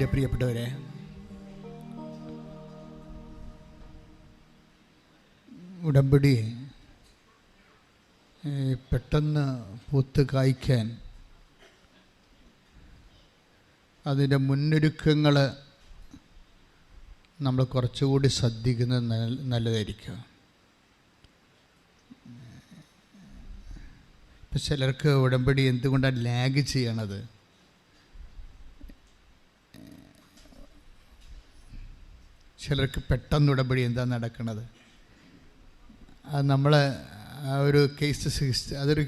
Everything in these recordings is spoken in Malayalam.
എൻ്റെ പ്രിയപ്പെട്ടവരെ, ഉടമ്പടി പെട്ടെന്ന് പൂത്ത് കായ്ക്കാൻ അതിൻ്റെ മുന്നൊരുക്കങ്ങൾ നമ്മൾ കുറച്ചുകൂടി ശ്രദ്ധിക്കുന്നത് നല്ലതായിരിക്കും. ഇപ്പം ചിലർക്ക് ഉടമ്പടി എന്തുകൊണ്ടാണ് ലാഗ് ചെയ്യണത്? ചിലർക്ക് പെട്ടെന്ന് ഉടമ്പടി എന്താ നടക്കുന്നത്? അത് നമ്മൾ ഒരു അതൊരു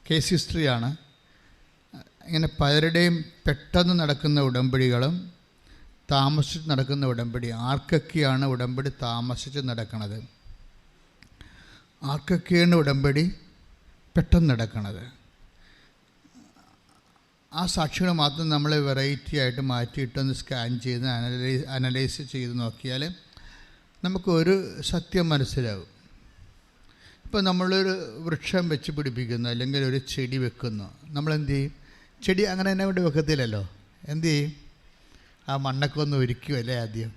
കേസ് ഹിസ്റ്ററിയാണ്. ഇങ്ങനെ പലരുടെയും പെട്ടെന്ന് നടക്കുന്ന ഉടമ്പടികളും താമസിച്ച് നടക്കുന്ന ഉടമ്പടി. ആർക്കൊക്കെയാണ് ഉടമ്പടി താമസിച്ച് നടക്കുന്നത്? ആർക്കൊക്കെയാണ് ഉടമ്പടി പെട്ടെന്ന് നടക്കുന്നത്? ആ സാക്ഷികൾ മാത്രം നമ്മൾ വെറൈറ്റി ആയിട്ട് മാറ്റിയിട്ടൊന്ന് സ്കാൻ ചെയ്ത് അനലൈസ് ചെയ്ത് നോക്കിയാൽ നമുക്കൊരു സത്യം മനസ്സിലാവും. ഇപ്പോൾ നമ്മളൊരു വൃക്ഷം വെച്ച് പിടിപ്പിക്കുന്നു, അല്ലെങ്കിൽ ഒരു ചെടി വെക്കുന്നു. നമ്മളെന്ത് ചെയ്യും? ചെടി അങ്ങനെ തന്നെ കൊണ്ട് വെക്കത്തില്ലല്ലോ. എന്തു ചെയ്യും? ആ മണ്ണൊക്കെ ഒന്ന് ഉരുക്കുമല്ലേ ആദ്യം.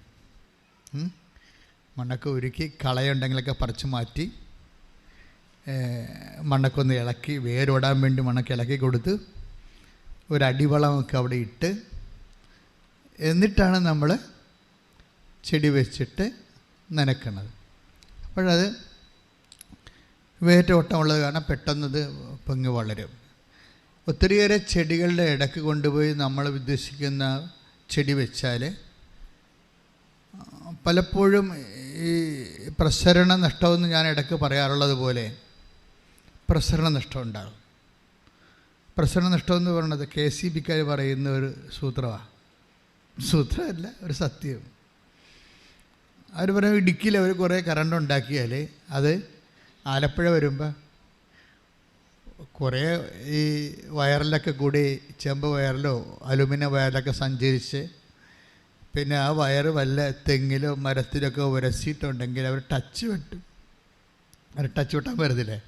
മണ്ണൊക്കെ ഉരുക്കി കളയുണ്ടെങ്കിലൊക്കെ പറിച്ച് മാറ്റി മണ്ണൊക്കെ ഒന്ന് ഇളക്കി, വേരോടാൻ വേണ്ടി മണ്ണൊക്കെ ഇളക്കി കൊടുത്ത് ഒരടിവളമൊക്കെ അവിടെ ഇട്ട്, എന്നിട്ടാണ് നമ്മൾ ചെടി വെച്ചിട്ട് നനയ്ക്കണത്. അപ്പോഴത് വേരോട്ടമുള്ളത് കാരണം പെട്ടെന്നത് പൊങ്ങി വളരും. ഒത്തിരിയേറെ ചെടികളുടെ ഇടയ്ക്ക് കൊണ്ടുപോയി നമ്മൾ ഉദ്ദേശിക്കുന്ന ചെടി വെച്ചാൽ പലപ്പോഴും ഈ പ്രസരണ നഷ്ടമെന്ന് ഞാൻ ഇടയ്ക്ക് പറയാറുള്ളത് പോലെ പ്രസരണ നഷ്ടം ഉണ്ടാകും. പ്രസരണ നഷ്ടമെന്ന് പറയുന്നത് KCBക്കാർ പറയുന്ന ഒരു സൂത്രമല്ല, ഒരു സത്യം. അവർ പറയും, ഇടുക്കിയിൽ അവർ കുറേ കറണ്ട് ഉണ്ടാക്കിയാൽ അത് ആലപ്പുഴ വരുമ്പോൾ കുറേ ഈ വയറിലൊക്കെ കൂടി, ചെമ്പ് വയറിലോ അലുമിനിയം വയറിലൊക്കെ സഞ്ചരിച്ച് പിന്നെ ആ വയറ് വല്ല തെങ്ങിലോ മരത്തിലൊക്കെ ഉരസിയിട്ടുണ്ടെങ്കിൽ അവർ ടച്ച് വെട്ടും. ടച്ച് വെട്ടാൻ വരുന്നില്ലേ?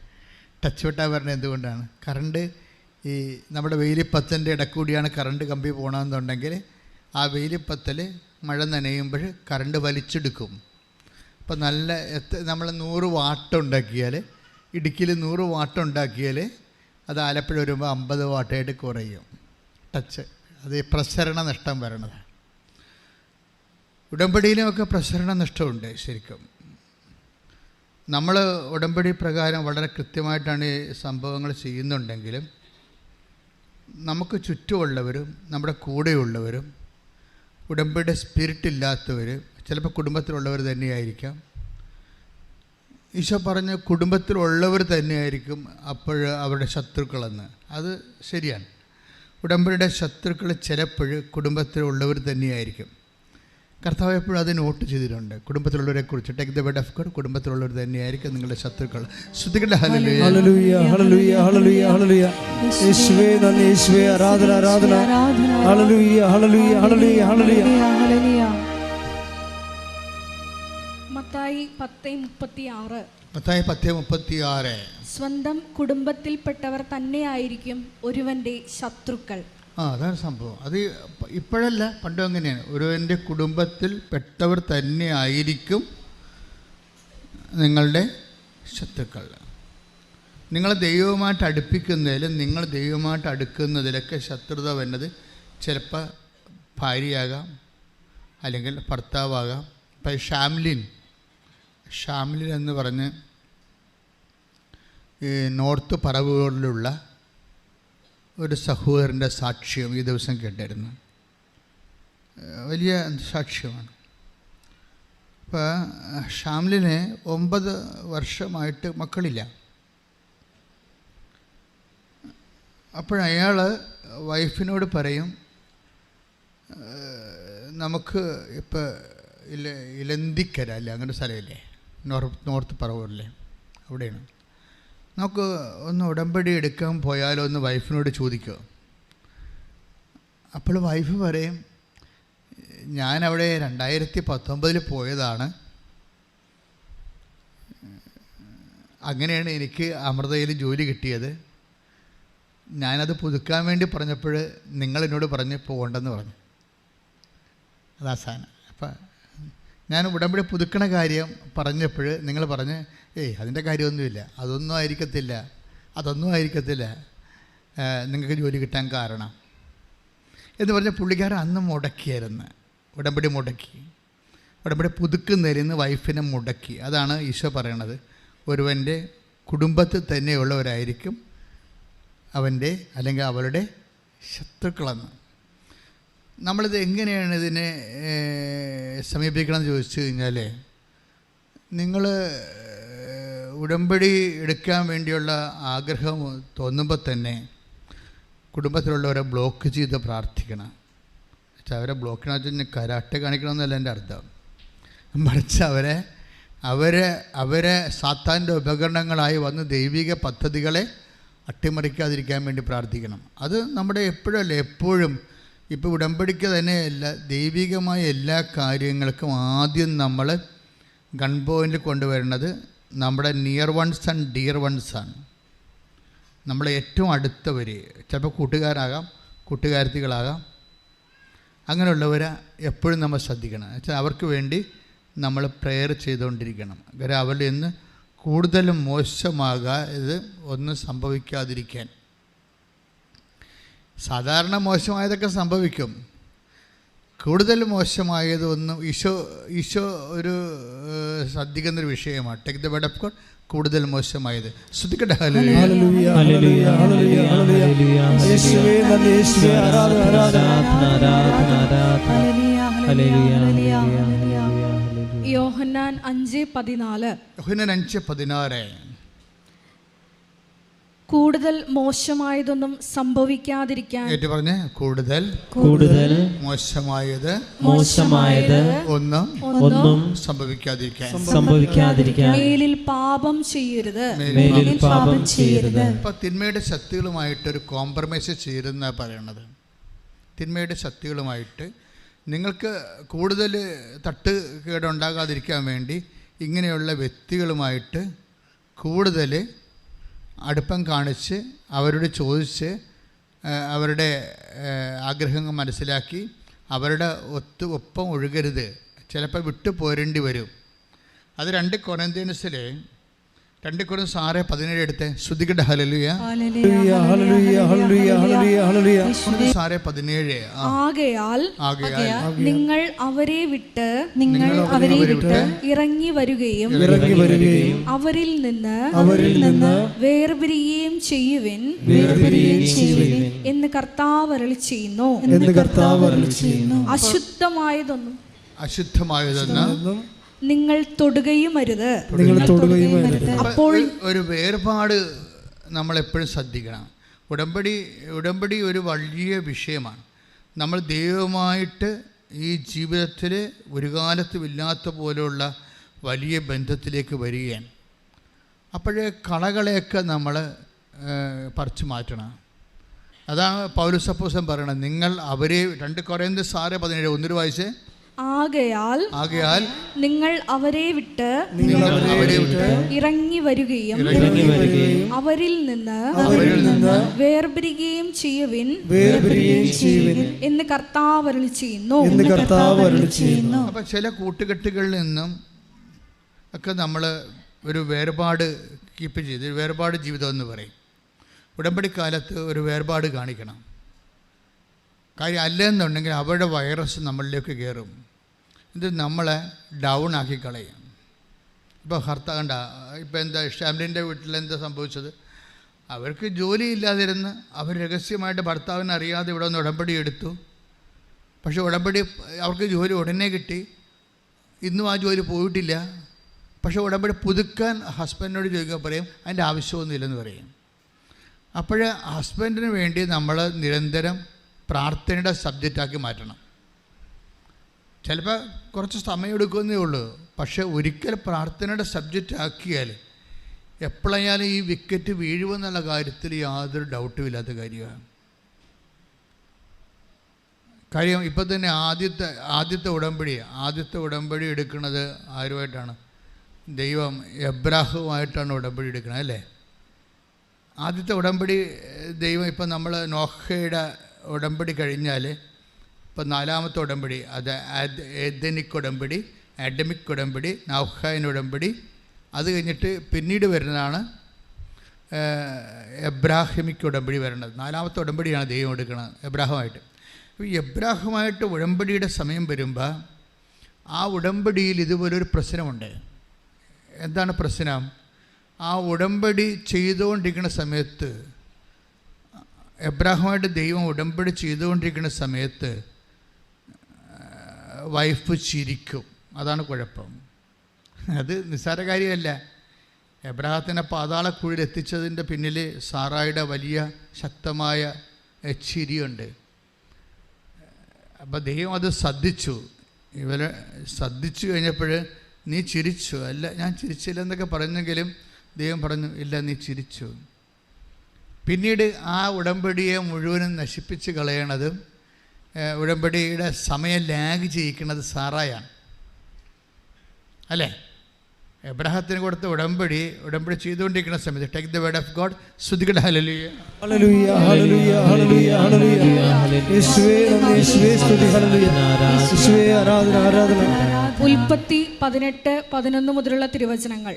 ടച്ച് വെട്ടാൻ വരുന്നത് എന്തുകൊണ്ടാണ്? കറണ്ട് ഈ നമ്മുടെ വേലിപ്പത്തൻ്റെ ഇടക്കൂടിയാണ് കറണ്ട് കമ്പി പോകണമെന്നുണ്ടെങ്കിൽ ആ വേലിപ്പത്തൽ മഴ നനയുമ്പോൾ കറണ്ട് വലിച്ചെടുക്കും. അപ്പോൾ നമ്മൾ 100 വാട്ട് ഉണ്ടാക്കിയാൽ, ഇടുക്കിയിൽ 100 വാട്ട് ഉണ്ടാക്കിയാൽ അത് ആലപ്പുഴ വരുമ്പോൾ 50 വാട്ടായിട്ട് കുറയും. ടച്ച് അത് പ്രസരണ നഷ്ടം വരണതാണ്. ഉടമ്പടിയിലുമൊക്കെ പ്രസരണ നഷ്ടമുണ്ട്. ശരിക്കും നമ്മൾ ഉടമ്പടി പ്രകാരം വളരെ കൃത്യമായിട്ടാണ് ഈ സംഭവങ്ങൾ ചെയ്യുന്നുണ്ടെങ്കിലും നമുക്ക് ചുറ്റുമുള്ളവരും നമ്മുടെ കൂടെയുള്ളവരും ഉടമ്പടിയുടെ സ്പിരിറ്റ് ഇല്ലാത്തവർ, ചിലപ്പോൾ കുടുംബത്തിലുള്ളവർ തന്നെയായിരിക്കാം. ഈശോ പറഞ്ഞ കുടുംബത്തിലുള്ളവർ തന്നെയായിരിക്കും അപ്പോൾ അവരുടെ ശത്രുക്കളെന്ന്. അത് ശരിയാണ്. ഉടമ്പടിയുടെ ശത്രുക്കൾ ചിലപ്പോൾ കുടുംബത്തിലുള്ളവർ തന്നെയായിരിക്കും. കർത്താവ് എപ്പോഴും അത് നോട്ട് ചെയ്തിട്ടുണ്ട്. കുടുംബത്തിലുള്ളവരെ കുറിച്ച് take the word of God. കുടുംബത്തിലുള്ളവർ തന്നെയായിരിക്കും നിങ്ങളുടെ ശത്രുക്കൾ. ശ്രദ്ധിക്കട്ടെ. ഹല്ലേലൂയ, ഹല്ലേലൂയ, ഹല്ലേലൂയ, ഹല്ലേലൂയ, ഹല്ലേലൂയ. യേശുവേ നന്ദി, യേശുവേ ആരാധന, ആരാധന. ഹല്ലേലൂയ, ഹല്ലേലൂയ, ഹല്ലേലൂയ, ഹല്ലേലൂയ, ഹല്ലേലൂയ. മത്തായി 10:36. മത്തായി 10:36. സ്വന്തം കുടുംബത്തിൽപ്പെട്ടവർ തന്നെയായിരിക്കും ഒരുവന്റെ ശത്രുക്കൾ. അതാണ് സംഭവം. അത് ഇപ്പോഴല്ല, പണ്ടും അങ്ങനെയാണ്. ഒരുവൻ്റെ കുടുംബത്തിൽ പെട്ടവർ തന്നെ ആയിരിക്കും നിങ്ങളുടെ ശത്രുക്കൾ. നിങ്ങൾ ദൈവവുമായിട്ട് അടുപ്പിക്കുന്നതിലും നിങ്ങൾ ദൈവവുമായിട്ട് അടുക്കുന്നതിലൊക്കെ ശത്രുത വരുന്നത് ചിലപ്പോൾ ഭാര്യയാകാം, അല്ലെങ്കിൽ ഭർത്താവാകാം. ഇപ്പം ഷാംലിൻ എന്ന് പറഞ്ഞ് ഈ നോർത്ത് പറവുകളിലുള്ള ഒരു സഹോദരൻ്റെ സാക്ഷ്യം ഈ ദിവസം കേട്ടായിരുന്നു. വലിയ സാക്ഷ്യമാണ്. അപ്പോൾ ഷാംലിന് 9 വർഷമായിട്ട് മക്കളില്ല. അപ്പോഴയാൾ വൈഫിനോട് പറയും, നമുക്ക് ഇപ്പോൾ ഇലന്തിക്കര അല്ലേ, അങ്ങനെ സ്ഥലമില്ലേ, നോർത്ത് പറവൂരില്ലേ, അവിടെയാണ്, നമുക്ക് ഒന്ന് ഉടമ്പടി എടുക്കാൻ പോയാലോ എന്ന് വൈഫിനോട് ചോദിക്കുക. അപ്പോൾ വൈഫ് പറയും, ഞാനവിടെ 2019 പോയതാണ്, അങ്ങനെയാണ് എനിക്ക് അമൃതയിൽ ജോലി കിട്ടിയത്. ഞാനത് പുതുക്കാൻ വേണ്ടി പറഞ്ഞപ്പോൾ നിങ്ങളെന്നോട് പറഞ്ഞ് പോകണ്ടെന്ന് പറഞ്ഞു. അതാ സാധനം. അപ്പം ഞാൻ ഉടമ്പടി പുതുക്കണ കാര്യം പറഞ്ഞപ്പോൾ നിങ്ങൾ പറഞ്ഞ് അതിൻ്റെ കാര്യമൊന്നുമില്ല, അതൊന്നും ആയിരിക്കത്തില്ല നിങ്ങൾക്ക് ജോലി കിട്ടാൻ കാരണം എന്ന് പറഞ്ഞ പുള്ളിക്കാരൻ അന്ന് മുടക്കിയായിരുന്നു. ഉടമ്പടി പുതുക്കുന്നതിന് വൈഫിനെ മുടക്കി. അതാണ് ഈശോ പറയണത്, ഒരുവൻ്റെ കുടുംബത്തിൽ തന്നെയുള്ളവരായിരിക്കും അവൻ്റെ അല്ലെങ്കിൽ അവളുടെ ശത്രുക്കളെന്ന്. നമ്മളിത് എങ്ങനെയാണ് ഇതിനെ സമീപിക്കണമെന്ന് ചോദിച്ചു കഴിഞ്ഞാൽ, നിങ്ങൾ ഉടമ്പടി എടുക്കാൻ വേണ്ടിയുള്ള ആഗ്രഹം തോന്നുമ്പോൾ തന്നെ കുടുംബത്തിലുള്ളവരെ ബ്ലോക്ക് ചെയ്ത് പ്രാർത്ഥിക്കണം. വെച്ചാൽ അവരെ ബ്ലോക്കിനെ വെച്ചാൽ കരാട്ടെ കാണിക്കണമെന്നല്ല എൻ്റെ അർത്ഥം. മറിച്ച് അവരെ സാത്താൻ്റെ ഉപകരണങ്ങളായി വന്ന് ദൈവിക പദ്ധതികളെ അട്ടിമറിക്കാതിരിക്കാൻ വേണ്ടി പ്രാർത്ഥിക്കണം. അത് നമ്മുടെ എപ്പോഴും ഇപ്പോൾ ഉടമ്പടിക്ക് തന്നെയല്ല, ദൈവികമായ എല്ലാ കാര്യങ്ങൾക്കും ആദ്യം നമ്മൾ ഗൺ പോയിൻ്റിൽ കൊണ്ടുവരുന്നത് നമ്മുടെ നിയർ വൺസ് ആൻഡ് ഡിയർ വൺസാണ്. നമ്മളെ ഏറ്റവും അടുത്തവർ, ചിലപ്പോൾ കൂട്ടുകാരാകാം, കൂട്ടുകാരത്തികളാകാം, അങ്ങനെയുള്ളവരെ എപ്പോഴും നമ്മൾ ശ്രദ്ധിക്കണം. വെച്ചാൽ അവർക്ക് വേണ്ടി നമ്മൾ പ്രെയർ ചെയ്തുകൊണ്ടിരിക്കണം. കാരണം അവരിൽ നിന്ന് കൂടുതലും മോശമാകാതെ ഒന്നും സംഭവിക്കാതിരിക്കാൻ. സാധാരണ മോശമായതൊക്കെ സംഭവിക്കും, കൂടുതൽ മോശമായതൊന്നും ഈശോ ഒരു ശ്രദ്ധിക്കുന്നൊരു വിഷയമാണ്. Take the word of God, കൂടുതൽ മോശമായത് ശ്രദ്ധിക്കട്ടെ. യോഹന്നാൻ 5:14 കൂടുതൽ മോശമായതൊന്നും സംഭവിക്കാതിരിക്കാൻ. പറഞ്ഞേ, കൂടുതൽ മോശമായത് ഒന്നും സംഭവിക്കാതിരിക്കാൻ മേലിൽ പാപം ചെയ്യരുത്. ഇപ്പൊ തിന്മയുടെ ശക്തികളുമായിട്ടൊരു കോംപ്രമൈസ് ചെയ്യരുതെന്നാ പറയണത്. തിന്മയുടെ ശക്തികളുമായിട്ട് നിങ്ങൾക്ക് കൂടുതൽ തട്ടുകേടുണ്ടാകാതിരിക്കാൻ വേണ്ടി ഇങ്ങനെയുള്ള വ്യക്തികളുമായിട്ട് കൂടുതൽ അടുപ്പം കാണിച്ച് അവരോട് ചോദിച്ച് അവരുടെ ആഗ്രഹങ്ങൾ മനസ്സിലാക്കി അവരുടെ ഒപ്പം ഒഴുകരുത്. ചിലപ്പോൾ വിട്ടു പോരേണ്ടി വരും. അത് 2 കൊരിന്ത്യൻസിൽ 2 കൊരിന്ത്യർ 6:17 എടുത്ത് ശ്രുതികട്ടെ. ഹല്ലേലൂയ. 6:17. ആകയാൽ നിങ്ങൾ അവരെ വിട്ട് ഇറങ്ങി വരികയും അവരിൽ നിന്ന് വേർപിരിയുകയും ചെയ്യുവിൻ എന്ന് കർത്താവ് അരുളി ചെയ്യുന്നു. അശുദ്ധമായതൊന്നും നിങ്ങൾ തൊടുകയും അരുത്. അപ്പോൾ ഒരു വേർപാട് നമ്മളെപ്പോഴും ശ്രദ്ധിക്കണം. ഉടമ്പടി ഒരു വലിയ വിഷയമാണ്. നമ്മൾ ദൈവമായിട്ട് ഈ ജീവിതത്തിൽ ഒരു കാലത്തും ഇല്ലാത്ത പോലെയുള്ള വലിയ ബന്ധത്തിലേക്ക് വരികയാണ്. അപ്പോഴേ കളകളെയൊക്കെ നമ്മൾ പറിച്ചു മാറ്റണം. അതാണ് പൗലോസ് അപ്പോസ്തലൻ പറയണത്. നിങ്ങൾ അവരെ 2 കൊരിന്ത്യർ 6:17 ഒന്നൊരു വായിച്ചേ. ആകയാൽ നിങ്ങൾ അവരെ വിട്ട് ഇറങ്ങി വരികയും അവരിൽ നിന്ന് വേർപിരിയുകയും ചെയ്യുവിൻ എന്ന് കർത്താവ് അരുളി ചെയ്യുന്നു. അപ്പം ചില കൂട്ടുകെട്ടുകളിൽ നിന്നും ഒക്കെ നമ്മൾ ഒരു വേർപാട് കീപ്പ് ചെയ്ത് വേർപാട് ജീവിതം എന്ന് പറയും. ഉടമ്പടിക്കാലത്ത് ഒരു വേർപാട് കാണിക്കണം. കാര്യം അല്ലെന്നുണ്ടെങ്കിൽ അവരുടെ വൈറസ് നമ്മളിലേക്ക് കയറും. ഇത് നമ്മളെ ഡൗൺ ആക്കി കളയും. ഇപ്പോൾ കണ്ട ഇപ്പോൾ എന്താ ഷാംലിൻ്റെ വീട്ടിൽ എന്താ സംഭവിച്ചത്? അവർക്ക് ജോലി ഇല്ലാതിരുന്ന് അവർ രഹസ്യമായിട്ട് ഭർത്താവിനെ അറിയാതെ ഇവിടെ ഒന്ന് ഉടമ്പടി എടുത്തു. പക്ഷേ അവർക്ക് ജോലി ഉടനെ കിട്ടി. ഇന്നും ആ ജോലി പോയിട്ടില്ല. പക്ഷേ ഉടമ്പടി പുതുക്കാൻ ഹസ്ബൻഡിനോട് ചോദിക്കാൻ പറയും, അതിൻ്റെ ആവശ്യമൊന്നുമില്ലെന്ന് പറയും. അപ്പോൾ ഹസ്ബൻഡിന് വേണ്ടി നമ്മൾ നിരന്തരം പ്രാർത്ഥനയുടെ സബ്ജക്റ്റാക്കി മാറ്റണം. ചിലപ്പോൾ കുറച്ച് സമയം എടുക്കുന്നേ ഉള്ളൂ. പക്ഷേ ഒരിക്കൽ പ്രാർത്ഥനയുടെ സബ്ജക്റ്റ് ആക്കിയാൽ എപ്പോഴായാലും ഈ വിക്കറ്റ് വീഴുമെന്നുള്ള കാര്യത്തിൽ യാതൊരു ഡൗട്ടും ഇല്ലാത്ത കാര്യമാണ്. കാര്യം ഇപ്പം തന്നെ ആദ്യത്തെ ഉടമ്പടി എടുക്കുന്നത് ആരുമായിട്ടാണ്? ദൈവം എബ്രാഹുമായിട്ടാണ് ഉടമ്പടി എടുക്കുന്നത്, അല്ലേ? ആദ്യത്തെ ഉടമ്പടി ദൈവം ഇപ്പം നമ്മൾ നോഹയുടെ ഉടമ്പടി കഴിഞ്ഞാൽ ഇപ്പോൾ 4-ാമത്തെ ഉടമ്പടി അത് ഏദനിക് ഉടമ്പടി, ആഡമിക് ഉടമ്പടി, നൗഹായിൻ ഉടമ്പടി. അത് കഴിഞ്ഞിട്ട് പിന്നീട് വരുന്നതാണ് എബ്രാഹിമിക് ഉടമ്പടി വരുന്നത്. 4-ാമത്തെ ഉടമ്പടിയാണ് ദൈവം എടുക്കുന്നത് എബ്രാഹുമായിട്ട്. അപ്പോൾ ഈ എബ്രാഹുമായിട്ട് ഉടമ്പടിയുടെ സമയം വരുമ്പോൾ ആ ഉടമ്പടിയിൽ ഇതുപോലൊരു പ്രശ്നമുണ്ട്. എന്താണ് പ്രശ്നം? ആ ഉടമ്പടി ചെയ്തുകൊണ്ടിരിക്കുന്ന സമയത്ത്, എബ്രാഹുമായിട്ട് ദൈവം ഉടമ്പടി ചെയ്തുകൊണ്ടിരിക്കുന്ന സമയത്ത് വൈഫ് ചിരിക്കും. അതാണ് കുഴപ്പം. അത് നിസ്സാര കാര്യമല്ല. എബ്രാഹത്തിനെ പാതാളക്കുഴിയിൽ എത്തിച്ചതിൻ്റെ പിന്നിൽ സാറായുടെ വലിയ ശക്തമായ ചിരിയുണ്ട്. അപ്പോൾ ദൈവം അത് ശ്രദ്ധിച്ചു. ഇവരെ ശ്രദ്ധിച്ചു കഴിഞ്ഞപ്പോൾ നീ ചിരിച്ചു. അല്ല, ഞാൻ ചിരിച്ചില്ല എന്നൊക്കെ പറഞ്ഞെങ്കിലും ദൈവം പറഞ്ഞു, ഇല്ല, നീ ചിരിച്ചു. പിന്നീട് ആ ഉടമ്പടിയെ മുഴുവനും നശിപ്പിച്ച് കളയണതും ഉടമ്പടിയുടെ സമയം ലാഗ് ചെയ്യിക്കുന്നത് സാറായാണ്, അല്ലേ? എബ്രാഹത്തിന് കൊടുത്ത ഉടമ്പടി ചെയ്തുകൊണ്ടിരിക്കുന്ന സമയത്ത് take the word of God. ശ്രുതികട ഹല്ലേലൂയ ഹല്ലേലൂയ ഹല്ലേലൂയ ഹല്ലേലൂയ ഹല്ലേലൂയ. യേശുവേ നന്ദി, യേശുവേ സ്തുതി, ഹല്ലേലൂയ. യേശുവേ ആരാധന ആരാധന. ഉൽപ്പത്തി 18:11 മുതലുള്ള തിരുവചനങ്ങൾ.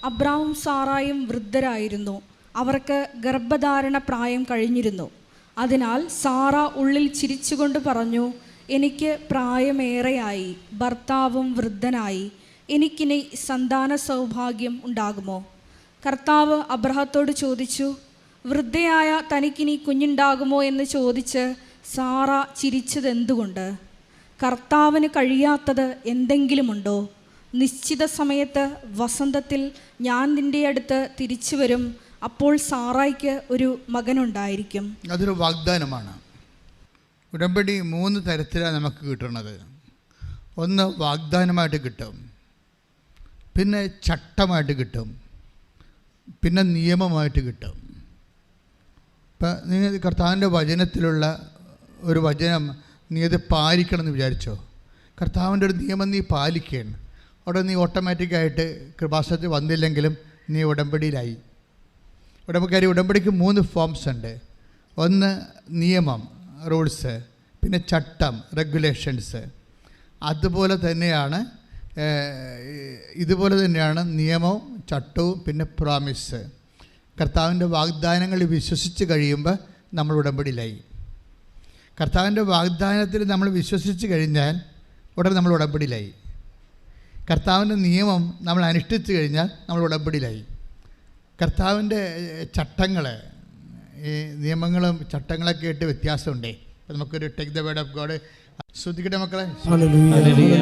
അബ്രാമും സാറായും വൃദ്ധരായിരുന്നു. അവർക്ക് ഗർഭധാരണ പ്രായം കഴിഞ്ഞിരുന്നു. അതിനാൽ സാറ ഉള്ളിൽ ചിരിച്ചുകൊണ്ട് പറഞ്ഞു, എനിക്ക് പ്രായമേറെയായി, ഭർത്താവും വൃദ്ധനായി, എനിക്കിനി സന്താന സൗഭാഗ്യം ഉണ്ടാകുമോ? കർത്താവ് അബ്രാഹത്തോട് ചോദിച്ചു, വൃദ്ധയായ തനിക്കിനി കുഞ്ഞുണ്ടാകുമോ എന്ന് ചോദിച്ച് സാറ ചിരിച്ചതെന്തുകൊണ്ട്? കർത്താവിന് കഴിയാത്തത് എന്തെങ്കിലുമുണ്ടോ? നിശ്ചിത സമയത്ത് വസന്തത്തിൽ ഞാൻ നിൻ്റെ അടുത്ത് തിരിച്ചു വരും, അപ്പോൾ സാറായ്ക്ക് ഒരു മകനുണ്ടായിരിക്കും. അതൊരു വാഗ്ദാനമാണ്. ഉടമ്പടി 3 തരത്തിലാണ് നമുക്ക് കിട്ടുന്നത്. ഒന്ന് വാഗ്ദാനമായിട്ട് കിട്ടും, പിന്നെ ചട്ടമായിട്ട് കിട്ടും, പിന്നെ നിയമമായിട്ട് കിട്ടും. ഇപ്പം നിങ്ങൾ കർത്താവിൻ്റെ വചനത്തിലുള്ള ഒരു വചനം നീ അത് പാലിക്കണം എന്ന് വിചാരിച്ചോ. കർത്താവിൻ്റെ ഒരു നിയമം നീ പാലിക്കുകയാണ്. അവിടെ നീ ഓട്ടോമാറ്റിക്കായിട്ട് കൃപാസനത്തിൽ വന്നില്ലെങ്കിലും നീ ഉടമ്പടിയിലായി. ഉടമ്പടിക്ക് 3 ഫോംസ് ഉണ്ട്. ഒന്ന് നിയമം, റൂൾസ്, പിന്നെ ചട്ടം, റെഗുലേഷൻസ്. ഇതുപോലെ തന്നെയാണ് നിയമവും ചട്ടവും പിന്നെ പ്രോമിസ്. കർത്താവിൻ്റെ വാഗ്ദാനങ്ങളിൽ വിശ്വസിച്ച് കഴിയുമ്പോൾ നമ്മൾ ഉടമ്പടിയിലായി. കർത്താവിൻ്റെ വാഗ്ദാനത്തിൽ നമ്മൾ വിശ്വസിച്ച് കഴിഞ്ഞാൽ ഉടനെ നമ്മൾ ഉടമ്പടിയിലായി. കർത്താവിൻ്റെ നിയമം നമ്മൾ അനുഷ്ഠിച്ചു കഴിഞ്ഞാൽ നമ്മൾ ഉടമ്പടിയിലായി. കർത്താവിൻ്റെ ചട്ടങ്ങൾ, ഈ നിയമങ്ങളും ചട്ടങ്ങളൊക്കെ ആയിട്ട് വ്യത്യാസമുണ്ടേ. അപ്പോൾ നമുക്കൊരു take the word of God. ശ്രദ്ധിക്കട്ടെ മക്കളെ. ഹല്ലേലൂയ ഹല്ലേലൂയ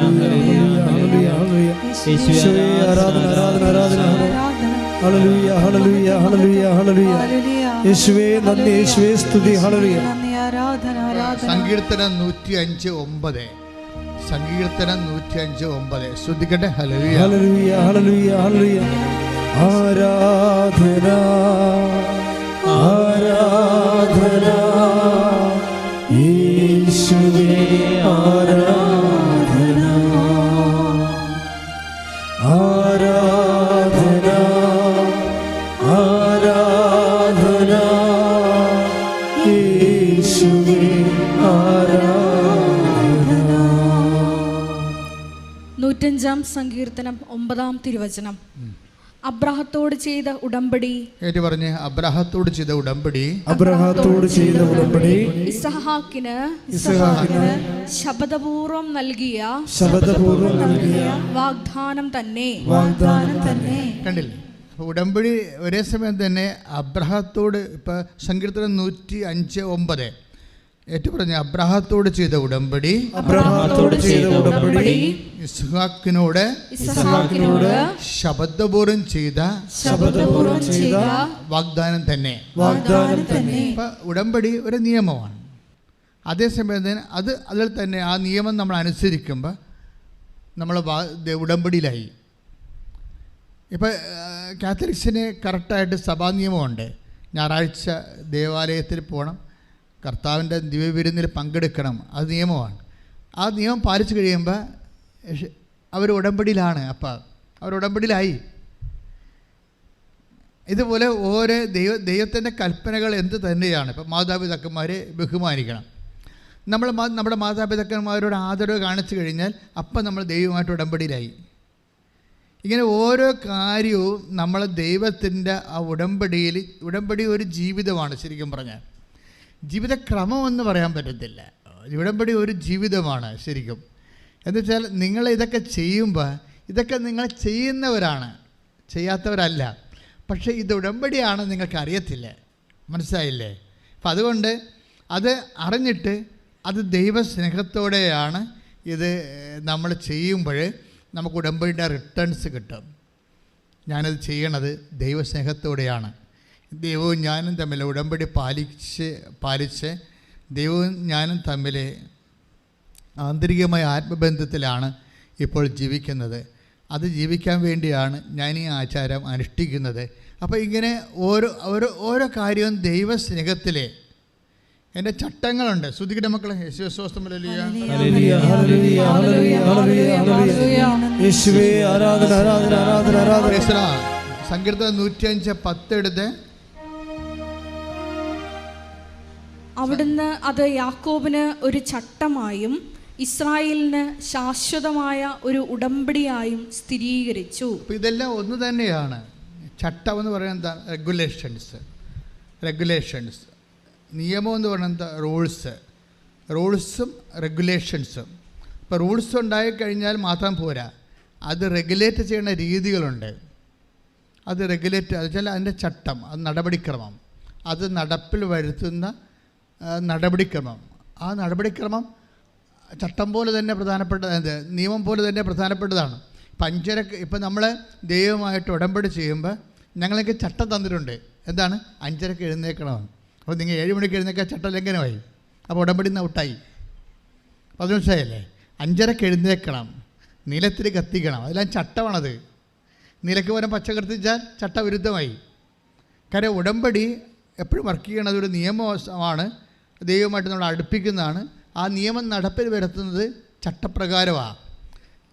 ഹല്ലേലൂയ ഹല്ലേലൂയ. യേശുവേ ആരാധന ആരാധന ആരാധന. ഹല്ലേലൂയ ഹല്ലേലൂയ ഹല്ലേലൂയ ഹല്ലേലൂയ. യേശുവേ നന്ദി, യേശുവേ സ്തുതി, ഹല്ലേലൂയ. സങ്കീർത്തനം 105:9. സങ്കീർത്തനം 105:9. ശ്രദ്ധിക്കട്ടെ. ഹല്ലേലൂയ ഹല്ലേലൂയ ഹല്ലേലൂയ ഹല്ലേലൂയ. ആരാധന ആരാധന യേശുവേ ആരാധന ആരാധന ആരാധന യേശുവേ ആരാധന. 105-ാം സങ്കീർത്തനം 9-ാം തിരുവചനം. അബ്രാഹത്തോട് ചെയ്ത ഉടമ്പടി. ഏറ്റു പറഞ്ഞ്, അബ്രാഹത്തോട് ചെയ്ത ഉടമ്പടി. അബ്രാഹത്തോട് ചെയ്ത ഉടമ്പടി ഇസ്ഹാക്കിന് ശപഥപൂർവം നൽകിയ വാഗ്ദാനം തന്നെ. കണ്ടില്ലേ? ഉടമ്പടി ഒരേ സമയം തന്നെ അബ്രാഹത്തോട്, ഇപ്പം സങ്കീർത്തനം 105:9 ഏറ്റു പറഞ്ഞ അബ്രാഹത്തോട് ചെയ്ത ഉടമ്പടി. ഇസ്ഹാക്കിനോട് ശപഥപൂർവം ചെയ്ത വാഗ്ദാനം തന്നെ. ഇപ്പം ഉടമ്പടി ഒരു നിയമമാണ്. അതേസമയം തന്നെ അതിൽ തന്നെ ആ നിയമം നമ്മൾ അനുസരിക്കുമ്പോൾ നമ്മൾ ഉടമ്പടിയിലായി. ഇപ്പം കാത്തലിക്സിന് കറക്റ്റായിട്ട് സഭാ നിയമമുണ്ട്. ഞായറാഴ്ച ദേവാലയത്തിൽ പോകണം, കർത്താവിൻ്റെ ദിവ്യവിരുന്നിൽ പങ്കെടുക്കണം. അത് നിയമമാണ്. ആ നിയമം പാലിച്ചു കഴിയുമ്പോൾ അവർ ഉടമ്പടിയിലാണ്. അപ്പം അവർ ഉടമ്പടിയിലായി. ഇതുപോലെ ഓരോ ദൈവത്തിൻ്റെ കൽപ്പനകൾ എന്ത് തന്നെയാണ്. ഇപ്പം മാതാപിതാക്കന്മാരെ ബഹുമാനിക്കണം, നമ്മുടെ മാതാപിതാക്കന്മാരോട് ആദരവ് കാണിച്ചു കഴിഞ്ഞാൽ അപ്പം നമ്മൾ ദൈവമായിട്ട് ഉടമ്പടിയിലായി. ഇങ്ങനെ ഓരോ കാര്യവും നമ്മൾ ദൈവത്തിൻ്റെ ആ ഉടമ്പടി ഒരു ജീവിതമാണ്. ശരിക്കും പറഞ്ഞാൽ ജീവിതക്രമമെന്ന് പറയാൻ പറ്റത്തില്ല. ഉടമ്പടി ഒരു ജീവിതമാണ് ശരിക്കും. എന്നുവെച്ചാൽ നിങ്ങൾ ഇതൊക്കെ ചെയ്യുമ്പോൾ ഇതൊക്കെ നിങ്ങൾ ചെയ്യുന്നവരാണ്, ചെയ്യാത്തവരല്ല. പക്ഷേ ഇത് ഉടമ്പടിയാണ് നിങ്ങൾക്ക് അറിയത്തില്ല. മനസ്സിലായില്ലേ? അപ്പം അതുകൊണ്ട് അത് അറിഞ്ഞിട്ട് അത് ദൈവസ്നേഹത്തോടെയാണ് ഇത് നമ്മൾ ചെയ്യുമ്പോൾ നമുക്ക് ഉടമ്പടിയുടെ റിട്ടേൺസ് കിട്ടും. ഞാനത് ചെയ്യണത് ദൈവസ്നേഹത്തോടെയാണ്. ദൈവവും ഞാനും തമ്മിൽ ഉടമ്പടി പാലിച്ച് ദൈവവും ഞാനും തമ്മിൽ ആന്തരികമായ ആത്മബന്ധത്തിലാണ് ഇപ്പോൾ ജീവിക്കുന്നത്. അത് ജീവിക്കാൻ വേണ്ടിയാണ് ഞാൻ ഈ ആചാരം അനുഷ്ഠിക്കുന്നത്. അപ്പോൾ ഇങ്ങനെ ഓരോ കാര്യവും ദൈവസ്നേഹത്തിലെ എൻ്റെ ചട്ടങ്ങളുണ്ട്. ശ്രുതിക്കട്ടെ മക്കളെ. സങ്കീർത്തനം 105:10 എടുത്ത്. അവിടുന്ന് അത് യാക്കോബിന് ഒരു ചട്ടമായും ഇസ്രായേലിന് ശാശ്വതമായ ഒരു ഉടമ്പടിയായും സ്ഥിരീകരിച്ചു. അപ്പോൾ ഇതെല്ലാം ഒന്ന് തന്നെയാണ്. ചട്ടം എന്ന് പറയുന്നത് എന്താ? റെഗുലേഷൻസ്. നിയമം എന്ന് പറയുന്നത് റൂൾസും റെഗുലേഷൻസും. ഇപ്പോൾ റൂൾസ് ഉണ്ടായിക്കഴിഞ്ഞാൽ മാത്രം പോരാ, അത് റെഗുലേറ്റ് ചെയ്യുന്ന രീതികളുണ്ട്. അത് വെച്ചാൽ അതിൻ്റെ ചട്ടം, അത് നടപടിക്രമം, അത് നടപ്പിൽ വരുത്തുന്ന നടപടിക്രമം. ആ നടപടിക്രമം ചട്ടം പോലെ തന്നെ പ്രധാനപ്പെട്ടത്, നിയമം പോലെ തന്നെ പ്രധാനപ്പെട്ടതാണ്. ഇപ്പം നമ്മൾ ദൈവമായിട്ട് ഉടമ്പടി ചെയ്യുമ്പോൾ ഞങ്ങൾക്ക് ചട്ടം തന്നിട്ടുണ്ട്. എന്താണ്? 5:30 എഴുന്നേൽക്കണമെന്ന്. അപ്പോൾ നിങ്ങൾ 7 മണിക്ക് എഴുന്നേൽക്കാൻ ചട്ടം ലംഘനമായി. അപ്പോൾ ഉടമ്പടി നിന്ന് ഔട്ടായി. അപ്പോൾ അത് മനസ്സിലായല്ലേ? 5:30 എഴുന്നേൽക്കണം, നിലത്തിൽ കത്തിക്കണം, അതെല്ലാം ചട്ടമാണത്. നിലയ്ക്ക് പകരം പച്ച കത്തിച്ചാൽ ചട്ടവിരുദ്ധമായി. കാര്യം ഉടമ്പടി എപ്പോഴും വർക്ക് ചെയ്യണത് ഒരു നിയമമാണ്, ദൈവമായിട്ട് നമ്മൾ അടുപ്പിക്കുന്നതാണ്. ആ നിയമം നടപ്പിൽ വരുത്തുന്നത് ചട്ടപ്രകാരമാണ്.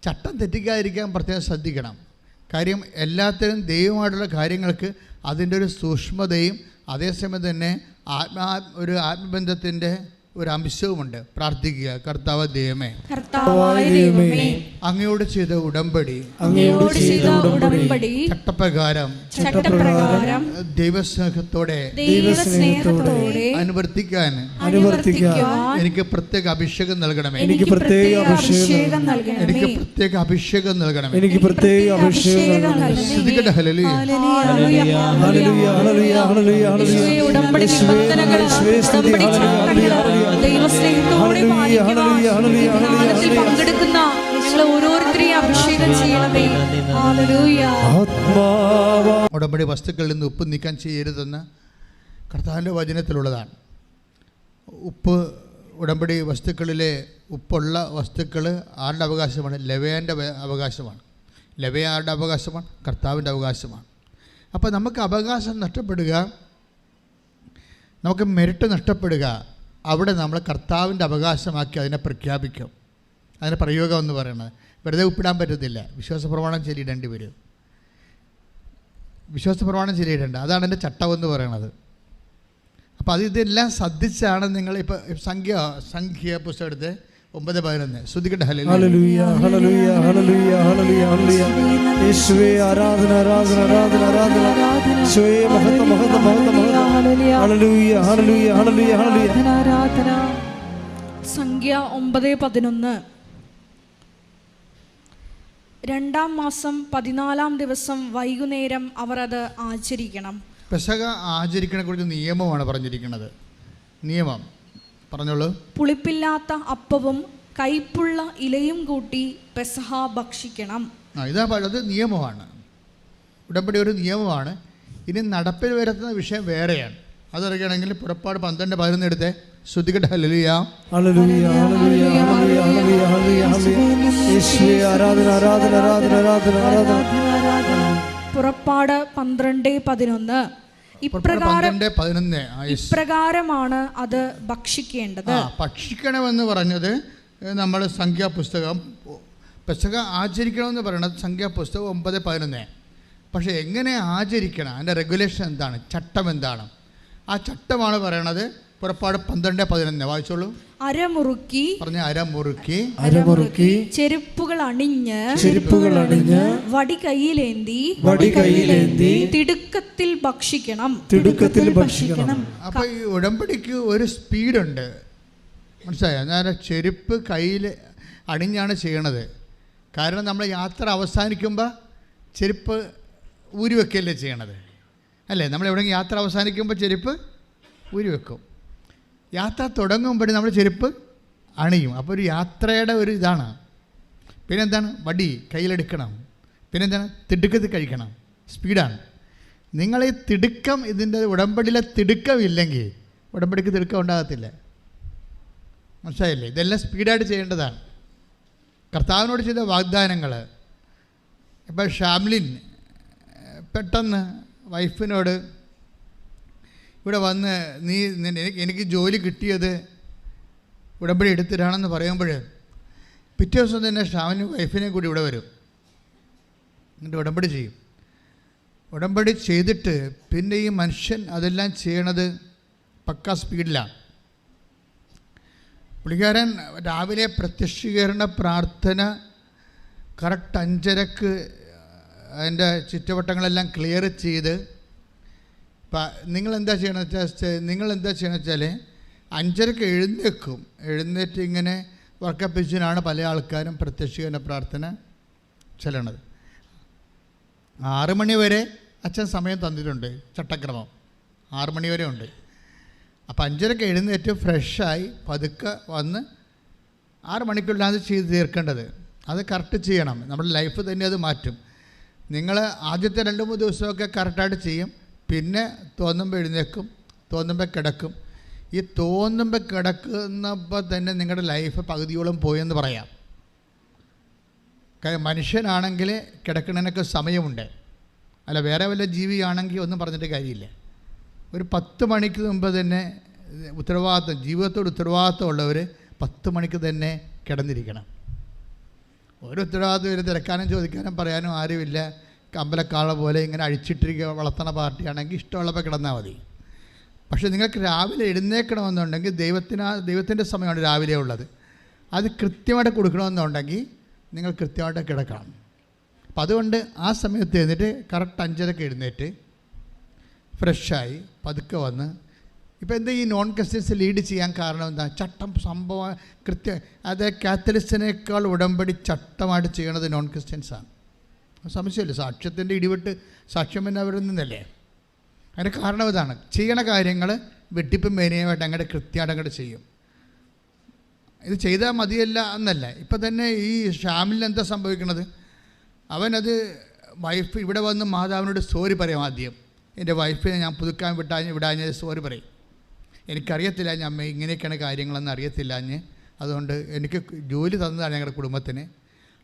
ചട്ടം തെറ്റിക്കാതിരിക്കാൻ പ്രത്യേകം ശ്രദ്ധിക്കണം. കാര്യം എല്ലാത്തിനും ദൈവമായിട്ടുള്ള കാര്യങ്ങൾക്ക് അതിൻ്റെ ഒരു സൂക്ഷ്മതയും അതേസമയം തന്നെ ഒരു ആത്മബന്ധത്തിൻ്റെ ഒരു അംശവുമുണ്ട്. പ്രാർത്ഥിക്കുക. കർത്താവ് ദൈവമേ, അങ്ങയോട് ചെയ്ത ഉടമ്പടി ചട്ടപ്രകാരം ദൈവസ്നേഹത്തോടെ അനുവർത്തിക്കാൻ എനിക്ക് പ്രത്യേക അഭിഷേകം നൽകണമേ. എനിക്ക് പ്രത്യേക അഭിഷേകം നൽകണമേ. പങ്കെടുക്കുന്ന ഞങ്ങൾ ഓരോരുത്തരെയും അഭിഷേകം ചെയ്യണമേ. ഉടമ്പടി വസ്തുക്കളിൽ നിന്ന് ഉപ്പ് നീക്കം ചെയ്യരുതെന്ന് കർത്താവിൻ്റെ വചനത്തിലുള്ളതാണ്. ഉടമ്പടി വസ്തുക്കളിലെ ഉപ്പുള്ള വസ്തുക്കൾ ആരുടെ അവകാശമാണ്? ലേവ്യൻ്റെ അവകാശമാണ്. ലേവ്യ ആരുടെ അവകാശമാണ്? കർത്താവിൻ്റെ അവകാശമാണ്. അപ്പോൾ നമുക്ക് അവകാശം നഷ്ടപ്പെടുക, നമുക്ക് മെറിറ്റ് നഷ്ടപ്പെടുക, അവിടെ നമ്മൾ കർത്താവിൻ്റെ അവകാശമാക്കി അതിനെ പ്രഖ്യാപിക്കും. അതിൻ്റെ പ്രയോഗം എന്ന് പറയുന്നത് വെറുതെ ഉപ്പിടാൻ പറ്റത്തില്ല. വിശ്വാസപ്രമാണം ചൊല്ലിയിടേണ്ടി വരും. വിശ്വാസപ്രമാണം അതാണ് എൻ്റെ ചട്ടം എന്ന് പറയുന്നത്. അപ്പോൾ ഇതെല്ലാം ശ്രദ്ധിച്ചാണ് നിങ്ങൾ ഇപ്പോൾ സംഖ്യ പുസ്തകത്തെ 9:11 ശ്രദ്ധിക്കട്ടെ. ഹല്ലേലൂയ ഹല്ലേലൂയ ഹല്ലേലൂയ ഹല്ലേലൂയ ഹല്ലേലൂയ. യേശുവേ ആരാധന ആരാധന ആരാധന ആരാധന. യേശുവേ മഹത്വം മഹത്വം മഹത്വം മഹത്വം. ഹല്ലേലൂയ ഹല്ലേലൂയ ഹല്ലേലൂയ ഹല്ലേലൂയ ആരാധന. സംഖ്യ 9:11. 2-ാം മാസം 14-ാം ദിവസം വൈകുന്നേരം അവർ അത് ആചരിക്കണം. പെസഹ ആചരിക്കണെ കുറിച്ച് നിയമമാണ് പറഞ്ഞിരിക്കുന്നത്. നിയമം പറഞ്ഞോളൂ. പുളിപ്പില്ലാത്ത അപ്പവും കൈപ്പുള്ള ഇലയും കൂട്ടി പെസഹ ഭക്ഷിക്കണം. അത് നിയമമാണ്. ഉടമ്പടി ഒരു നിയമമാണ്. ഇനി നടപ്പിൽ വരുത്തുന്ന വിഷയം വേറെയാണ്. അതറിയണമെങ്കിൽ പുറപ്പാട് 12:11 എടുത്ത് ശ്രദ്ധിക്കട്ടെ. ഹല്ലേലൂയ ഹല്ലേലൂയ ഹല്ലേലൂയ ഹല്ലേലൂയ ഹല്ലേലൂയ. യേശുവേ ആരാധന ആരാധന ആരാധന ആരാധന ആരാധന. പുറപ്പാട് 12:11. ഇപ്രകാരമാണ് അത് ഭക്ഷിക്കേണ്ടത്. ഭക്ഷിക്കണമെന്ന് പറഞ്ഞത് നമ്മൾ സംഖ്യാപുസ്തകം. പെസഹ ആചരിക്കണമെന്ന് പറയുന്നത് സംഖ്യാപുസ്തകം 9:11. പക്ഷേ എങ്ങനെ ആചരിക്കണം, അതിൻ്റെ റെഗുലേഷൻ എന്താണ്, ചട്ടം എന്താണ്, ആ ചട്ടമാണ് പറയണത് പുറപ്പാട് 12:11. വായിച്ചോളൂ. അരമുറുക്കി ചെരുപ്പുകൾ അണിഞ്ഞ് വടി കയ്യിലേന്തി തിടുക്കത്തിൽ ഭക്ഷിക്കണം. അപ്പൊ ഈ ഉടമ്പടിക്ക് ഒരു സ്പീഡുണ്ട്, മനസ്സിലായോ? ഞാൻ ചെരുപ്പ് കയ്യിൽ അണിഞ്ഞാണ് ചെയ്യണത്. കാരണം നമ്മൾ യാത്ര അവസാനിക്കുമ്പോൾ ചെരുപ്പ് ഊരി വെക്കല്ലേ ചെയ്യണത്, അല്ലേ? നമ്മൾ എവിടെയെങ്കിലും യാത്ര അവസാനിക്കുമ്പോൾ ചെരുപ്പ് ഊരി വെക്കും. യാത്ര തുടങ്ങുമ്പോഴും നമ്മൾ ചെരുപ്പ് അണിയും. അപ്പോൾ ഒരു യാത്രയുടെ ഒരു ഇതാണ്. പിന്നെന്താണ്? വടി കയ്യിലെടുക്കണം. പിന്നെന്താണ്? തിടുക്കത്തിൽ കഴിക്കണം. സ്പീഡാണ്. നിങ്ങൾ ഈ തിടുക്കം, ഇതിൻ്റെ ഉടമ്പടിയിലെ തിടുക്കം ഇല്ലെങ്കിൽ ഉടമ്പടിക്ക് തിടുക്കം ഉണ്ടാകത്തില്ല. മനസ്സിലായില്ലേ? ഇതെല്ലാം സ്പീഡായിട്ട് ചെയ്യേണ്ടതാണ്. കർത്താവിനോട് ചെയ്ത വാഗ്ദാനങ്ങൾ. ഇപ്പോൾ ഷാംലിൻ പെട്ടെന്ന് വൈഫിനോട് ഇവിടെ വന്ന് എനിക്ക് ജോലി കിട്ടിയത് ഉടമ്പടി എടുത്തിട്ടാണെന്ന് പറയുമ്പോൾ പിറ്റേ ദിവസം തന്നെ ഷാമിന് വൈഫിനെ കൂടി ഇവിടെ വരും. എന്നിട്ട് ഉടമ്പടി ചെയ്യും. ഉടമ്പടി ചെയ്തിട്ട് പിന്നെ ഈ മനുഷ്യൻ അതെല്ലാം ചെയ്യണത് പക്കാ സ്പീഡിലാണ്. പുള്ളിക്കാരൻ രാവിലെ പ്രത്യക്ഷീകരണ പ്രാർത്ഥന കറക്റ്റ് 5:30 അതിൻ്റെ ചുറ്റുവട്ടങ്ങളെല്ലാം ക്ലിയർ ചെയ്ത്, നിങ്ങളെന്താ ചെയ്യണമെന്ന് വെച്ചാൽ 5:30 എഴുന്നേറ്റ് ഇങ്ങനെ വർക്കപ്പിച്ചിനാണ് പല ആൾക്കാരും പ്രത്യക്ഷീകരണ പ്രാർത്ഥന ചെല്ലണത്. 6 മണി വരെ അച്ഛൻ സമയം തന്നിട്ടുണ്ട്, ചട്ടക്രമം 6 മണി വരെ ഉണ്ട്. അപ്പോൾ 5:30 എഴുന്നേറ്റ് ഫ്രഷായി പതുക്കെ വന്ന് 6 മണിക്കുള്ളിൽ അത് ചെയ്ത് തീർക്കേണ്ടത്. അത് കറക്റ്റ് ചെയ്യണം. നമ്മുടെ ലൈഫ് തന്നെ അത് മാറ്റും. നിങ്ങൾ ആദ്യത്തെ 2-3 ദിവസമൊക്കെ കറക്റ്റായിട്ട് ചെയ്യും. പിന്നെ തോന്നുമ്പോൾ എഴുന്നേക്കും, തോന്നുമ്പോൾ കിടക്കും. ഈ തോന്നുമ്പോൾ കിടക്കുന്നപ്പോൾ തന്നെ നിങ്ങളുടെ ലൈഫ് പകുതിയോളം പോയെന്ന് പറയാം. മനുഷ്യനാണെങ്കിൽ കിടക്കുന്നതിനൊക്കെ സമയമുണ്ട്, അല്ല വേറെ വല്ല ജീവിയാണെങ്കിൽ ഒന്നും പറഞ്ഞിട്ട് കാര്യമില്ല. ഒരു 10 മണിക്ക് മുമ്പ് തന്നെ ജീവിതത്തോട് ഉത്തരവാദിത്വം ഉള്ളവർ 10 മണിക്ക് തന്നെ കിടന്നിരിക്കണം. ഒരു ഉത്തരവാദിത്വം വരെ തിരക്കാനും ചോദിക്കാനും പറയാനും ആരുമില്ല. അമ്പലക്കാള പോലെ ഇങ്ങനെ അഴിച്ചിട്ടിരിക്കുക വളർത്തണ പാർട്ടിയാണെങ്കിൽ ഇഷ്ടമുള്ളപ്പോൾ കിടന്നാൽ മതി. പക്ഷേ നിങ്ങൾക്ക് രാവിലെ എഴുന്നേൽക്കണമെന്നുണ്ടെങ്കിൽ ദൈവത്തിൻ്റെ സമയമാണ് രാവിലെ ഉള്ളത്. അത് കൃത്യമായിട്ട് കൊടുക്കണമെന്നുണ്ടെങ്കിൽ നിങ്ങൾ കൃത്യമായിട്ട് കിടക്കണം. അപ്പം അതുകൊണ്ട് ആ സമയത്ത് എഴുന്നേറ്റ് കറക്റ്റ് 5:30 എഴുന്നേറ്റ് ഫ്രഷായി പതുക്കെ വന്ന്, ഇപ്പോൾ എന്താ ഈ നോൺ ക്രിസ്ത്യൻസ് ലീഡ് ചെയ്യാൻ കാരണം എന്താ? ചട്ടം സംഭവം അത് കാത്തലിക്സിനേക്കാൾ ഉടമ്പടി ചട്ടമായിട്ട് ചെയ്യണത് നോൺ ക്രിസ്ത്യൻസാണ്. സംശയമില്ല. സാക്ഷ്യത്തിൻ്റെ ഇടിവിട്ട് സാക്ഷ്യം പിന്നെ അവരിൽ നിന്നല്ലേ. അതിൻ്റെ കാരണം ഇതാണ്. ചെയ്യണ കാര്യങ്ങൾ വെട്ടിപ്പും മേനയുമായിട്ട് അങ്ങോട്ട് കൃത്യമായിട്ട് അങ്ങോട്ട് ചെയ്യും. ഇത് ചെയ്താൽ മതിയല്ല എന്നല്ല. ഇപ്പം തന്നെ ഈ ഷാമിലിന് എന്താ സംഭവിക്കണത്? അവനത് വൈഫ് ഇവിടെ വന്ന് മാതാവിനോട് സോറി പറയാം. ആദ്യം എൻ്റെ വൈഫിനെ ഞാൻ പുതുക്കാൻ വിടാഞ്ഞ് സോറി പറയും. എനിക്കറിയത്തില്ല അമ്മ ഇങ്ങനെയൊക്കെയാണ് കാര്യങ്ങളെന്ന് അറിയത്തില്ല. അതുകൊണ്ട് എനിക്ക് ജോലി തന്നതാണ് ഞങ്ങളുടെ കുടുംബത്തിന്.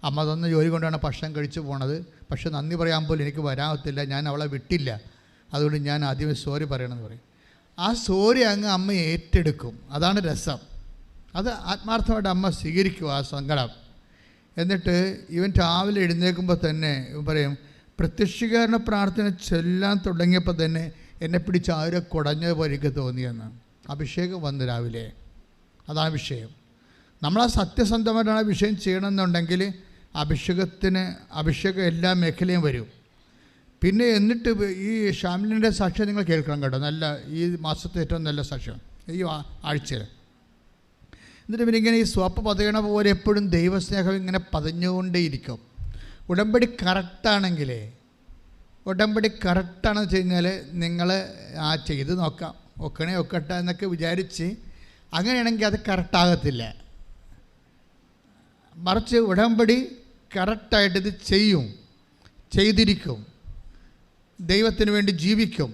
അമ്മ തന്ന ജോലി കൊണ്ടാണ് ഭക്ഷണം കഴിച്ചു പോണത്. പക്ഷെ നന്ദി പറയാൻ പോലും എനിക്ക് വരാത്തില്ല. ഞാൻ അവളെ വിട്ടില്ല. അതുകൊണ്ട് ഞാൻ ആദ്യമേ സോറി പറയണമെന്ന് പറയും. ആ സോറി അങ്ങ് അമ്മ ഏറ്റെടുക്കും. അതാണ് രസം. അത് ആത്മാർത്ഥമായിട്ട് അമ്മ സ്വീകരിക്കും ആ സങ്കടം. എന്നിട്ട് ഇവൻ രാവിലെ എഴുന്നേൽക്കുമ്പോൾ തന്നെ ഇവൻ പറയും, പ്രത്യക്ഷീകരണ പ്രാർത്ഥന ചൊല്ലാൻ തുടങ്ങിയപ്പോൾ തന്നെ എന്നെ പിടിച്ച് ആരോ കുടഞ്ഞതുപോലെ എനിക്ക് തോന്നിയെന്ന്. അഭിഷേകം വന്നു രാവിലെ. അതാണ് വിഷയം. നമ്മളാ സത്യസന്ധമായിട്ടാണ് ആ വിഷയം ചെയ്യണമെന്നുണ്ടെങ്കിൽ അഭിഷേകം എല്ലാ മേഖലയും വരും. പിന്നെ എന്നിട്ട് ഈ ഷാമിലിൻ്റെ സാക്ഷ്യം നിങ്ങൾ കേൾക്കണം കേട്ടോ. നല്ല ഈ മാസത്തെ ഏറ്റവും നല്ല സാക്ഷ്യം ഈ ആഴ്ചയിൽ. എന്നിട്ട് പിന്നെ ഇങ്ങനെ ഈ സ്വപ്പ് പതയണ പോലെ എപ്പോഴും ദൈവസ്നേഹം ഇങ്ങനെ പതഞ്ഞുകൊണ്ടേയിരിക്കും. ഉടമ്പടി കറക്റ്റാണെങ്കിലേ കറക്റ്റാണെന്ന് വെച്ച് കഴിഞ്ഞാൽ നിങ്ങൾ ചെയ്ത് നോക്കാം, ഒക്കട്ടെ എന്നൊക്കെ വിചാരിച്ച് അങ്ങനെയാണെങ്കിൽ അത് കറക്റ്റാകത്തില്ല. മറിച്ച് ഉടമ്പടി കറക്റ്റായിട്ട് ഇത് ചെയ്തിരിക്കും. ദൈവത്തിന് വേണ്ടി ജീവിക്കും,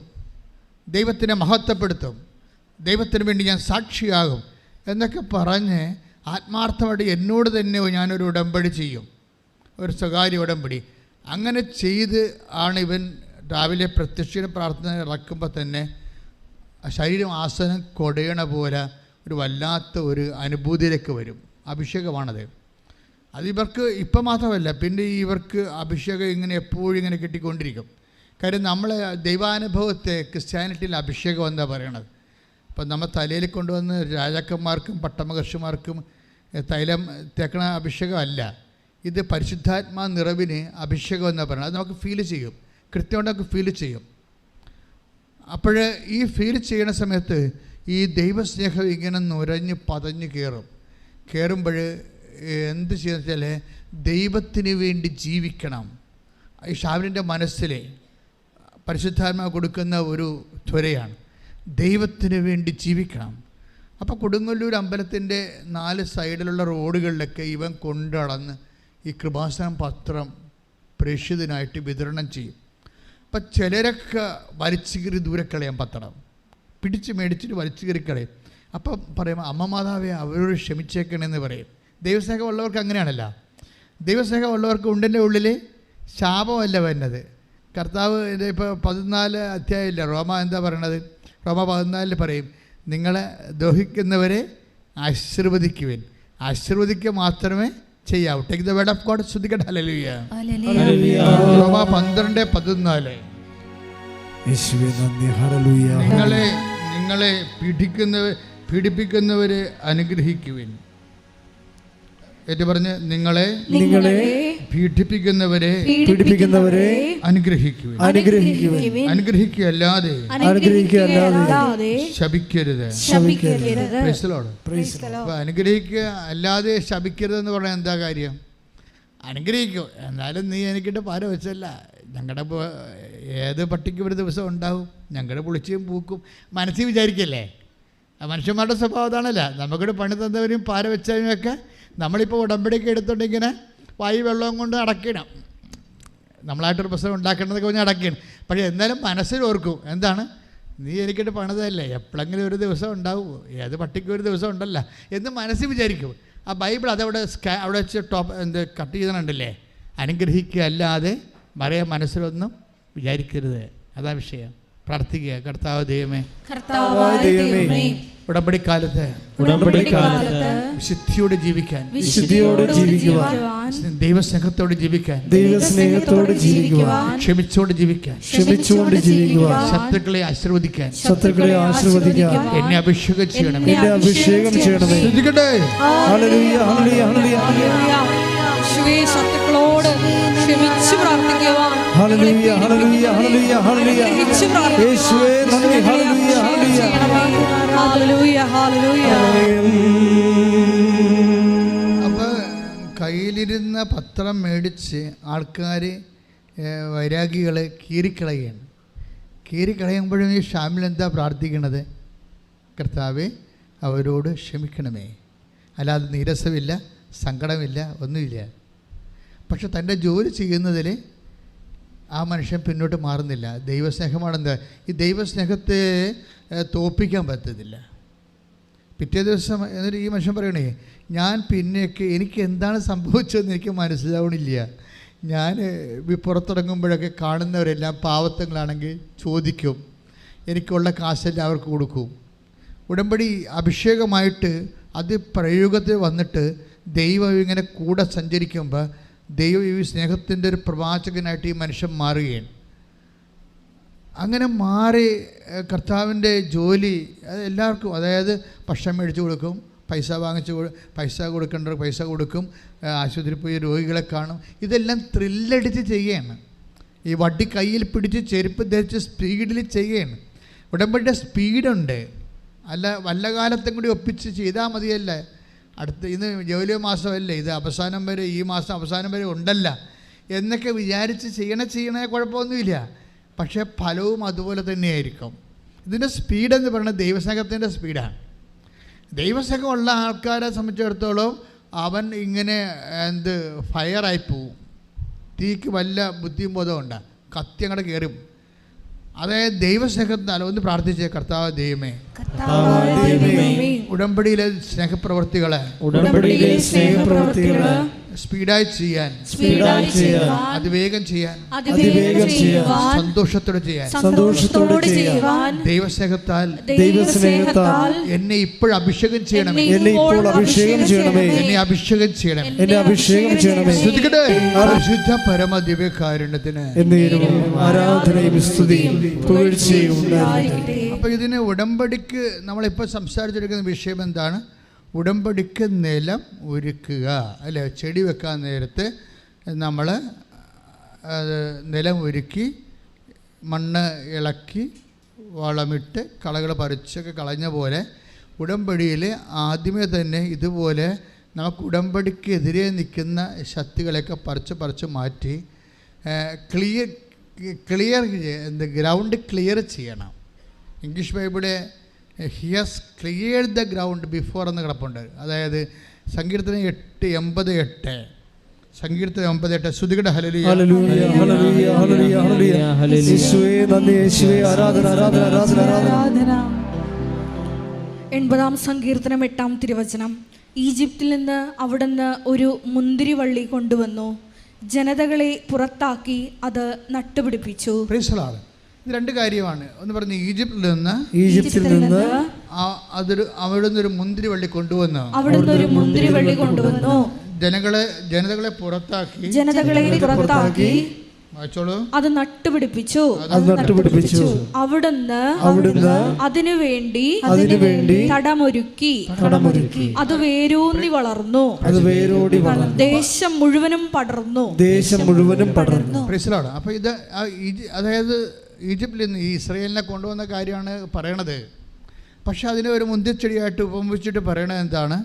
ദൈവത്തിനെ മഹത്വപ്പെടുത്തും, ദൈവത്തിന് വേണ്ടി ഞാൻ സാക്ഷിയാകും എന്നൊക്കെ പറഞ്ഞ് ആത്മാർത്ഥമായിട്ട് എന്നോട് തന്നെ ഞാനൊരു ഉടമ്പടി ചെയ്യും, ഒരു സ്വകാര്യ ഉടമ്പടി. അങ്ങനെ ചെയ്ത് ആണ് ഇവൻ രാവിലെ പ്രത്യക്ഷ പ്രാർത്ഥന ഇറക്കുമ്പോൾ തന്നെ ശരീരം ആസനം കൊടയണ പോലെ ഒരു വല്ലാത്ത ഒരു അനുഭൂതിയിലേക്ക് വരും. അഭിഷേകമാണത്. അത് ഇവർക്ക് ഇപ്പം മാത്രമല്ല, പിന്നെ ഇവർക്ക് അഭിഷേകം ഇങ്ങനെ എപ്പോഴും ഇങ്ങനെ കിട്ടിക്കൊണ്ടിരിക്കും. കാര്യം നമ്മളെ ദൈവാനുഭവത്തെ ക്രിസ്ത്യാനിറ്റിയിൽ അഭിഷേകം എന്താ പറയണത്? അപ്പം നമ്മൾ തലയിൽ കൊണ്ടുവന്ന് രാജാക്കന്മാർക്കും പട്ടമഹർഷിമാർക്കും തൈലം തേക്കണ അഭിഷേകമല്ല. ഇത് പരിശുദ്ധാത്മാ നിറവിന് അഭിഷേകം എന്ന് പറയുന്നത്. അത് നമുക്ക് ഫീൽ ചെയ്യും, കൃത്യമായിട്ട് നമുക്ക് ഫീൽ ചെയ്യും. അപ്പോൾ ഈ ഫീൽ ചെയ്യുന്ന സമയത്ത് ഈ ദൈവസ്നേഹം ഇങ്ങനെ നുരഞ്ഞ് പതഞ്ഞ് കയറുമ്പോൾ എന്ത് ചെയ്യുന്ന വെച്ചാൽ ദൈവത്തിന് വേണ്ടി ജീവിക്കണം. ഈ ഷാവിലിൻ്റെ മനസ്സിൽ പരിശുദ്ധാത്മാവ് കൊടുക്കുന്ന ഒരു ത്വരയാണ്, ദൈവത്തിന് വേണ്ടി ജീവിക്കണം. അപ്പോൾ കൊടുങ്ങല്ലൂർ അമ്പലത്തിൻ്റെ 4 സൈഡിലുള്ള റോഡുകളിലൊക്കെ ഇവൻ കൊണ്ടടന്ന് ഈ കൃപാസനം പത്രം പ്രേക്ഷിതനായിട്ട് വിതരണം ചെയ്യും. അപ്പം ചിലരൊക്കെ വലിച്ചു കയറി ദൂരെ കളയാൻ പത്രം പിടിച്ച് മേടിച്ചിട്ട് വലിച്ചു കയറി കളയും. അപ്പം പറയും, അമ്മ മാതാവേ അവരോട് ക്ഷമിച്ചേക്കണമെന്ന് പറയും. ദൈവസ്നേഹമുള്ളവർക്ക് അങ്ങനെയാണല്ലോ. ദൈവസ്നേഹമുള്ളവർക്ക് ഉണ്ടിൻ്റെ ഉള്ളിൽ ശാപമല്ല വരുന്നത്. കർത്താവ് ഇപ്പോൾ 14 അധ്യായമില്ല, റോമ എന്താ പറയണത്? റോമ 14 പറയും, നിങ്ങളെ ദ്രോഹിക്കുന്നവരെ ആശീർവദിക്കുവിൻ, ആശീർവദിക്കുക മാത്രമേ ചെയ്യാവൂ. Take the word of God. ശ്രദ്ധിക്കട്ടെ. ഹല്ലേലൂയ. റോമ 12:14. നിങ്ങളെ പീഡിപ്പിക്കുന്നവരെ അനുഗ്രഹിക്കുവിൻ. ഏറ്റു പറഞ്ഞ്, നിങ്ങളെ പീഡിപ്പിക്കുന്നവരെ അനുഗ്രഹിക്കുവിൻ. അനുഗ്രഹിക്കുകയല്ലാതെ ശപിക്കരുത്. അപ്പോൾ അനുഗ്രഹിക്കുക അല്ലാതെ ശപിക്കരുതെന്ന് പറഞ്ഞാൽ എന്താ കാര്യം? അനുഗ്രഹിക്കും, എന്നാലും നീ എനിക്കിട്ട് പാര വെച്ചല്ല. ഞങ്ങളുടെ ഏത് പട്ടിക്കും ഒരു ദിവസം ഉണ്ടാവും, ഞങ്ങളുടെ പുളിച്ചയും പൂക്കും മനസ്സിൽ വിചാരിക്കല്ലേ. മനുഷ്യന്മാരുടെ സ്വഭാവം അതാണല്ല. നമുക്കിവിടെ പണി തന്നവരും പാര വെച്ചവരുമൊക്കെ നമ്മളിപ്പോൾ ഉടമ്പടിയൊക്കെ എടുത്തോണ്ട് ഇങ്ങനെ വായു വെള്ളവും കൊണ്ട് അടക്കണം. നമ്മളായിട്ടൊരു പ്രശ്നം ഉണ്ടാക്കേണ്ടതൊക്കെ പറഞ്ഞാൽ അടക്കണം. പക്ഷേ എന്നാലും മനസ്സിൽ ഓർക്കും, എന്താണ്, നീ എനിക്കിട്ട് പണിതല്ലേ, എപ്പോഴെങ്കിലും ഒരു ദിവസം ഉണ്ടാവും, ഏത് പട്ടിക്കും ഒരു ദിവസം ഉണ്ടല്ലോ എന്ന് മനസ്സിൽ വിചാരിക്കും. ആ ബൈബിൾ അതവിടെ അവിടെ വെച്ച് കട്ട് ചെയ്തിട്ടുണ്ടല്ലേ, അനുഗ്രഹിക്കുക അല്ലാതെ മറിയ മനസ്സിലൊന്നും വിചാരിക്കരുത്. അതാ വിഷയം. പ്രാർത്ഥിക്കുക, കർത്താവ് ദൈവമേ, ഉടമ്പടിക്കാലത്ത് വിശുദ്ധിയോടെ ജീവിക്കാൻ, ദൈവസ്നേഹത്തോടെ ജീവിക്കാൻ, ക്ഷമിച്ചോട് ജീവിക്കാൻ, ശത്രുക്കളെ ആശീർവദിക്കാൻ എന്നെ അഭിഷേകം ചെയ്യണം. ശത്രുക്കളോട് ക്ഷമിച്ചു പ്രാർത്ഥിക്കുവാൻ അപ്പോൾ കയ്യിലിരുന്ന പത്രം മേടിച്ച് ആൾക്കാർ വൈരാഗികൾ കീറിക്കളയുകയാണ്. കീറിക്കളയുമ്പോഴും ഈ ഷാമിൽ എന്താ പ്രാർത്ഥിക്കണത്? കർത്താവേ അവരോട് ക്ഷമിക്കണമേ. അല്ലാതെ നീരസമില്ല, സങ്കടമില്ല, ഒന്നുമില്ല. പക്ഷെ തൻ്റെ ജോലി ചെയ്യുന്നതിൽ ആ മനുഷ്യൻ പിന്നോട്ട് മാറുന്നില്ല. ദൈവസ്നേഹമാണെന്താ, ഈ ദൈവസ്നേഹത്തെ തോൽപ്പിക്കാൻ പറ്റത്തില്ല. പിറ്റേ ദിവസം എന്നിട്ട് ഈ മനുഷ്യൻ പറയണേ, ഞാൻ പിന്നെയൊക്കെ എനിക്ക് എന്താണ് സംഭവിച്ചതെന്ന് എനിക്ക് മനസ്സിലാവണില്ല. ഞാൻ പുറത്തിറങ്ങുമ്പോഴൊക്കെ കാണുന്നവരെല്ലാം പാവത്തങ്ങളാണെങ്കിൽ ചോദിക്കും, എനിക്കുള്ള കാശെല്ലാം അവർക്ക് കൊടുക്കും. ഉടമ്പടി അഭിഷേകമായിട്ട് അത് പ്രയോഗത്തിൽ വന്നിട്ട് ദൈവം ഇങ്ങനെ കൂടെ സഞ്ചരിക്കുമ്പോൾ ദൈവം ഈ സ്നേഹത്തിൻ്റെ ഒരു പ്രവാചകനായിട്ട് ഈ മനുഷ്യൻ മാറുകയാണ്. അങ്ങനെ മാറി കർത്താവിൻ്റെ ജോലി അത് എല്ലാവർക്കും, അതായത് ഭക്ഷണം മേടിച്ച് കൊടുക്കും, പൈസ കൊടുക്കേണ്ടവർ പൈസ കൊടുക്കും, ആശുപത്രിയിൽ പോയി രോഗികളെ കാണും. ഇതെല്ലാം ത്രില്ലടിച്ച് ചെയ്യുകയാണ്. ഈ വടി കയ്യിൽ പിടിച്ച് ചെരുപ്പ് ധരിച്ച് സ്പീഡിൽ ചെയ്യുകയാണ്. ഉടമ്പടിയുടെ സ്പീഡുണ്ട്. അല്ല വല്ല കാലത്തും കൂടി ഒപ്പിച്ച് ചെയ്താൽ മതിയല്ല. ഇന്ന് ജൂലൈ മാസമല്ലേ, ഇത് അവസാനം വരെ, ഈ മാസം അവസാനം വരെ ഉണ്ടല്ല എന്നൊക്കെ വിചാരിച്ച് ചെയ്യണേ കുഴപ്പമൊന്നുമില്ല. പക്ഷേ ഫലവും അതുപോലെ തന്നെയായിരിക്കും. ഇതിൻ്റെ സ്പീഡെന്ന് പറയുന്നത് ദൈവസ്നേഹത്തിൻ്റെ സ്പീഡാണ്. ദൈവസ്നേഹമുള്ള ആൾക്കാരെ സംബന്ധിച്ചിടത്തോളം അവൻ ഇങ്ങനെ ഫയറായി പോവും. തീക്ക് വല്ല ബുദ്ധിയും ബോധവും ഉണ്ട്, കത്തി അങ്ങോട്ട് കയറും. അതായത് ദൈവസ്നേഹത്തിനാലും ഒന്ന് പ്രാർത്ഥിച്ചേ, കർത്താവ് ദൈവമേ, ഉടമ്പടിയിലെ സ്നേഹപ്രവർത്തികളെ സ്പീഡായി ചെയ്യാൻ, അതിവേഗം ചെയ്യാൻ, സന്തോഷത്തോടെ ചെയ്യാൻ ദൈവസ്നേഹത്താൽ എന്നെ ഇപ്പോൾ അഭിഷേകം ചെയ്യണമേ, എന്നെ അഭിഷേകം ചെയ്യണമേ. ശ്രദ്ധിക്കട്ടെ, പരിശുദ്ധ പരമ ദിവ്യകാരുണ്യത്തിന് ആരാധനയും സ്തുതിയും പുകഴ്ചയും ഉണ്ടായിരിക്കട്ടെ. അപ്പൊ ഇതിന് ഉടമ്പടിക്ക് നമ്മളിപ്പോൾ സംസാരിച്ചെടുക്കുന്ന വിഷയം എന്താണ്? ഉടമ്പടിക്ക് നിലം ഒരുക്കുക, അല്ലേ? ചെടി വെക്കാൻ നേരത്ത് നമ്മൾ നിലം ഒരുക്കി മണ്ണ് ഇളക്കി വളമിട്ട് കളകൾ പറിച്ചൊക്കെ കളഞ്ഞ പോലെ ഉടമ്പടിയിൽ ആദ്യമേ തന്നെ ഇതുപോലെ നമുക്ക് ഉടമ്പടിക്കെതിരെ നിൽക്കുന്ന ശക്തികളെയൊക്കെ പറിച്ച് മാറ്റി ക്ലിയർ ഗ്രൗണ്ട് ക്ലിയർ ചെയ്യണം. ഇംഗ്ലീഷ് ബൈബിളെ he has clear the ground before എന്ന് കിടപ്പുണ്ട്. അതായത് സങ്കീർത്തനം 8:88, സങ്കീർത്തനം 8:8. ശ്രുതികടെ ഹല്ലേലൂയ, ഹല്ലേലൂയ, ഹല്ലേലൂയ, ഹല്ലേലൂയ, ഹല്ലേലൂയ. യേശുവേ നന്ദി, യേശുവേ ആരാധന, ആരാധന, ആരാധന, ആരാധന. 80-ാം സങ്കീർത്തനം 8-ാം തിരുവചനം. ഈജിപ്തിൽ നിന്ന് അവിടുന്ന് ഒരു മുന്തിരിവള്ളി കൊണ്ടുവന്നു, ജനതകളെ പുറത്താക്കി അത് നട്ടുപിടിപ്പിച്ചു. ഇത് രണ്ട് കാര്യമാണ്. ഒന്ന് പറഞ്ഞ് ഈജിപ്തിൽ നിന്ന് അവിടുന്ന് ഒരു മുന്തിരിവള്ളി കൊണ്ടുവന്നു, ജനതകളെ പുറത്താക്കി അത് നട്ടുപിടിപ്പിച്ചു. അവിടുന്ന് അതിനുവേണ്ടി തടമൊരുക്കി അത് വേരൂന്നി വളർന്നു, ദേശം മുഴുവനും പടർന്നു. അപ്പൊ ഇത് അതായത് ഈജിപ്തിൽ നിന്ന് ഇസ്രായേലിനെ കൊണ്ടുവന്ന കാര്യമാണ് പറയണത്. പക്ഷെ അതിനെ ഒരു മുന്തിരിച്ചെടിയായിട്ട് ഉപമിച്ചിട്ട് പറയണത് എന്താണ്?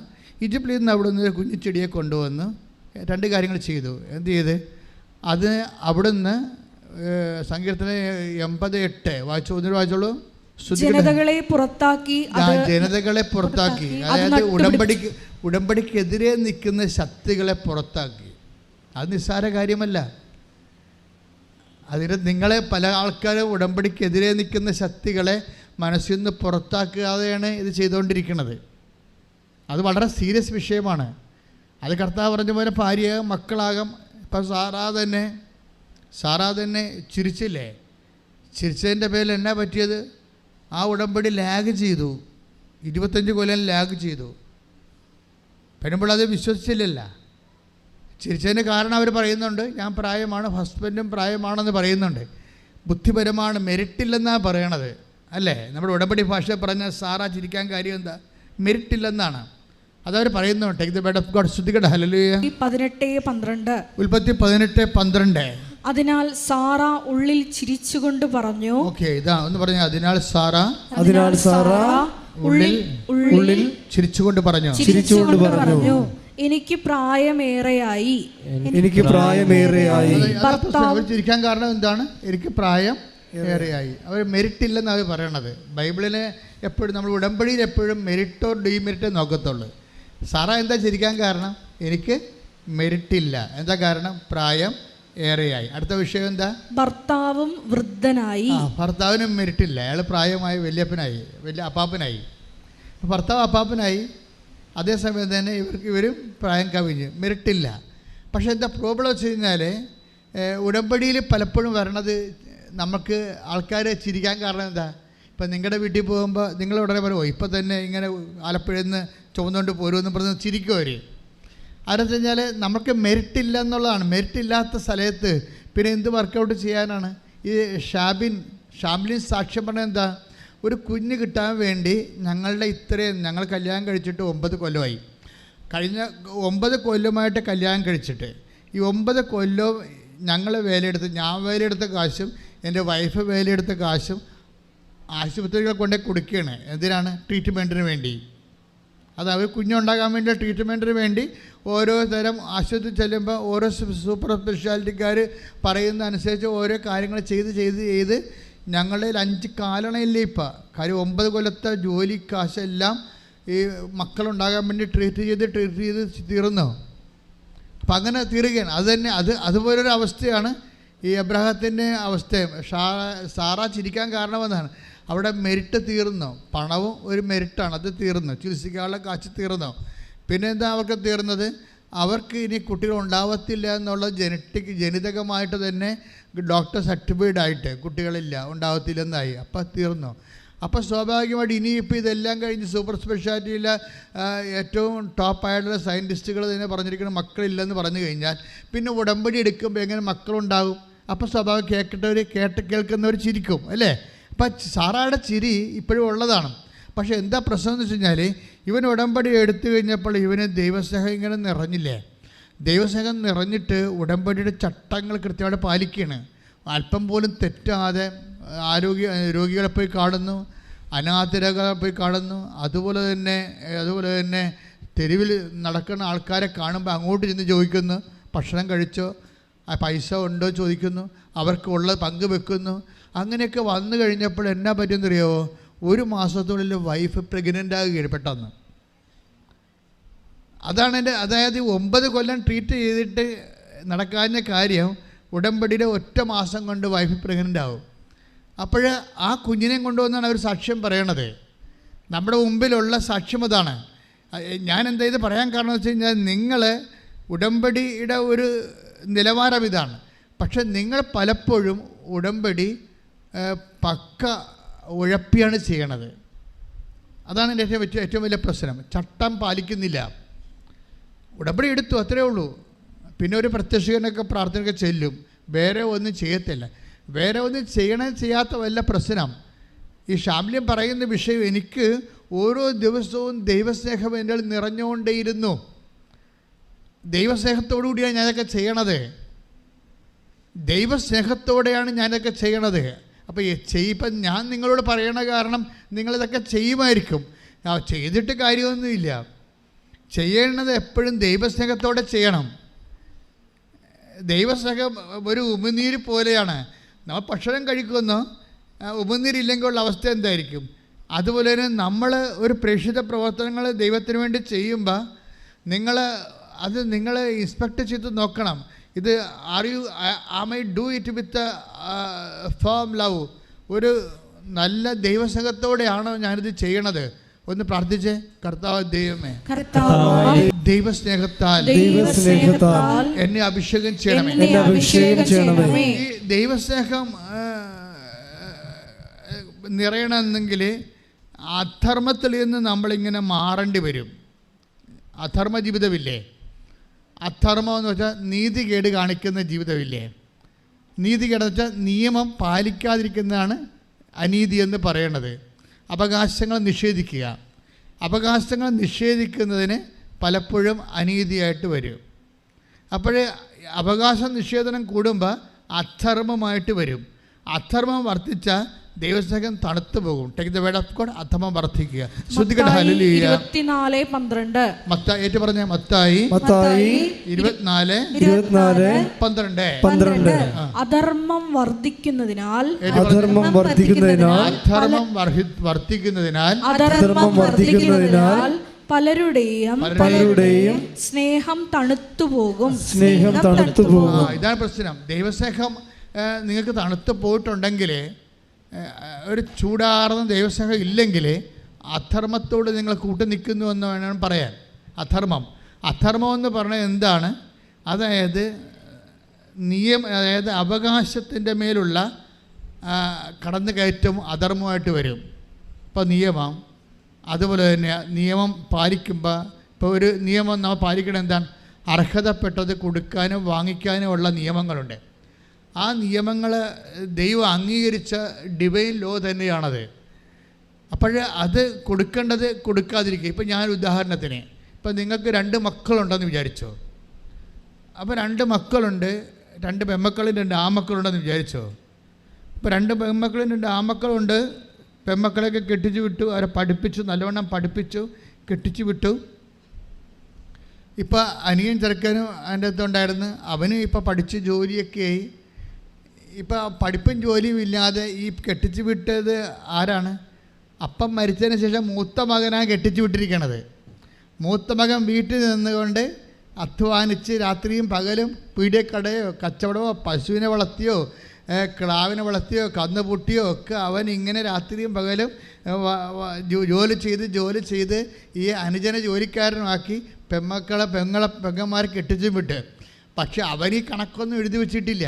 ഈജിപ്തിൽ നിന്ന് അവിടെ നിന്ന് കുഞ്ഞിച്ചെടിയെ കൊണ്ടുവന്ന് രണ്ട് കാര്യങ്ങൾ ചെയ്തു. എന്ത് ചെയ്ത്? അത് അവിടുന്ന് സങ്കീർത്തനം 80:8 വായിച്ചോളൂ. ജനതകളെ പുറത്താക്കി, അതായത് ഉടമ്പടിക്കെതിരെ നിൽക്കുന്ന ശക്തികളെ പുറത്താക്കി. അത് നിസ്സാര കാര്യമല്ല. അതിന് നിങ്ങളെ പല ആൾക്കാരും ഉടമ്പടിക്കെതിരെ നിൽക്കുന്ന ശക്തികളെ മനസ്സിൽ നിന്ന് പുറത്താക്കാതെയാണ് ഇത് ചെയ്തുകൊണ്ടിരിക്കുന്നത്. അത് വളരെ സീരിയസ് വിഷയമാണ്. അത് കർത്താവ് പറഞ്ഞ പോലെ ഭാര്യയാകും, മക്കളാകും. ഇപ്പം സാറാ തന്നെ ചിരിച്ചില്ലേ? ചിരിച്ചതിൻ്റെ പേരിൽ എന്നാ പറ്റിയത്? ആ ഉടമ്പടി ലാഗ് ചെയ്തു, 25 കൊല്ലം ലാഗ് ചെയ്തു. പെരുമ്പോൾ അത് വിശ്വസിച്ചില്ലല്ല. ചിരിച്ചതിന് കാരണം അവർ പറയുന്നുണ്ട്, ഞാൻ പ്രായമാണ്, ഹസ്ബൻഡും പ്രായമാണെന്ന് പറയുന്നുണ്ട്. ബുദ്ധിപരമാണ്, മെരിറ്റില്ലെന്നാണ് പറയണത്, അല്ലേ? നമ്മുടെ ഉടമ്പടി ഭാഷ പറഞ്ഞ സാറാ ചിരിക്കാൻ കാര്യം എന്താ? മെരിറ്റില്ലെന്നാണ് അതവർ പറയുന്നുണ്ട്. Take the word of God. ശ്രുതികട ഹല്ലേലൂയ. 18:12 ഉൽപ്പത്തി 18:12. അതിനാൽ സാറ ഉള്ളിൽ ചിരിച്ചുകൊണ്ട് പറഞ്ഞു. ഓക്കെ, ഇതാ ഒന്ന് പറഞ്ഞു. അതിനാൽ സാറ ഉള്ളിൽ ചിരിച്ചുകൊണ്ട് പറഞ്ഞു, എനിക്ക് പ്രായമേറെയായി. അവർ ചിരിക്കാൻ കാരണം എന്താണ്? എനിക്ക് പ്രായം ഏറെയായി. അവർ മെരിറ്റില്ലെന്ന് അവർ പറയണത്. ബൈബിളിനെ എപ്പോഴും നമ്മൾ ഉടമ്പടിയിൽ എപ്പോഴും മെരിറ്റോ ഡീമെരിറ്റോ നോക്കത്തുള്ളൂ. സാറ എന്താ ചിരിക്കാൻ കാരണം? എനിക്ക് മെരിറ്റില്ല. എന്താ കാരണം? പ്രായം ഏറെയായി. അടുത്ത വിഷയം എന്താ? ഭർത്താവും വൃദ്ധനായി. ഭർത്താവിനും മെരിറ്റില്ല, അയാൾ പ്രായമായി വലിയ അപ്പാപ്പനായി. ഭർത്താവ് അപ്പാപ്പനായി, അതേസമയം തന്നെ ഇവരും പ്രായം കവിഞ്ഞ്, മെരിറ്റില്ല. പക്ഷേ എന്താ പ്രോബ്ലം വെച്ച് കഴിഞ്ഞാൽ ഉടമ്പടിയിൽ പലപ്പോഴും വരണത് നമുക്ക് ആൾക്കാരെ ചിരിക്കാൻ കാരണം എന്താ? ഇപ്പം നിങ്ങളുടെ വീട്ടിൽ പോകുമ്പോൾ നിങ്ങൾ ഉടനെ പറയുമോ, ഇപ്പം തന്നെ ഇങ്ങനെ ആലപ്പുഴയിൽ നിന്ന് ചുമന്നുകൊണ്ട് പോരുമെന്ന് പറഞ്ഞ് ചിരിക്കും അവർ. അതെന്ന് വെച്ച് കഴിഞ്ഞാൽ നമുക്ക് മെരിറ്റില്ല എന്നുള്ളതാണ്. മെരിറ്റില്ലാത്ത സ്ഥലത്ത് പിന്നെ എന്ത് വർക്കൗട്ട് ചെയ്യാനാണ്? ഈ ഷാംലിൻ സാക്ഷ്യം പറഞ്ഞത് എന്താ? ഒരു കുഞ്ഞ് കിട്ടാൻ വേണ്ടി ഞങ്ങൾ കല്യാണം കഴിച്ചിട്ട് 9 കൊല്ലമായി. കഴിഞ്ഞ 9 കൊല്ലമായിട്ട് കല്യാണം കഴിച്ചിട്ട് ഈ 9 കൊല്ലവും ഞങ്ങൾ ഞാൻ വേലയെടുത്ത കാശും എൻ്റെ വൈഫ് വേലയെടുത്ത കാശും ആശുപത്രികൾ കൊണ്ടേ കൊടുക്കുകയാണ്. എന്തിനാണ്? ട്രീറ്റ്മെൻറ്റിന് വേണ്ടി. അത് അവർ കുഞ്ഞുണ്ടാകാൻ വേണ്ടി ട്രീറ്റ്മെൻറ്റിന് വേണ്ടി ഓരോ തരം ആശുപത്രി ചെല്ലുമ്പോൾ ഓരോ സൂപ്പർ സ്പെഷ്യാലിറ്റിക്കാർ പറയുന്ന അനുസരിച്ച് ഓരോ കാര്യങ്ങൾ ചെയ്ത് ഞങ്ങളുടെ 5 കാലണയില്ലേ ഇപ്പം. കാര്യം 9 കൊല്ലത്തെ ജോലി കാശെല്ലാം ഈ മക്കളുണ്ടാകാൻ വേണ്ടി ട്രീറ്റ് ചെയ്ത് തീർന്നു. അപ്പം അങ്ങനെ തീരുകയാണ്. അതുപോലൊരു അവസ്ഥയാണ് ഈ എബ്രഹാത്തിൻ്റെ അവസ്ഥയും. സാറ ചിരിക്കാൻ കാരണമെന്നാണ്. അവിടെ മെരിറ്റ് തീർന്നു. പണവും ഒരു മെരിറ്റാണ്, അത് തീർന്നു. ചികിത്സിക്കാനുള്ള കാശ് തീർന്നു. പിന്നെ എന്താ അവർക്ക് തീർന്നത്? അവർക്ക് ഇനി കുട്ടികൾ ഉണ്ടാവത്തില്ല എന്നുള്ള ജനിതകമായിട്ട് തന്നെ ഡോക്ടർ സർട്ടിഫൈഡ് ആയിട്ട് കുട്ടികളില്ല ഉണ്ടാവത്തില്ലെന്നായി. അപ്പം തീർന്നു. അപ്പോൾ സ്വാഭാവികമായിട്ട് ഇനിയിപ്പോൾ ഇതെല്ലാം കഴിഞ്ഞ് സൂപ്പർ സ്പെഷ്യാലിറ്റിയിലെ ഏറ്റവും ടോപ്പായിട്ടുള്ള സയൻറ്റിസ്റ്റുകൾ തന്നെ പറഞ്ഞിരിക്കുന്ന മക്കളില്ലെന്ന് പറഞ്ഞു കഴിഞ്ഞാൽ പിന്നെ ഉടമ്പടി എടുക്കുമ്പോൾ എങ്ങനെ മക്കളുണ്ടാകും? അപ്പോൾ സ്വാഭാവികം കേൾക്കുന്നവർ ചിരിക്കും അല്ലേ? അപ്പം സാറായുടെ ചിരി ഇപ്പോഴും ഉള്ളതാണ്. പക്ഷേ എന്താ പ്രശ്നം എന്ന് വെച്ച് കഴിഞ്ഞാൽ ഇവൻ ഉടമ്പടി എടുത്തു കഴിഞ്ഞപ്പോൾ ഇവന് ദൈവസ്നേഹം ഇങ്ങനെ നിറഞ്ഞില്ലേ? ദൈവസ്നേഹം നിറഞ്ഞിട്ട് ഉടമ്പടിയുടെ ചട്ടങ്ങൾ കൃത്യമായിട്ട് പാലിക്കുകയാണ്. അല്പം പോലും തെറ്റാതെ രോഗികളെ പോയി കാണുന്നു, അനാഥരെ പോയി കാണുന്നു. അതുപോലെ തന്നെ തെരുവിൽ നടക്കുന്ന ആൾക്കാരെ കാണുമ്പോൾ അങ്ങോട്ട് ചെന്ന് ചോദിക്കുന്നു, ഭക്ഷണം കഴിച്ചോ, പൈസ ഉണ്ടോ ചോദിക്കുന്നു, അവർക്കുള്ളത് പങ്കുവെക്കുന്നു. അങ്ങനെയൊക്കെ വന്നു കഴിഞ്ഞപ്പോൾ എന്നാ പറ്റുമെന്നറിയാമോ? 1 മാസത്തിനുള്ളിൽ വൈഫ് പ്രഗ്നൻ്റ് ആകുകയാണ് പെട്ടെന്ന്. അതാണ് അതായത് 9 കൊല്ലം ട്രീറ്റ് ചെയ്തിട്ട് നടക്കാഞ്ഞ കാര്യം ഉടമ്പടിയുടെ 1 മാസം കൊണ്ട് വൈഫ് പ്രഗ്നൻ്റ് ആവും. അപ്പോൾ ആ കുഞ്ഞിനെ കൊണ്ടുവന്നാണ് അവർ സാക്ഷ്യം പറയണത്. നമ്മുടെ മുമ്പിലുള്ള സാക്ഷ്യം അതാണ്. ഞാൻ എന്താ ഇത് പറയാൻ കാരണം എന്ന് വെച്ച് കഴിഞ്ഞാൽ നിങ്ങൾ ഉടമ്പടിയുടെ ഒരു നിലവാരം ഇതാണ്. പക്ഷെ നിങ്ങൾ പലപ്പോഴും ഉടമ്പടി പക്ക ഉഴപ്പിയാണ് ചെയ്യണത്. അതാണ് എൻ്റെ ഏറ്റവും വലിയ പ്രശ്നം. ചട്ടം പാലിക്കുന്നില്ല. ഉടമ്പടി എടുത്തു, അത്രയേ ഉള്ളൂ. പിന്നെ ഒരു പ്രത്യക്ഷനൊക്കെ പ്രാർത്ഥനയൊക്കെ ചെല്ലും, വേറെ ഒന്നും ചെയ്യത്തില്ല. വേറെ ഒന്നും ചെയ്യാത്ത വല്ല പ്രശ്നം. ഈ ഷാംല്യം പറയുന്ന വിഷയം, എനിക്ക് ഓരോ ദിവസവും ദൈവസ്നേഹം എൻ്റെ നിറഞ്ഞുകൊണ്ടേയിരുന്നു. ദൈവസ്നേഹത്തോടു കൂടിയാണ് ഞാനതൊക്കെ ചെയ്യണത്. ദൈവസ്നേഹത്തോടെയാണ് ഞാനതൊക്കെ ചെയ്യണത്. അപ്പോൾ ഇപ്പം ഞാൻ നിങ്ങളോട് പറയണ കാരണം നിങ്ങളിതൊക്കെ ചെയ്യുമായിരിക്കും. ചെയ്തിട്ട് കാര്യമൊന്നുമില്ല. ചെയ്യേണ്ടത് എപ്പോഴും ദൈവസ്നേഹത്തോടെ ചെയ്യണം. ദൈവസ്നേഹം ഒരു ഉമിനീര് പോലെയാണ്. നമ്മൾ ഭക്ഷണം കഴിക്കുന്നു, ഉമിനീരില്ലെങ്കിലുള്ള അവസ്ഥ എന്തായിരിക്കും? അതുപോലെ തന്നെ നമ്മൾ ഒരു പ്രേക്ഷിത പ്രവർത്തനങ്ങൾ ദൈവത്തിന് വേണ്ടി ചെയ്യുമ്പോൾ നിങ്ങൾ ഇൻസ്പെക്ട് ചെയ്ത് നോക്കണം. ഇത് am I do it with firm love? ഒരു നല്ല ദൈവസ്നേഹത്തോടെയാണോ ഞാനിത് ചെയ്യണത്? ഒന്ന് പ്രാർത്ഥിച്ചേ. കർത്താവ് ദൈവമേ, ദൈവസ്നേഹത്താൽ എന്നെ അഭിഷേകം ചെയ്യണമേ. ഈ ദൈവസ്നേഹം നിറയണമെന്നെങ്കിൽ അധർമ്മത്തിൽ നിന്ന് നമ്മളിങ്ങനെ മാറേണ്ടി വരും. അധർമ്മ ജീവിതമില്ലേ? അധർമ്മം എന്ന് വെച്ചാൽ നീതികേട് കാണിക്കുന്ന ജീവിതമില്ലേ? നീതികേടെന്ന് വെച്ചാൽ നിയമം പാലിക്കാതിരിക്കുന്നതാണ് അനീതി എന്ന് പറയണത്. അവകാശങ്ങൾ നിഷേധിക്കുക. അവകാശങ്ങൾ നിഷേധിക്കുന്നതിന് പലപ്പോഴും അനീതിയായിട്ട് വരും. അപ്പോൾ അവകാശ നിഷേധനം കൂടുമ്പോൾ അധർമ്മമായിട്ട് വരും. അധർമ്മം വർദ്ധിച്ചാൽ ദൈവസ്നേഹം തണുത്തു പോകും. Take the word of God. അധർമ്മം വർദ്ധിക്കുക. ശ്രദ്ധിക്കട്ടെ. ഹല്ലേലൂയ. 24:12 മത്തായി ഏറ്റു പറഞ്ഞ മത്തായി 24:12 അധർമ്മം വർദ്ധിക്കുന്നതിനാൽ പലരുടെയും സ്നേഹം തണുത്തു പോകും. ഇതാണ് പ്രശ്നം. ദൈവസ്നേഹം നിങ്ങൾക്ക് തണുത്തു പോയിട്ടുണ്ടെങ്കിൽ, ഒരു ചൂടാർന്ന ദൈവസ്നേഹം ഇല്ലെങ്കിൽ അധർമ്മത്തോട് നിങ്ങൾ കൂട്ടു നിൽക്കുന്നു എന്ന് വേണം പറയാൻ. അധർമ്മം എന്ന് പറഞ്ഞാൽ എന്താണ്? അതായത് അതായത് അവകാശത്തിൻ്റെ മേലുള്ള കടന്നുകയറ്റം അധർമ്മമായിട്ട് വരും. ഇപ്പോൾ നിയമം, അതുപോലെ തന്നെ നിയമം പാലിക്കുമ്പോൾ, ഇപ്പോൾ ഒരു നിയമം നമ്മൾ പാലിക്കണം എന്താണ്? അർഹതപ്പെട്ടത് കൊടുക്കാനും വാങ്ങിക്കാനും ഉള്ള നിയമങ്ങളുണ്ട്. ആ നിയമങ്ങൾ ദൈവം അംഗീകരിച്ച ഡിവൈൻ ലോ തന്നെയാണത്. അപ്പോൾ അത് കൊടുക്കേണ്ടത് കൊടുക്കാതിരിക്കുക. ഇപ്പം ഞാൻ ഉദാഹരണത്തിന്, ഇപ്പം നിങ്ങൾക്ക് 2 മക്കളുണ്ടെന്ന് വിചാരിച്ചോ. അപ്പോൾ 2 മക്കളുണ്ട്, 2 പെൺമക്കളും 2 ആൺമക്കളുണ്ടെന്ന് വിചാരിച്ചോ. ഇപ്പോൾ 2 പെൺമക്കളും 2 ആൺമക്കളുണ്ട്. പെൺമക്കളെയൊക്കെ കെട്ടിച്ചു വിട്ടു, അവരെ പഠിപ്പിച്ചു, നല്ലവണ്ണം പഠിപ്പിച്ചു, കെട്ടിച്ചു വിട്ടു. ഇപ്പം അനിയൻ ചെറുക്കനും അതിൻ്റെ അകത്തുണ്ടായിരുന്നു. അവനും ഇപ്പം പഠിച്ച് ജോലിയൊക്കെയായി. ഇപ്പം പഠിപ്പും ജോലിയും ഇല്ലാതെ ഈ കെട്ടിച്ചു വിട്ടത് ആരാണ്? അപ്പം മരിച്ചതിന് ശേഷം മൂത്ത മകനാണ് കെട്ടിച്ചു വിട്ടിരിക്കണത്. മൂത്ത മകൻ വീട്ടിൽ നിന്നുകൊണ്ട് അധ്വാനിച്ച് രാത്രിയും പകലും പീഡിയക്കടയോ കച്ചവടമോ പശുവിനെ വളർത്തിയോ കിടാവിനെ വളർത്തിയോ കന്ന് പൂട്ടിയോ ഒക്കെ അവൻ ഇങ്ങനെ രാത്രിയും പകലും ജോലി ചെയ്ത് ഈ അനുജനെ ജോലിക്കാരനുമാക്കി പെങ്ങന്മാരെ കെട്ടിച്ചും വിട്ട്. പക്ഷെ അവൻ ഈ കണക്കൊന്നും എഴുതി വെച്ചിട്ടില്ല.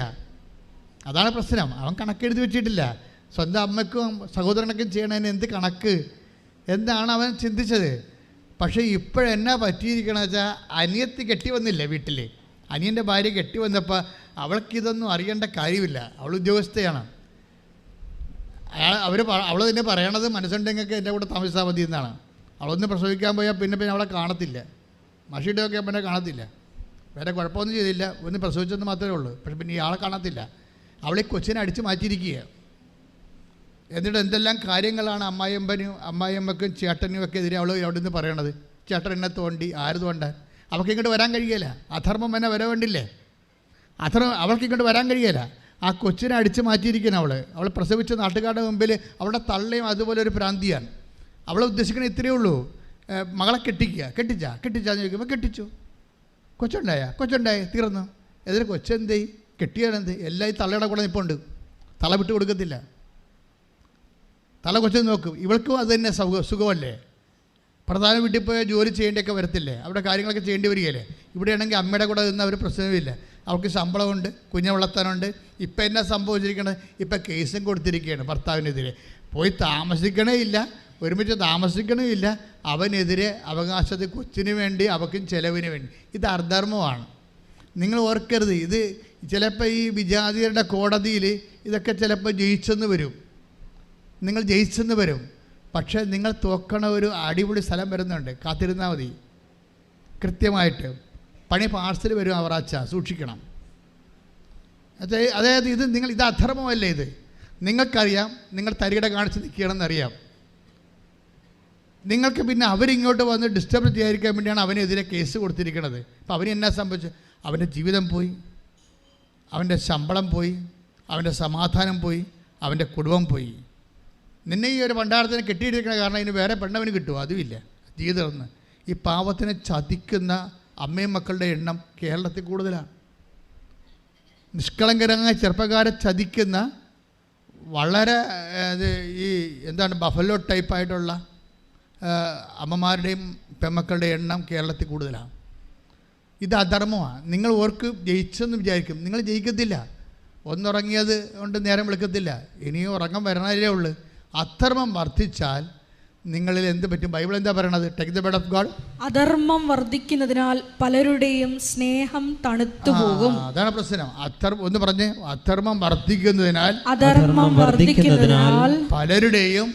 അതാണ് പ്രശ്നം. അവൻ കണക്ക് എഴുതി വെച്ചിട്ടില്ല. സ്വന്തം അമ്മയ്ക്കും സഹോദരനൊക്കെ ചെയ്യണതിന് എന്ത് കണക്ക് എന്താണ് അവൻ ചിന്തിച്ചത്. പക്ഷേ ഇപ്പോഴെന്നാ പറ്റിയിരിക്കണമെന്ന് വെച്ചാൽ അനിയത്തി കെട്ടി വന്നില്ലേ വീട്ടിൽ. അനിയൻ്റെ ഭാര്യ കെട്ടി വന്നപ്പോൾ അവൾക്കിതൊന്നും അറിയേണ്ട കാര്യമില്ല. അവൾ ഉദ്യോഗസ്ഥയാണ്. അവൾ തന്നെ പറയണത് മനസ്സുണ്ടെങ്കിൽ എൻ്റെ കൂടെ താമസിച്ചാൽ മതി എന്നാണ്. അവളൊന്ന് പ്രസവിക്കാൻ പോയാൽ പിന്നെ അവളെ കാണത്തില്ല. മഷിയുടെയൊക്കെ പിന്നെ കാണത്തില്ല. വേറെ കുഴപ്പമൊന്നും ചെയ്തില്ല, ഒന്ന് പ്രസവിച്ചെന്ന് മാത്രമേ ഉള്ളൂ. പക്ഷെ പിന്നെ ഇയാളെ കാണത്തില്ല. അവളെ കൊച്ചിനെ അടിച്ച് മാറ്റിയിരിക്കുക. എന്നിട്ട് എന്തെല്ലാം കാര്യങ്ങളാണ് അമ്മായിയമ്മക്കും ചേട്ടനും ഒക്കെ എതിരെ അവൾ അവിടെ നിന്ന് പറയണത്. ചേട്ടൻ എന്നെ തോണ്ടി, ആര് തോണ്ടാൻ? അവൾക്ക് ഇങ്ങോട്ട് വരാൻ കഴിയില്ല. അധർമ്മം എന്നെ വര വേണ്ടില്ലേ? അവൾക്ക് ഇങ്ങോട്ട് വരാൻ കഴിയില്ല. ആ കൊച്ചിനെ അടിച്ച് മാറ്റിയിരിക്കണം. അവൾ പ്രസവിച്ച നാട്ടുകാരുടെ മുമ്പിൽ അവളുടെ തള്ളയും അതുപോലെ ഒരു പ്രാന്തിയാണ്. അവളെ ഉദ്ദേശിക്കണത് ഇത്രയേ ഉള്ളൂ, മകളെ കെട്ടിച്ചാന്ന് ചോദിക്കുമ്പോൾ കെട്ടിച്ചു. കൊച്ചുണ്ടായി തീർന്നു. എതിരെ കൊച്ചെന്തേ കെട്ടിയാണെന്ത്? എല്ലാം ഈ തള്ളയുടെ കൂടെ നിൽപ്പുണ്ട്. തല വിട്ട് കൊടുക്കത്തില്ല. തല കൊച്ചു നോക്കും. ഇവൾക്കും അത് തന്നെ സുഖമല്ലേ? പ്രധാന വീട്ടിൽ പോയാൽ ജോലി ചെയ്യേണ്ടിയൊക്കെ വരത്തില്ലേ? അവിടെ കാര്യങ്ങളൊക്കെ ചെയ്യേണ്ടി വരികയല്ലേ? ഇവിടെയാണെങ്കിൽ അമ്മയുടെ കൂടെ നിന്ന് അവർ പ്രശ്നമില്ല. അവർക്ക് ശമ്പളമുണ്ട്, കുഞ്ഞെ വളർത്താനുണ്ട്. ഇപ്പം എന്നാ സംഭവിച്ചിരിക്കണത്? ഇപ്പം കേസും കൊടുത്തിരിക്കുകയാണ് ഭർത്താവിനെതിരെ. പോയി താമസിക്കണേ ഇല്ല, ഒരുമിച്ച് താമസിക്കണേ ഇല്ല. അവനെതിരെ അവകാശത്തിൽ കൊച്ചിന് വേണ്ടി അവക്കും ചിലവിന് വേണ്ടി. ഇത് അധർമ്മമാണ്. നിങ്ങൾ ഓർക്കരുത്. ഇത് ചിലപ്പോൾ ഈ വിജാതിയരുടെ കോടതിയിൽ ഇതൊക്കെ ചിലപ്പോൾ ജയിച്ചെന്ന് വരും. പക്ഷേ നിങ്ങൾ തോക്കണ ഒരു അടിപൊളി സ്ഥലം വരുന്നുണ്ട്. കാത്തിരുന്നാൽ മതി. കൃത്യമായിട്ട് പണി പാർസൽ വരും. അവറാച്ച സൂക്ഷിക്കണം. അതായത് ഇത് അധർമ്മമല്ലേ? ഇത് നിങ്ങൾക്കറിയാം. നിങ്ങൾ തരികിട കാണിച്ച് നിൽക്കണമെന്നറിയാം. നിങ്ങൾക്ക് പിന്നെ അവരിങ്ങോട്ട് വന്ന് ഡിസ്റ്റർബ് ചെയ്യാതിരിക്കാൻ വേണ്ടിയാണ് അവനെതിരെ കേസ് കൊടുത്തിരിക്കുന്നത്. അപ്പോൾ അവന് എന്നാ സംഭവിച്ചു? അവൻ്റെ ജീവിതം പോയി, അവൻ്റെ ശമ്പളം പോയി, അവൻ്റെ സമാധാനം പോയി, അവൻ്റെ കുടുംബം പോയി. നിന്നെ ഈ ഒരു പണ്ടാരത്തിനെ കെട്ടിയിട്ടിരിക്കണ കാരണം ഇതിന് വേറെ പെണ്ണവന് കിട്ടുമോ? അതുമില്ല. ജീവിതം ഈ പാവത്തിനെ ചതിക്കുന്ന അമ്മയും മക്കളുടെ എണ്ണം കേരളത്തിൽ കൂടുതലാണ്. നിഷ്കളങ്കരമായ ചെറുപ്പക്കാരെ ചതിക്കുന്ന വളരെ ബഫലോ ടൈപ്പായിട്ടുള്ള അമ്മമാരുടെയും പെമ്മക്കളുടെ എണ്ണം കേരളത്തിൽ കൂടുതലാണ്. ഇത് അധർമ്മമാണ്. നിങ്ങൾ ഓർക്ക് ജയിച്ചെന്ന് വിചാരിക്കും. നിങ്ങൾ ജയിക്കത്തില്ല. ഒന്നുറങ്ങിയത് കൊണ്ട് നേരം വിളിക്കത്തില്ല. ഇനിയും ഉറക്കം വരണതല്ലേ ഉള്ളൂ. അധർമ്മം വർദ്ധിച്ചാൽ നിങ്ങളിൽ എന്ത് പറ്റും? ബൈബിൾ എന്താ പറയണത്? Take the word of God. അധർമ്മം വർദ്ധിക്കുന്നതിനാൽ പലരുടെയും സ്നേഹം തണുത്തു പോകും. അതാണ് പ്രശ്നം. ഒന്ന് പറഞ്ഞേ. അധർമ്മം വർദ്ധിക്കുന്നതിനാൽ പലരുടെയും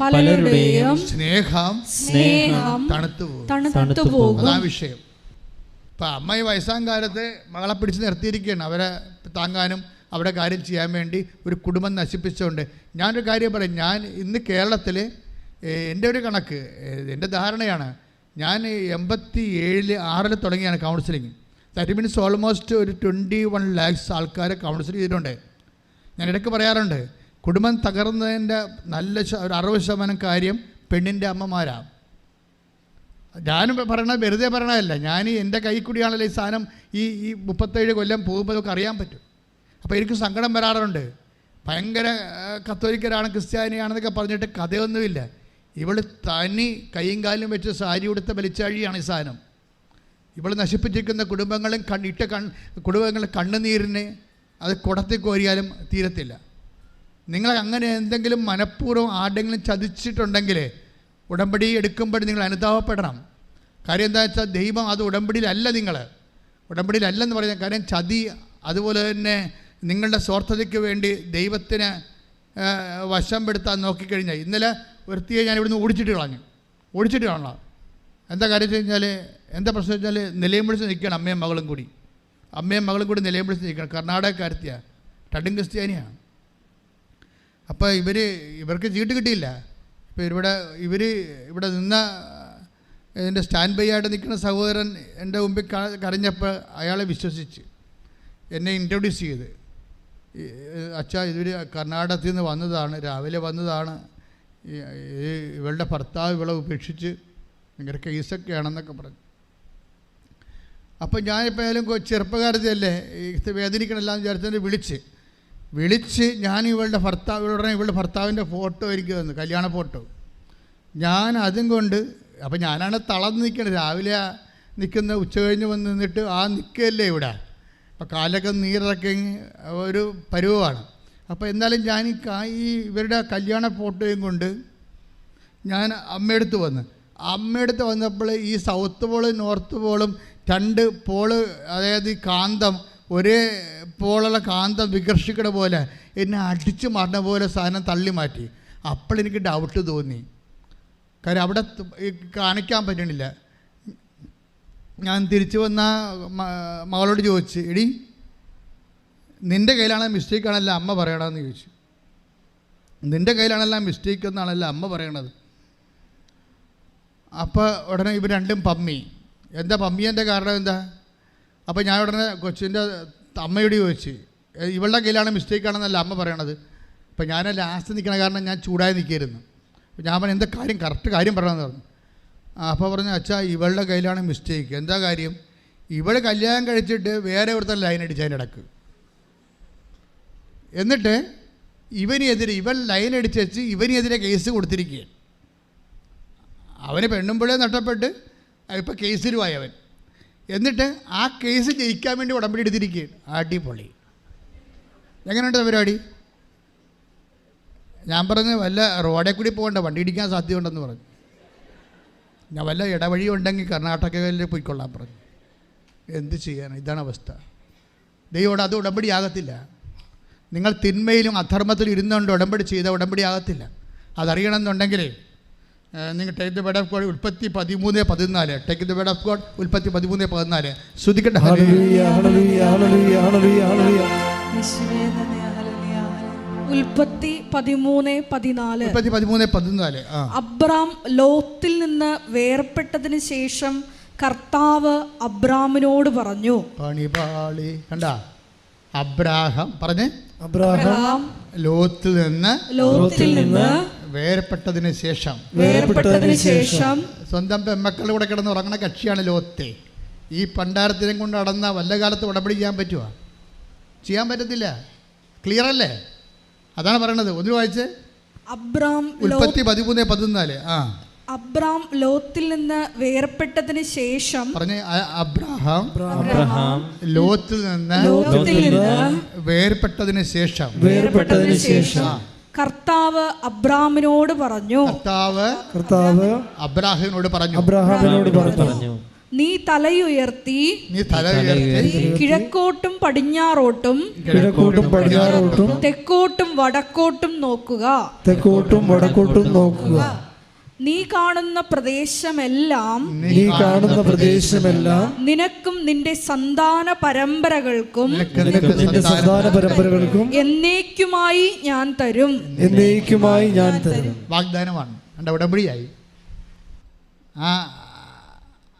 സ്നേഹം തണുത്തു പോകും. അതാ വിഷയം. ഇപ്പം അമ്മ ഈ വയസ്സാം കാലത്ത് മകളെ പിടിച്ച് നിർത്തിയിരിക്കുകയാണ്. അവരെ താങ്ങാനും അവിടെ കാര്യം ചെയ്യാൻ വേണ്ടി ഒരു കുടുംബം നശിപ്പിച്ചുകൊണ്ട്. ഞാനൊരു കാര്യം പറയും. ഞാൻ ഇന്ന് കേരളത്തിൽ എൻ്റെ ഒരു കണക്ക്, എൻ്റെ ധാരണയാണ്, ഞാൻ 87-6 തുടങ്ങിയാണ് കൗൺസിലിങ്. ദാറ്റ് മീൻസ് ഓൾമോസ്റ്റ് ഒരു 21 lakhs ആൾക്കാരെ കൗൺസിൽ ചെയ്തിട്ടുണ്ട്. ഞാൻ ഇടയ്ക്ക് പറയാറുണ്ട്, കുടുംബം തകർന്നതിൻ്റെ നല്ല ഒരു 60% കാര്യം പെണ്ണിൻ്റെ അമ്മമാരാണ്. ഞാനും പറയണത് വെറുതെ പറയണതല്ല. ഞാൻ എൻ്റെ കൈ കൂടിയാണല്ലോ ഈ സാധനം ഈ 37 കൊല്ലം പോകുമ്പോൾ നമുക്ക് അറിയാൻ പറ്റും. അപ്പോൾ എനിക്ക് സങ്കടം വരാറുണ്ട്. ഭയങ്കര കത്തോലിക്കരാണ്, ക്രിസ്ത്യാനിയാണെന്നൊക്കെ പറഞ്ഞിട്ട് കഥയൊന്നുമില്ല. ഇവൾ തനി കൈയും കാലും വെച്ച് സാരി ഉടുത്ത വലിച്ചാഴിയാണ് ഈ സാധനം. ഇവൾ നശിപ്പിച്ചിരിക്കുന്ന കുടുംബങ്ങളെ കണ്ണുനീരിന് അത് കുടത്തിൽ കോരിയാലും തീരത്തില്ല. നിങ്ങൾ അങ്ങനെ എന്തെങ്കിലും മനഃപൂർവ്വം ആരെങ്കിലും ചതിച്ചിട്ടുണ്ടെങ്കിൽ ഉടമ്പടി എടുക്കുമ്പോൾ നിങ്ങൾ അനുതാപപ്പെടണം. കാര്യം എന്താ വെച്ചാൽ ദൈവം അത് ഉടമ്പടിയിലല്ലെന്ന് പറയുന്ന കാര്യം ചതി. അതുപോലെ തന്നെ നിങ്ങളുടെ സ്വാർത്ഥതയ്ക്ക് വേണ്ടി ദൈവത്തിന് വശം പെടുത്താൻ നോക്കിക്കഴിഞ്ഞാൽ, ഇന്നലെ ഒരുത്തിയെ ഞാൻ ഇവിടുന്ന് ഓടിച്ചിട്ട് കളഞ്ഞു. എന്താ കാര്യം വെച്ച് കഴിഞ്ഞാൽ, എന്താ പ്രശ്നം വെച്ചാൽ നിലയം പിടിച്ച് നിൽക്കുകയാണ് അമ്മയും മകളും കൂടി നിലയം പിടിച്ച് നിൽക്കണം. കർണാടകക്കാരത്തിയാണ്, രണ്ടും ക്രിസ്ത്യാനിയാണ്. അപ്പോൾ ഇവർക്ക് ചീട്ട് കിട്ടിയില്ല. ഇപ്പോൾ ഇവിടെ നിന്ന ഇതിൻ്റെ സ്റ്റാൻഡ് ബൈ ആയിട്ട് നിൽക്കുന്ന സഹോദരൻ എൻ്റെ മുമ്പിൽ കരഞ്ഞപ്പോൾ അയാളെ വിശ്വസിച്ച് എന്നെ ഇൻട്രൊഡ്യൂസ് ചെയ്ത്, അച്ഛാ ഇവർ കർണാടകത്തിൽ നിന്ന് വന്നതാണ്, രാവിലെ വന്നതാണ്, ഇവളുടെ ഭർത്താവ് ഇവളെ ഉപേക്ഷിച്ച് ഭയങ്കര കേസൊക്കെയാണെന്നൊക്കെ പറഞ്ഞു. അപ്പം ഞാനിപ്പോൾ ഏതായാലും ചെറുപ്പക്കാരത്തിയല്ലേ, വേദനിക്കണമെല്ലാം വിചാരിച്ചതിന് വിളിച്ച് ഞാൻ ഇവളുടെ ഭർത്താവിൻ്റെ ഫോട്ടോ എനിക്ക് തന്നു, കല്യാണ ഫോട്ടോ. ഞാൻ അതും കൊണ്ട്, അപ്പം ഞാനാണ് തളർന്ന് നിൽക്കുന്നത്. രാവിലെ നിൽക്കുന്ന ഉച്ച കഴിഞ്ഞ് വന്ന് നിന്നിട്ട് ആ നിൽക്കുകയല്ലേ ഇവിടെ, അപ്പോൾ കാലൊക്കെ നീരിറക്കി ഒരു പരുവമാണ്. അപ്പോൾ എന്നാലും ഞാൻ ഈ ഇവരുടെ കല്യാണ ഫോട്ടോയും കൊണ്ട് ഞാൻ അമ്മയടുത്ത് വന്നപ്പോൾ ഈ സൗത്ത് പോളും നോർത്ത് പോളും 2 പോള്, അതായത് ഈ കാന്തം ഒരേ പോളുള്ള കാന്തം വികർഷിക്കണ പോലെ എന്നെ അടിച്ചു മാറുന്ന പോലെ സാധനം തള്ളി മാറ്റി. അപ്പോൾ എനിക്ക് ഡൗട്ട് തോന്നി, കാര്യം അവിടെ കാണിക്കാൻ പറ്റണില്ല. ഞാൻ തിരിച്ചു വന്ന മകളോട് ചോദിച്ചു, എടി നിൻ്റെ കയ്യിലാണ് മിസ്റ്റേക്ക് ആണല്ലോ അമ്മ പറയണമെന്ന് ചോദിച്ചു. നിൻ്റെ കയ്യിലാണല്ലോ മിസ്റ്റേക്ക് എന്നാണല്ലോ അമ്മ പറയണത്. അപ്പോൾ ഉടനെ ഇവർ രണ്ടും പമ്മി. എന്താ പമ്മിയൻ്റെ കാരണം എന്താ? അപ്പോൾ ഞാൻ ഉടനെ കൊച്ചിൻ്റെ അമ്മയോട് ചോദിച്ചു, ഇവളുടെ കയ്യിലാണ് മിസ്റ്റേക്ക് ആണെന്നല്ല അമ്മ പറയണത്. അപ്പോൾ ഞാൻ ലാസ്റ്റ് നിൽക്കണ കാരണം ഞാൻ ചൂടായി നിൽക്കായിരുന്നു. അപ്പോൾ ഞാൻ പറഞ്ഞു, എന്താ കാര്യം, കറക്റ്റ് കാര്യം പറയണമെന്ന് പറഞ്ഞു. അപ്പോൾ പറഞ്ഞു, അച്ഛാ ഇവളുടെ കയ്യിലാണ് മിസ്റ്റേക്ക്. എന്താ കാര്യം? ഇവൾ കല്യാണം കഴിച്ചിട്ട് വേറെ ഒരുത്തൻ ലൈൻ അടിച്ച് അതിൻ്റെ ഇടക്ക്. എന്നിട്ട് ഇവനെതിരെ ഇവൻ ലൈൻ അടിച്ച് വെച്ച് ഇവനെതിരെ കേസ് കൊടുത്തിരിക്കുകയാണ്. അവന് പെണ്ണുമ്പോഴേ നഷ്ടപ്പെട്ട് ഇപ്പോൾ കേസിലുമായി അവൻ. എന്നിട്ട് ആ കേസ് ജയിക്കാൻ വേണ്ടി ഉടമ്പടി എടുത്തിരിക്കുകയാണ്. അടിപൊളി. എങ്ങനെയുണ്ട് പരിപാടി? ഞാൻ പറഞ്ഞു, വല്ല റോഡേ കൂടി പോകണ്ട, വണ്ടി ഇടിക്കാൻ സാധ്യതയുണ്ടെന്ന് പറഞ്ഞു. ഞാൻ വല്ല ഇടവഴി ഉണ്ടെങ്കിൽ കർണാടകയിൽ പോയിക്കൊള്ളാൻ പറഞ്ഞു. എന്ത് ചെയ്യാൻ? ഇതാണ് അവസ്ഥ. ദൈവോട് അത് ഉടമ്പടി ആകത്തില്ല. നിങ്ങൾ തിന്മയിലും അധർമ്മത്തിലും ഇരുന്നുകൊണ്ട് ഉടമ്പടി ചെയ്ത ഉടമ്പടി ആകത്തില്ല. അതറിയണമെന്നുണ്ടെങ്കിൽ നിങ്ങൾ take the word of God ഉൽപ്പത്തി 13:14. Take the word of God ഉൽപ്പത്തി 13:14. ശ്രുതിക്കട്ടെ. ഉൽപ്പത്തി 13:14. അബ്രാം ലോത്തിൽ നിന്ന് വേർപെട്ടതിന് ശേഷം കർത്താവ് അബ്രാമിനോട് പറഞ്ഞു. പണിപാളി കണ്ട, അബ്രാഹാം പറഞ്ഞേ, അബ്രാഹാം ലോത്തിൽ നിന്ന് വേർപെട്ടതിന് ശേഷം സ്വന്തം പെമ്മക്കളുടെ കൂടെ കിടന്ന് ഉറങ്ങണ കക്ഷിയാണ് ലോത്തെ. ഈ പണ്ടാരത്തിനും കൊണ്ട് നടന്ന വല്ല കാലത്ത് ഉടമ്പടി ചെയ്യാൻ പറ്റുമോ? ചെയ്യാൻ പറ്റത്തില്ല. ക്ലിയർ അല്ലേ? അതാണ് പറയണത്. ഒന്ന് വായിച്ച്. അബ്രാം ഉൽപ്പത്തി 13:14. അബ്രാം ലോത്തിൽ നിന്ന് വേർപെട്ടതിന് ശേഷം പറഞ്ഞേ, അബ്രാഹാം ലോത്തിൽ നിന്ന് വേർപെട്ടതിന് ശേഷം കർത്താവ് അബ്രാമിനോട് പറഞ്ഞു. കർത്താവ് അബ്രാഹാമിനോട് പറഞ്ഞു, നീ തലയുയർത്തി കിഴക്കോട്ടും പടിഞ്ഞാറോട്ടും തെക്കോട്ടും വടക്കോട്ടും നോക്കുക. നീ കാണുന്ന പ്രദേശമെല്ലാം നിനക്കും നിന്റെ സന്താന പരമ്പരകൾക്കും എന്നേക്കുമായി ഞാൻ തരും. വാഗ്ദാനമാണ്. ഉടമ്പടിയായി.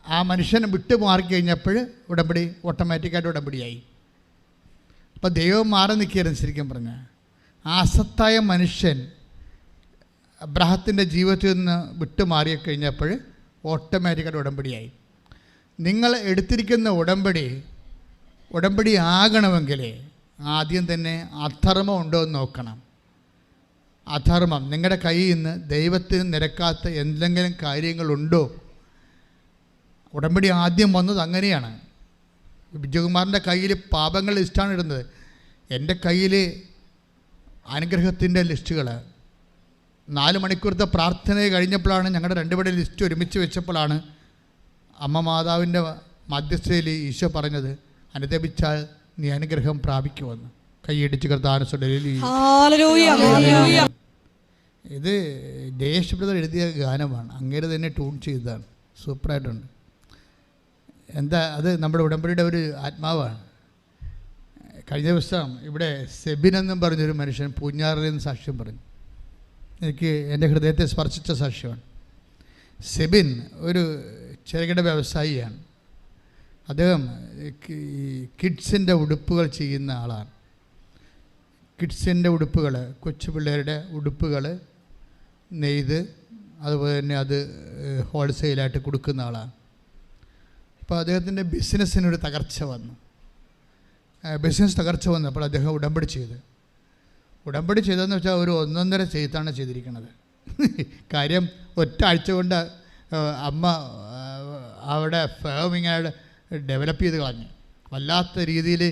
ആ മനുഷ്യനെ വിട്ടു മാറിക്കഴിഞ്ഞപ്പോൾ ഉടമ്പടി ഓട്ടോമാറ്റിക്കായിട്ട് ഉടമ്പടിയായി. അപ്പോൾ ദൈവം മാറി നിൽക്കുകയായിരുന്നു. ശരിക്കും പറഞ്ഞാൽ ആ അസത്തായ മനുഷ്യൻ അബ്രാഹത്തിൻ്റെ ജീവിതത്തിൽ നിന്ന് വിട്ടുമാറിക്കഴിഞ്ഞപ്പോൾ ഓട്ടോമാറ്റിക്കായിട്ട് ഉടമ്പടിയായി. നിങ്ങൾ എടുത്തിരിക്കുന്ന ഉടമ്പടി ആകണമെങ്കിൽ ആദ്യം തന്നെ അധർമ്മം ഉണ്ടോ എന്ന് നോക്കണം. അധർമ്മം നിങ്ങളുടെ കയ്യിൽ നിന്ന് ദൈവത്തിന് നിരക്കാത്ത എന്തെങ്കിലും കാര്യങ്ങളുണ്ടോ? ഉടമ്പടി ആദ്യം വന്നത് അങ്ങനെയാണ്. വിജയകുമാറിൻ്റെ കയ്യിൽ പാപങ്ങൾ ലിസ്റ്റാണ് ഇടുന്നത്. എൻ്റെ കയ്യിൽ അനുഗ്രഹത്തിൻ്റെ ലിസ്റ്റുകൾ. 4 മണിക്കൂറത്തെ പ്രാർത്ഥന കഴിഞ്ഞപ്പോഴാണ് ഞങ്ങളുടെ 2 പേരുടെ ലിസ്റ്റ് ഒരുമിച്ച് വെച്ചപ്പോഴാണ് അമ്മ മാതാവിൻ്റെ മധ്യസ്ഥയിൽ ഈശോ പറഞ്ഞത്, അനുദപിച്ചാൽ നീ അനുഗ്രഹം പ്രാപിക്കുമെന്ന്. കൈയടിച്ച് ഇത് ജയേഷ് ബ്രദർ എഴുതിയ ഗാനമാണ്. അങ്ങേര് തന്നെ ട്യൂൺ ചെയ്തതാണ്. സൂപ്പറായിട്ടുണ്ട്. എന്താ അത്? നമ്മുടെ ഉടമ്പടിയുടെ ഒരു ആത്മാവാണ്. കഴിഞ്ഞ ദിവസം ഇവിടെ സെബിൻ എന്നും പറഞ്ഞൊരു മനുഷ്യൻ പൂഞ്ഞാറിൽ നിന്ന് സാക്ഷ്യം പറഞ്ഞു. എനിക്ക് എൻ്റെ ഹൃദയത്തെ സ്പർശിച്ച സാക്ഷ്യമാണ്. സെബിൻ ഒരു ചെറുകിട വ്യവസായിയാണ്. അദ്ദേഹം കിഡ്സിൻ്റെ ഉടുപ്പുകൾ ചെയ്യുന്ന ആളാണ്. കിഡ്സിൻ്റെ ഉടുപ്പുകൾ, കൊച്ചു പിള്ളേരുടെ ഉടുപ്പുകൾ നെയ്ത് അതുപോലെ തന്നെ അത് ഹോൾസെയിലായിട്ട് കൊടുക്കുന്ന ആളാണ്. അപ്പോൾ അദ്ദേഹത്തിൻ്റെ ബിസിനസ്സിനൊരു തകർച്ച വന്നു. ബിസിനസ് തകർച്ച വന്നപ്പോൾ അദ്ദേഹം ഉടമ്പടി ചെയ്തതെന്ന് വെച്ചാൽ ഒരു 1.5 ചെയ്താണ് ചെയ്തിരിക്കുന്നത്. കാര്യം ഒറ്റ ആഴ്ച കൊണ്ട് അവിടെ ഫേമിങ്ങനെ ഡെവലപ്പ് ചെയ്ത് കളഞ്ഞു. വല്ലാത്ത രീതിയിൽ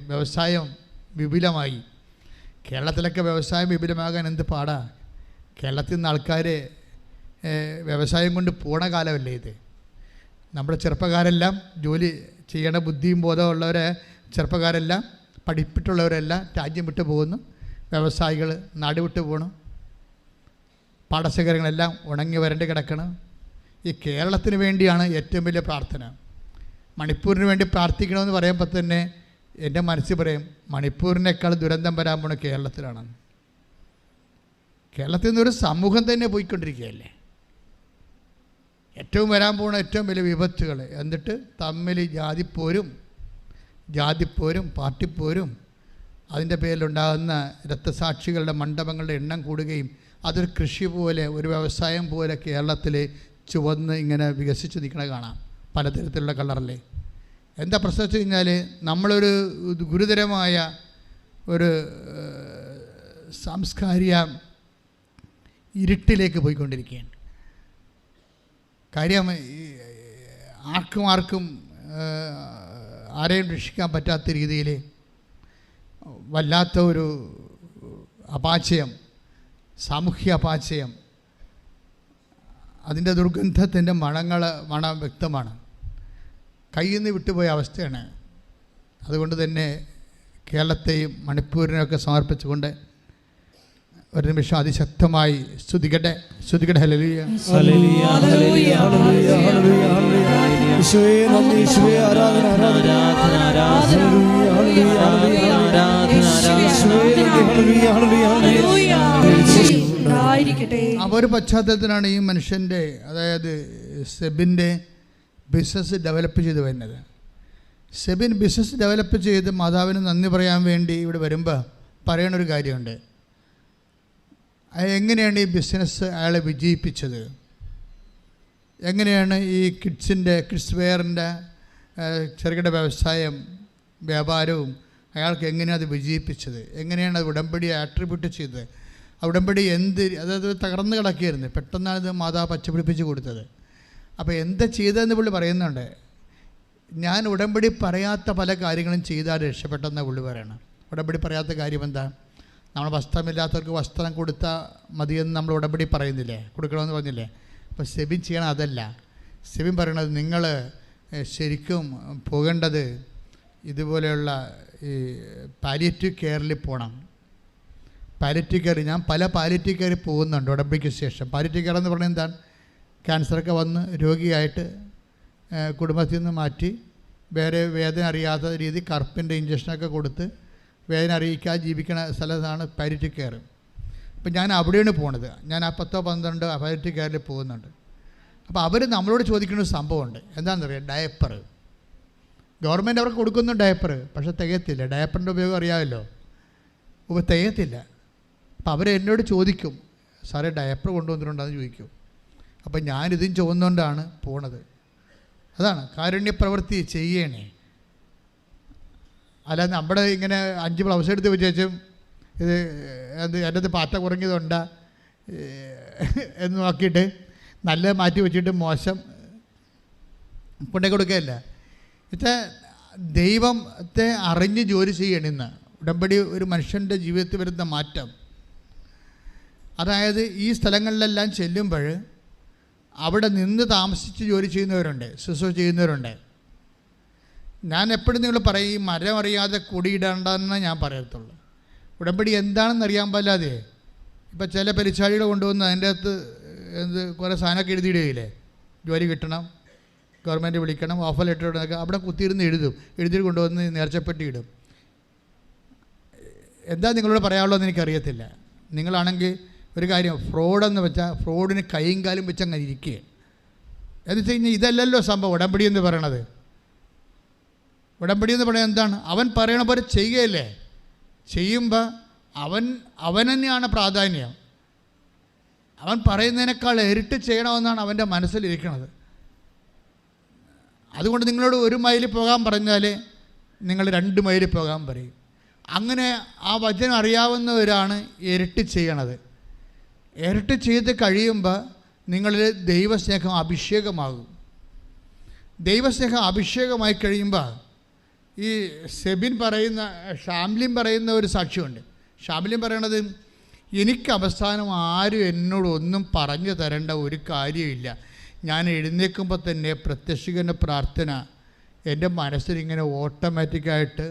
വ്യവസായം വിപുലമായി. കേരളത്തിലൊക്കെ വ്യവസായം വിപുലമാകാൻ എന്ത് പാടാ. കേരളത്തിൽ നിന്ന് ആൾക്കാർ വ്യവസായം കൊണ്ട് പോണ കാലമല്ലേ ഇത്. നമ്മുടെ ചെറുപ്പക്കാരെല്ലാം ജോലി ചെയ്യേണ്ട ബുദ്ധിയും ബോധമുള്ളവരെ ചെറുപ്പക്കാരെല്ലാം പഠിപ്പിട്ടുള്ളവരെല്ലാം രാജ്യം വിട്ടു പോകുന്നു. വ്യവസായികൾ നാട് വിട്ടു പോകണം. പാടശേഖരങ്ങളെല്ലാം ഉണങ്ങി വരണ്ട് കിടക്കണം. ഈ കേരളത്തിന് വേണ്ടിയാണ് ഏറ്റവും വലിയ പ്രാർത്ഥന. മണിപ്പൂരിന് വേണ്ടി പ്രാർത്ഥിക്കണമെന്ന് പറയുമ്പോൾ തന്നെ എൻ്റെ മനസ്സിൽ പറയും, മണിപ്പൂരിനേക്കാൾ ദുരന്തം വരാൻ പോണ കേരളത്തിലാണ്. കേരളത്തിൽ നിന്നൊരു സമൂഹം തന്നെ പോയിക്കൊണ്ടിരിക്കുകയല്ലേ. ഏറ്റവും വരാൻ പോകുന്ന ഏറ്റവും വലിയ വിപത്തുകൾ. എന്നിട്ട് തമ്മിൽ ജാതിപ്പോരും പാർട്ടിപ്പോരും, അതിൻ്റെ പേരിലുണ്ടാകുന്ന രക്തസാക്ഷികളുടെ മണ്ഡപങ്ങളുടെ എണ്ണം കൂടുകയും അതൊരു കൃഷി പോലെ, ഒരു വ്യവസായം പോലെ കേരളത്തിൽ ചുവന്ന് ഇങ്ങനെ വികസിച്ച് നിൽക്കണ കാണാം. പലതരത്തിലുള്ള കളറിൽ. എന്താ പ്രശ്നം വെച്ച് കഴിഞ്ഞാൽ, നമ്മളൊരു ഗുരുതരമായ ഒരു സാംസ്കാരിക ഇരുട്ടിലേക്ക് പോയിക്കൊണ്ടിരിക്കുകയാണ്. കാര്യം ആർക്കും ആരെയും രക്ഷിക്കാൻ പറ്റാത്ത രീതിയിൽ വല്ലാത്ത ഒരു അപാചയം, സാമൂഹ്യ അപാചയം, അതിൻ്റെ ദുർഗന്ധത്തിൻ്റെ മണം വ്യക്തമാണ്. കയ്യിൽ നിന്ന് വിട്ടുപോയ അവസ്ഥയാണ്. അതുകൊണ്ട് തന്നെ കേരളത്തെയും മണിപ്പൂരിനെയൊക്കെ സമർപ്പിച്ചുകൊണ്ട് ഒരു നിമിഷം അതിശക്തമായി സ്തുതിക്കട്ടെ. ഹല്ലേലൂയ, ഹല്ലേലൂയ, ഹല്ലേലൂയ, ഹല്ലേലൂയ, ഹല്ലേലൂയ. യേശുവേ നന്ദി, യേശുവേ ആരാധന, ആരാധന, ആരാധന. ഹല്ലേലൂയ, ഹല്ലേലൂയ, ഹല്ലേലൂയ, ആ ഒരു പശ്ചാത്തലത്തിലാണ് ഈ മനുഷ്യൻ്റെ, അതായത് സെബിൻ്റെ ബിസിനസ് ഡെവലപ്പ് ചെയ്ത് വരുന്നത്. സെബിൻ ബിസിനസ് ഡെവലപ്പ് ചെയ്ത് മാതാവിന് നന്ദി പറയാൻ വേണ്ടി ഇവിടെ വരുമ്പോൾ പറയണൊരു കാര്യമുണ്ട്. എങ്ങനെയാണ് ഈ ബിസിനസ് അയാളെ വിജയിപ്പിച്ചത്, എങ്ങനെയാണ് ഈ കിഡ്സ് വെയറിൻ്റെ ചെറുകിട വ്യാപാരവും അയാൾക്ക് എങ്ങനെയാണ് അത് വിജയിപ്പിച്ചത്, എങ്ങനെയാണ് അത് ഉടമ്പടി ആട്രിബ്യൂട്ട് ചെയ്തത്. ആ ഉടമ്പടി അതായത് തകർന്ന് കിടക്കുകയായിരുന്നു. പെട്ടെന്നാണ് ഇത് മാതാവ് പച്ചപിടിപ്പിച്ച് കൊടുത്തത്. അപ്പോൾ എന്താ ചെയ്തതെന്ന് പുള്ളി പറയുന്നുണ്ട്. ഞാൻ ഉടമ്പടി പറയാത്ത പല കാര്യങ്ങളും ചെയ്താൽ രക്ഷപ്പെട്ടെന്ന് പുള്ളി പറയണം. ഉടമ്പടി പറയാത്ത കാര്യം എന്താ? നമ്മൾ വസ്ത്രമില്ലാത്തവർക്ക് വസ്ത്രം കൊടുത്താൽ മതിയെന്ന് നമ്മൾ ഉടമ്പടി പറയുന്നില്ലേ, കൊടുക്കണമെന്ന് പറഞ്ഞില്ലേ. അപ്പോൾ സെബിൻ ചെയ്യണം അതല്ല. സെബിൻ പറയണത്, നിങ്ങൾ ശരിക്കും പോകേണ്ടത് ഇതുപോലെയുള്ള ഈ പാലിയേറ്റീവ് കെയറിൽ പോകണം. പാലിയേറ്റീവ് കെയർ, ഞാൻ പല പാലിയേറ്റീവ് കെയറിൽ പോകുന്നുണ്ട് ഉടമ്പടിക്ക് ശേഷം. പാലിയേറ്റീവ് കെയർ എന്ന് പറഞ്ഞാൽ എന്താണ്? ക്യാൻസറൊക്കെ വന്ന് രോഗിയായിട്ട് കുടുംബത്തിൽ നിന്ന് മാറ്റി വേറെ വേദന അറിയാത്ത രീതി കറുപ്പിൻ്റെ ഇഞ്ചക്ഷനൊക്കെ കൊടുത്ത് വേദന അറിയിക്കാതെ ജീവിക്കുന്ന സ്ഥലത്താണ് പാലിയേറ്റീവ് കെയർ. അപ്പം ഞാൻ അവിടെയാണ് പോണത്. ഞാൻ ആ 10-12 പാലിയേറ്റീവ് കെയറിൽ പോകുന്നുണ്ട്. അപ്പോൾ അവർ നമ്മളോട് ചോദിക്കുന്ന ഒരു സംഭവമുണ്ട്. എന്താണെന്നറിയാം? ഡയപ്പർ. ഗവൺമെൻറ് അവർക്ക് കൊടുക്കുന്നു ഡയപ്പർ, പക്ഷേ തികയത്തില്ല. ഡയപ്പറിൻ്റെ ഉപയോഗം അറിയാമല്ലോ, തികയത്തില്ല. അപ്പോൾ അവർ എന്നോട് ചോദിക്കും, സാറേ ഡയപ്പർ കൊണ്ടുവന്നിട്ടുണ്ടെന്ന് ചോദിക്കും. അപ്പം ഞാനിതും ചുവന്നുകൊണ്ടാണ് പോണത്. അതാണ് കാരുണ്യപ്രവൃത്തി ചെയ്യണേ. അല്ലാതെ നമ്മുടെ ഇങ്ങനെ 5 ബ്ലൗസ് എടുത്ത് വെച്ചും ഇത് എൻ്റെ അടുത്ത് പാറ്റ കുറഞ്ഞതുണ്ടാ എന്ന് നോക്കിയിട്ട് നല്ല മാറ്റി വെച്ചിട്ട് മോശം കൊണ്ടേ കൊടുക്കുകയല്ല. ഇത് ദൈവത്തെ അറിഞ്ഞ് ജോലി ചെയ്യണമെന്ന്. ഉടമ്പടി ഒരു മനുഷ്യൻ്റെ ജീവിതത്തിൽ വരുന്ന മാറ്റം. അതായത് ഈ സ്ഥലങ്ങളിലെല്ലാം ചെല്ലുമ്പോൾ അവിടെ നിന്ന് താമസിച്ച് ജോലി ചെയ്യുന്നവരുണ്ട്, ശുശ്രൂഷ ചെയ്യുന്നവരുണ്ട്. ഞാൻ എപ്പോഴും നിങ്ങൾ പറയും, ഈ മരം അറിയാതെ കൊടിയിടണ്ടെന്ന് ഞാൻ പറയത്തുള്ളൂ. ഉടമ്പടി എന്താണെന്ന് അറിയാൻ പാടില്ലാതെ ഇപ്പം ചില പെരിച്ചാഴികൾ കൊണ്ടുവന്ന് അതിൻ്റെ അകത്ത് കുറേ സാധനമൊക്കെ എഴുതിയിടുകയില്ലേ, ജോലി കിട്ടണം, ഗവൺമെൻറ് വിളിക്കണം, ഓഫർ ലെറ്റർ ഇടണമൊക്കെ അവിടെ കുത്തിയിരുന്ന് എഴുതി കൊണ്ടുവന്ന് നേർച്ചപ്പെട്ടി ഇടും. എന്താ നിങ്ങളോട് പറയാനുള്ളതെന്ന് എനിക്കറിയത്തില്ല. നിങ്ങളാണെങ്കിൽ ഒരു കാര്യം, ഫ്രോഡെന്ന് വെച്ചാൽ ഫ്രോഡിന് കൈയും കാലും വെച്ച് അങ്ങനെ ഇരിക്കുക. എന്ന് വെച്ച് കഴിഞ്ഞാൽ ഇതല്ലല്ലോ സംഭവം ഉടമ്പടി എന്ന് പറയണത്. ഉടമ്പടി എന്ന് പറയുന്നത് എന്താണ്? അവൻ പറയണ പോലെ ചെയ്യുകയല്ലേ. ചെയ്യുമ്പോൾ അവൻ തന്നെയാണ് പ്രാധാന്യം. അവൻ പറയുന്നതിനേക്കാൾ ഇരട്ടി ചെയ്യണമെന്നാണ് അവൻ്റെ മനസ്സിലിരിക്കുന്നത്. അതുകൊണ്ട് നിങ്ങളോട് 1 മൈൽ പോകാൻ പറഞ്ഞാൽ നിങ്ങൾ 2 മൈൽ പോകാൻ പറയും. അങ്ങനെ ആ വചനം അറിയാവുന്നവരാണ് ഇരട്ടി ചെയ്യണത്. ഇരട്ടി ചെയ്ത് കഴിയുമ്പോൾ നിങ്ങളിൽ ദൈവസ്നേഹം അഭിഷേകമാകും. ദൈവസ്നേഹം അഭിഷേകമായി കഴിയുമ്പോൾ ഈ സെബിൻ പറയുന്ന ഷാംലിൻ പറയുന്ന ഒരു സാക്ഷ്യമുണ്ട്. ഷാംലിൻ പറയണത്, എനിക്ക് അവസാനം ആരും എന്നോട് ഒന്നും പറഞ്ഞു തരേണ്ട ഒരു കാര്യമില്ല. ഞാൻ എഴുന്നേൽക്കുമ്പോൾ തന്നെ പ്രത്യക്ഷീകരണ പ്രാർത്ഥന എൻ്റെ മനസ്സിലിങ്ങനെ ഓട്ടോമാറ്റിക്കായിട്ട്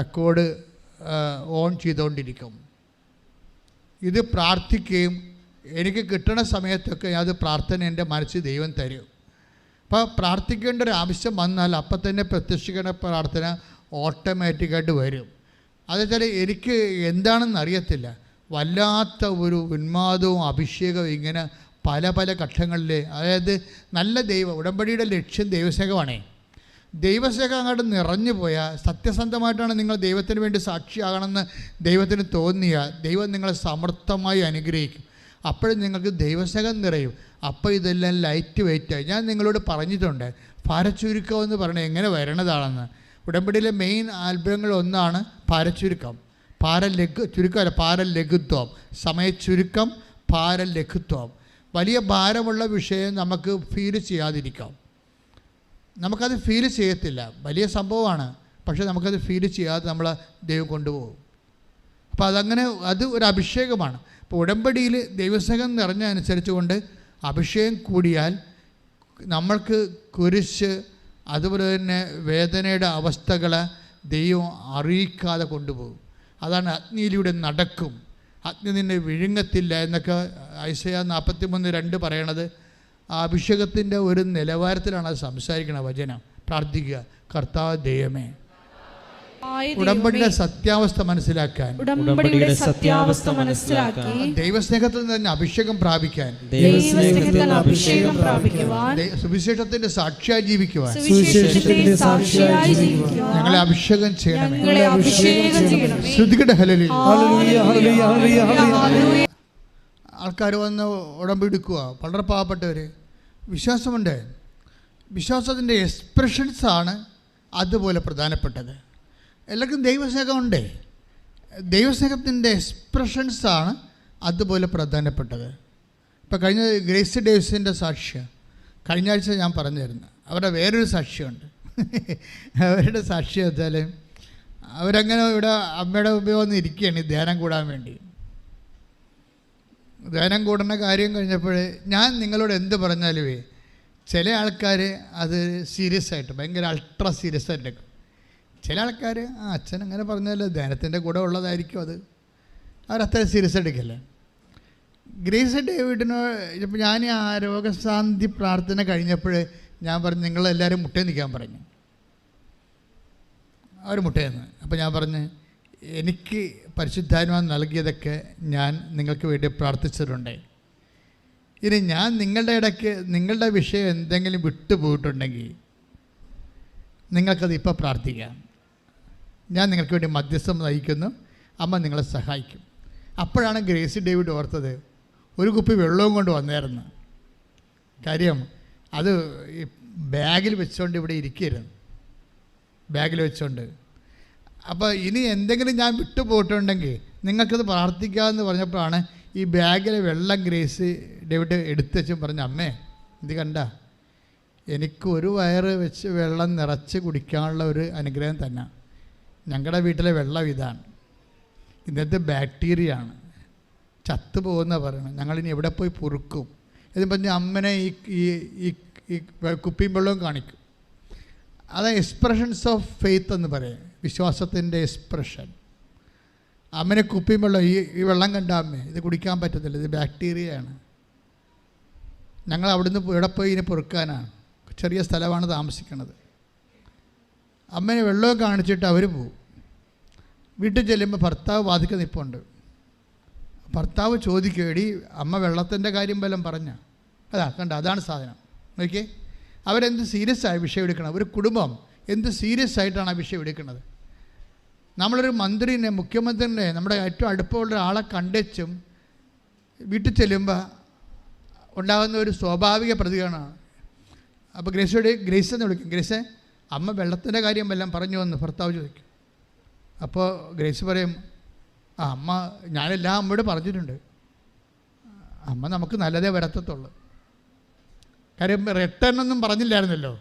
റെക്കോർഡ് ഓൺ ചെയ്തുകൊണ്ടിരിക്കും. ഇത് പ്രാർത്ഥിക്കുകയും എനിക്ക് കിട്ടുന്ന സമയത്തൊക്കെ അത് പ്രാർത്ഥന എൻ്റെ മനസ്സിൽ ദൈവം തരും. അപ്പോൾ പ്രാർത്ഥിക്കേണ്ട ഒരു ആവശ്യം വന്നാൽ അപ്പം തന്നെ പ്രത്യക്ഷീകരണ പ്രാർത്ഥന ഓട്ടോമാറ്റിക്കായിട്ട് വരും. അതെച്ചാൽ എനിക്ക് എന്താണെന്ന് അറിയത്തില്ല, വല്ലാത്ത ഒരു ഉന്മാദവും അഭിഷേകവും ഇങ്ങനെ പല പല ഘട്ടങ്ങളിൽ. അതായത് നല്ല ഉടമ്പടിയുടെ ലക്ഷ്യം ദൈവസ്നേഹമാണേ. ദൈവസ്നേഹം അങ്ങോട്ട് നിറഞ്ഞു പോയാൽ, സത്യസന്ധമായിട്ടാണ് നിങ്ങൾ ദൈവത്തിന് വേണ്ടി സാക്ഷിയാകണമെന്ന് ദൈവത്തിന് തോന്നിയാൽ ദൈവം നിങ്ങളെ സമർത്ഥമായി അനുഗ്രഹിക്കും. അപ്പോഴും നിങ്ങൾക്ക് ദൈവസ്നേഹം നിറയും. അപ്പോൾ ഇതെല്ലാം ലൈറ്റ് വെയിറ്റായി. ഞാൻ നിങ്ങളോട് പറഞ്ഞിട്ടുണ്ട്, ഭാരച്ചുരുക്കം എന്ന് പറയുന്നത് എങ്ങനെ വരണതാണെന്ന്. ഉടമ്പടിയിലെ മെയിൻ അത്ഭുതങ്ങളൊന്നാണ് ഭാരച്ചുരുക്കം. ചുരുക്കമല്ല, ഭാരലഘുത്വം, സമയച്ചുരുക്കം, ഭാരലഘുത്വം. വലിയ ഭാരമുള്ള വിഷയം നമുക്ക് ഫീൽ ചെയ്യാതിരിക്കാം. നമുക്കത് ഫീൽ ചെയ്യത്തില്ല, വലിയ സംഭവമാണ്, പക്ഷേ നമുക്കത് ഫീൽ ചെയ്യാതെ നമ്മളെ ദൈവം കൊണ്ടുപോകും. അപ്പോൾ അത് ഒരു അഭിഷേകമാണ്. അപ്പോൾ ഉടമ്പടിയിൽ ദൈവസ്നേഹം നിറഞ്ഞ അനുസരിച്ച് കൊണ്ട് അഭിഷേകം കൂടിയാൽ നമ്മൾക്ക് കുരിശ്, അതുപോലെ തന്നെ വേദനയുടെ അവസ്ഥകളെ ദൈവം അറിയിക്കാതെ കൊണ്ടുപോകും. അതാണ് അഗ്നിയിലൂടെ നടക്കും, അഗ്നി നിന്നെ വിഴുങ്ങത്തില്ല എന്നൊക്കെ ഐസയ 43:2 പറയണത്. ആ അഭിഷേകത്തിൻ്റെ ഒരു നിലവാരത്തിലാണ് അത് സംസാരിക്കണ വചനം. പ്രാർത്ഥിക്കുക, കർത്താവ് ദൈവമേ, ഉടമ്പടിയുടെ സത്യാവസ്ഥ മനസ്സിലാക്കാൻ, ദൈവസ്നേഹത്തിൽ നിന്ന് അഭിഷേകം പ്രാപിക്കാൻ, സുവിശേഷത്തിന്റെ സാക്ഷിയായി ജീവിക്കുവാൻ ഞങ്ങളെ അഭിഷേകം ചെയ്യണമേ. ശ്രുതികടെ ഹല്ലേലൂയ. ആൾക്കാർ വന്ന് ഉടമ്പെടുക്കുക, വളരെ പാവപ്പെട്ടവർ. വിശ്വാസമുണ്ട്, വിശ്വാസത്തിൻ്റെ എക്സ്പ്രഷൻസാണ് അതുപോലെ പ്രധാനപ്പെട്ടത്. എല്ലാവർക്കും ദൈവസ്നേഹമുണ്ട്, ദൈവസ്നേഹത്തിൻ്റെ എക്സ്പ്രഷൻസാണ് അതുപോലെ പ്രധാനപ്പെട്ടത്. ഇപ്പോൾ കഴിഞ്ഞ ഗ്രേസി ഡേവിസിൻ്റെ സാക്ഷ്യം കഴിഞ്ഞ ആഴ്ച ഞാൻ പറഞ്ഞിരുന്നു. അവരുടെ വേറൊരു സാക്ഷ്യമുണ്ട്. അവരുടെ സാക്ഷ്യം വെച്ചാൽ അവരങ്ങനെ ഇവിടെ അമ്മയുടെ മുമ്പിൽ വന്ന് ഇരിക്കുകയാണ് ഈ ധ്യാനം കൂടാൻ വേണ്ടി. ധ്യാനം കൂടുന്ന കാര്യം കഴിഞ്ഞപ്പോൾ ഞാൻ നിങ്ങളോട് എന്ത് പറഞ്ഞാലുമേ ചില ആൾക്കാർ അത് സീരിയസ് ആയിട്ട്, ഭയങ്കര അൾട്രാ സീരിയസ് ആയിട്ട് എടുക്കും. ചില ആൾക്കാർ അച്ഛൻ അങ്ങനെ പറഞ്ഞാൽ ധ്യാനത്തിൻ്റെ കൂടെ ഉള്ളതായിരിക്കും, അത് അവരത്ര സീരിയസ് എടുക്കില്ല. ഗ്രേസ് ഡേവിഡിനോട് ഇപ്പം ഞാൻ ആ രോഗശാന്തി പ്രാർത്ഥന കഴിഞ്ഞപ്പോൾ ഞാൻ പറഞ്ഞു, നിങ്ങളെല്ലാവരും മുട്ടയിൽ നിൽക്കാൻ പറഞ്ഞു. അവർ മുട്ടയെന്ന്. അപ്പോൾ ഞാൻ പറഞ്ഞു, എനിക്ക് പരിശുദ്ധാത്മാവ് നൽകിയതൊക്കെ ഞാൻ നിങ്ങൾക്ക് വേണ്ടി പ്രാർത്ഥിച്ചിട്ടുണ്ട്. ഇനി ഞാൻ നിങ്ങളുടെ ഇടയ്ക്ക് നിങ്ങളുടെ വിഷയം എന്തെങ്കിലും വിട്ടുപോയിട്ടുണ്ടെങ്കിൽ നിങ്ങൾക്കത് ഇപ്പോൾ പ്രാർത്ഥിക്കാം. ഞാൻ നിങ്ങൾക്ക് വേണ്ടി മധ്യസ്ഥം നയിക്കുന്നു, അമ്മ നിങ്ങളെ സഹായിക്കും. അപ്പോഴാണ് ഗ്രേസി ഡേവിഡ് ഓർത്തത്, ഒരു കുപ്പി വെള്ളവും കൊണ്ട് വന്നായിരുന്നു. കാര്യം അത് ഈ ബാഗിൽ വെച്ചുകൊണ്ട് ഇവിടെ ഇരിക്കരുത്, ബാഗിൽ വെച്ചുകൊണ്ട്. അപ്പോൾ ഇനി എന്തെങ്കിലും ഞാൻ വിട്ടുപോയിട്ടുണ്ടെങ്കിൽ നിങ്ങൾക്കത് പ്രാർത്ഥിക്കാമെന്ന് പറഞ്ഞപ്പോഴാണ് ഈ ബാഗിലെ വെള്ളം ഗ്രേസി ഡേവിഡ് എടുത്ത് വെച്ചും പറഞ്ഞു, അമ്മേ ഇത് കണ്ട, എനിക്ക് ഒരു വയറ് വെച്ച് വെള്ളം നിറച്ച് കുടിക്കാനുള്ള ഒരു അനുഗ്രഹം തന്നെ. ഞങ്ങളുടെ വീട്ടിലെ വെള്ളം ഇതാണ്, ഇന്നത്തെ ബാക്ടീരിയയാണ്, ചത്തുപോകുന്ന പറയണം, ഞങ്ങളിനി എവിടെ പോയി പൊറുക്കും എന്നും പറഞ്ഞ് അമ്മനെ ഈ കുപ്പിയും വെള്ളവും കാണിക്കും. അത് എക്സ്പ്രഷൻസ് ഓഫ് ഫെയ്ത്ത് എന്ന് പറയും, വിശ്വാസത്തിൻ്റെ എക്സ്പ്രഷൻ. അമ്മനെ കുപ്പിയും വെള്ളം, ഈ വെള്ളം കണ്ട അമ്മേ ഇത് കുടിക്കാൻ പറ്റത്തില്ല, ഇത് ബാക്ടീരിയയാണ്, ഞങ്ങൾ അവിടുന്ന് എവിടെ പോയി ഇനി പൊറുക്കാനാണ്, ചെറിയ സ്ഥലമാണ് താമസിക്കുന്നത്. അമ്മനെ വെള്ളവും കാണിച്ചിട്ട് അവർ പോവും. വീട്ടിൽ ചെല്ലുമ്പോൾ ഭർത്താവ് വാതിൽക്ക് നിൽപ്പുണ്ട്. ഭർത്താവ് ചോദിക്കും, എടി അമ്മ വെള്ളത്തിൻ്റെ കാര്യം വല്ലതും പറഞ്ഞ? അതാ കണ്ട, അതാണ് സാധനം. നോക്കിയേ, അവരെന്ത് സീരിയസ് ആയ വിഷയം എടുക്കണം, ഒരു കുടുംബം എന്ത് സീരിയസ് ആയിട്ടാണ് ആ വിഷയം എടുക്കുന്നത്. നമ്മളൊരു മന്ത്രിനെ, മുഖ്യമന്ത്രിനെ, നമ്മുടെ ഏറ്റവും അടുപ്പമുള്ള ആളെ കണ്ടും വീട്ടിൽ ചെല്ലുമ്പോൾ ഉണ്ടാകുന്ന ഒരു സ്വാഭാവിക പ്രതികരണമാണ്. അപ്പോൾ ഗ്രേസ് എന്ന് വിളിക്കും, ഗ്രേസേ അമ്മ വെള്ളത്തിൻ്റെ കാര്യം വല്ലതും പറഞ്ഞു വന്ന് ഭർത്താവ് ചോദിക്കും. അപ്പോൾ ഗ്രേസ് പറയും, അമ്മ ഞാനെല്ലാം അമ്മയോട് പറഞ്ഞിട്ടുണ്ട്, അമ്മ നമുക്ക് നല്ലതേ വരത്തത്തുള്ളൂ. കാര്യം റിട്ടേൺ ഒന്നും പറഞ്ഞില്ലായിരുന്നല്ലോ.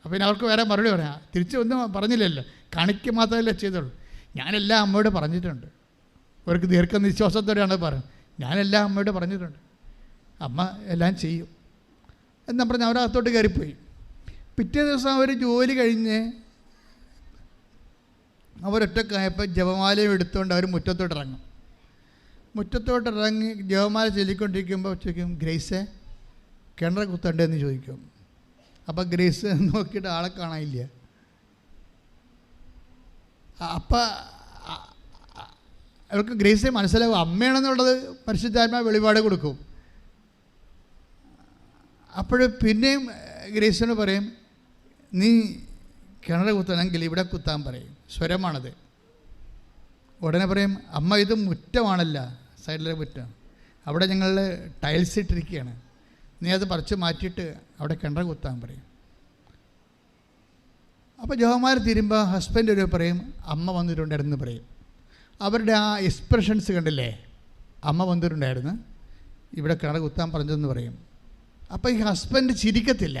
അപ്പോൾ പിന്നെ അവർക്ക് വേറെ മറുപടി പറയാം, തിരിച്ച് ഒന്നും പറഞ്ഞില്ലല്ലോ, കാണിക്കുക മാത്രമല്ലേ ചെയ്തുള്ളൂ. ഞാനെല്ലാം അമ്മയോട് പറഞ്ഞിട്ടുണ്ട്. അവർക്ക് ദീർഘനിശ്വാസത്തോടെയാണ് പറയുന്നത്, ഞാനെല്ലാം അമ്മയോട് പറഞ്ഞിട്ടുണ്ട്, അമ്മ എല്ലാം ചെയ്യും എന്ന് പറഞ്ഞ് അവരകത്തോട്ട് കയറിപ്പോയി. പിറ്റേ ദിവസം അവർ ജോലി കഴിഞ്ഞ് അവരൊറ്റക്കായപ്പോൾ ജപമാലയും എടുത്തുകൊണ്ട് അവർ മുറ്റത്തോട്ടിറങ്ങും. മുറ്റത്തോട്ടിറങ്ങി ജപമാല ചൊല്ലിക്കൊണ്ടിരിക്കുമ്പോൾ ചോദിക്കും, ഗ്രേസേ കിണർ കുത്തണ്ടെന്ന് ചോദിക്കും. അപ്പം ഗ്രേസ് നോക്കിയിട്ട് ആളെ കാണാനില്ല. അപ്പം അവർക്ക് ഗ്രേസെ മനസ്സിലാവും അമ്മയാണെന്നുള്ളത് പരിശുദ്ധാത്മാവ് വെളിപാട് കൊടുക്കും. അപ്പോൾ പിന്നെയും ഗ്രേസിനോട് പറയും, നീ കിണർ കുത്തണമെങ്കിൽ ഇവിടെ കുത്താൻ പറയും, സ്വരമാണത്. ഉടനെ പറയും, അമ്മ ഇത് മുറ്റമാണല്ല, സൈഡിലെ മുറ്റം, അവിടെ ഞങ്ങൾ ടൈൽസ് ഇട്ടിരിക്കുകയാണ്, നീ അത് പറിച്ച് മാറ്റിയിട്ട് അവിടെ കിണർ കുത്താൻ പറയും. അപ്പോൾ ജോമാർ തീരുമ്പോൾ ഹസ്ബൻഡ് ഒരു പറയും, അമ്മ വന്നിട്ടുണ്ടായിരുന്നു പറയും. അവരുടെ ആ എക്സ്പ്രഷൻസ് കണ്ടില്ലേ, അമ്മ വന്നിട്ടുണ്ടായിരുന്നു, ഇവിടെ കിണർ കുത്താൻ പറഞ്ഞതെന്ന് പറയും. അപ്പോൾ ഈ ഹസ്ബൻഡ് ചിരിക്കത്തില്ല,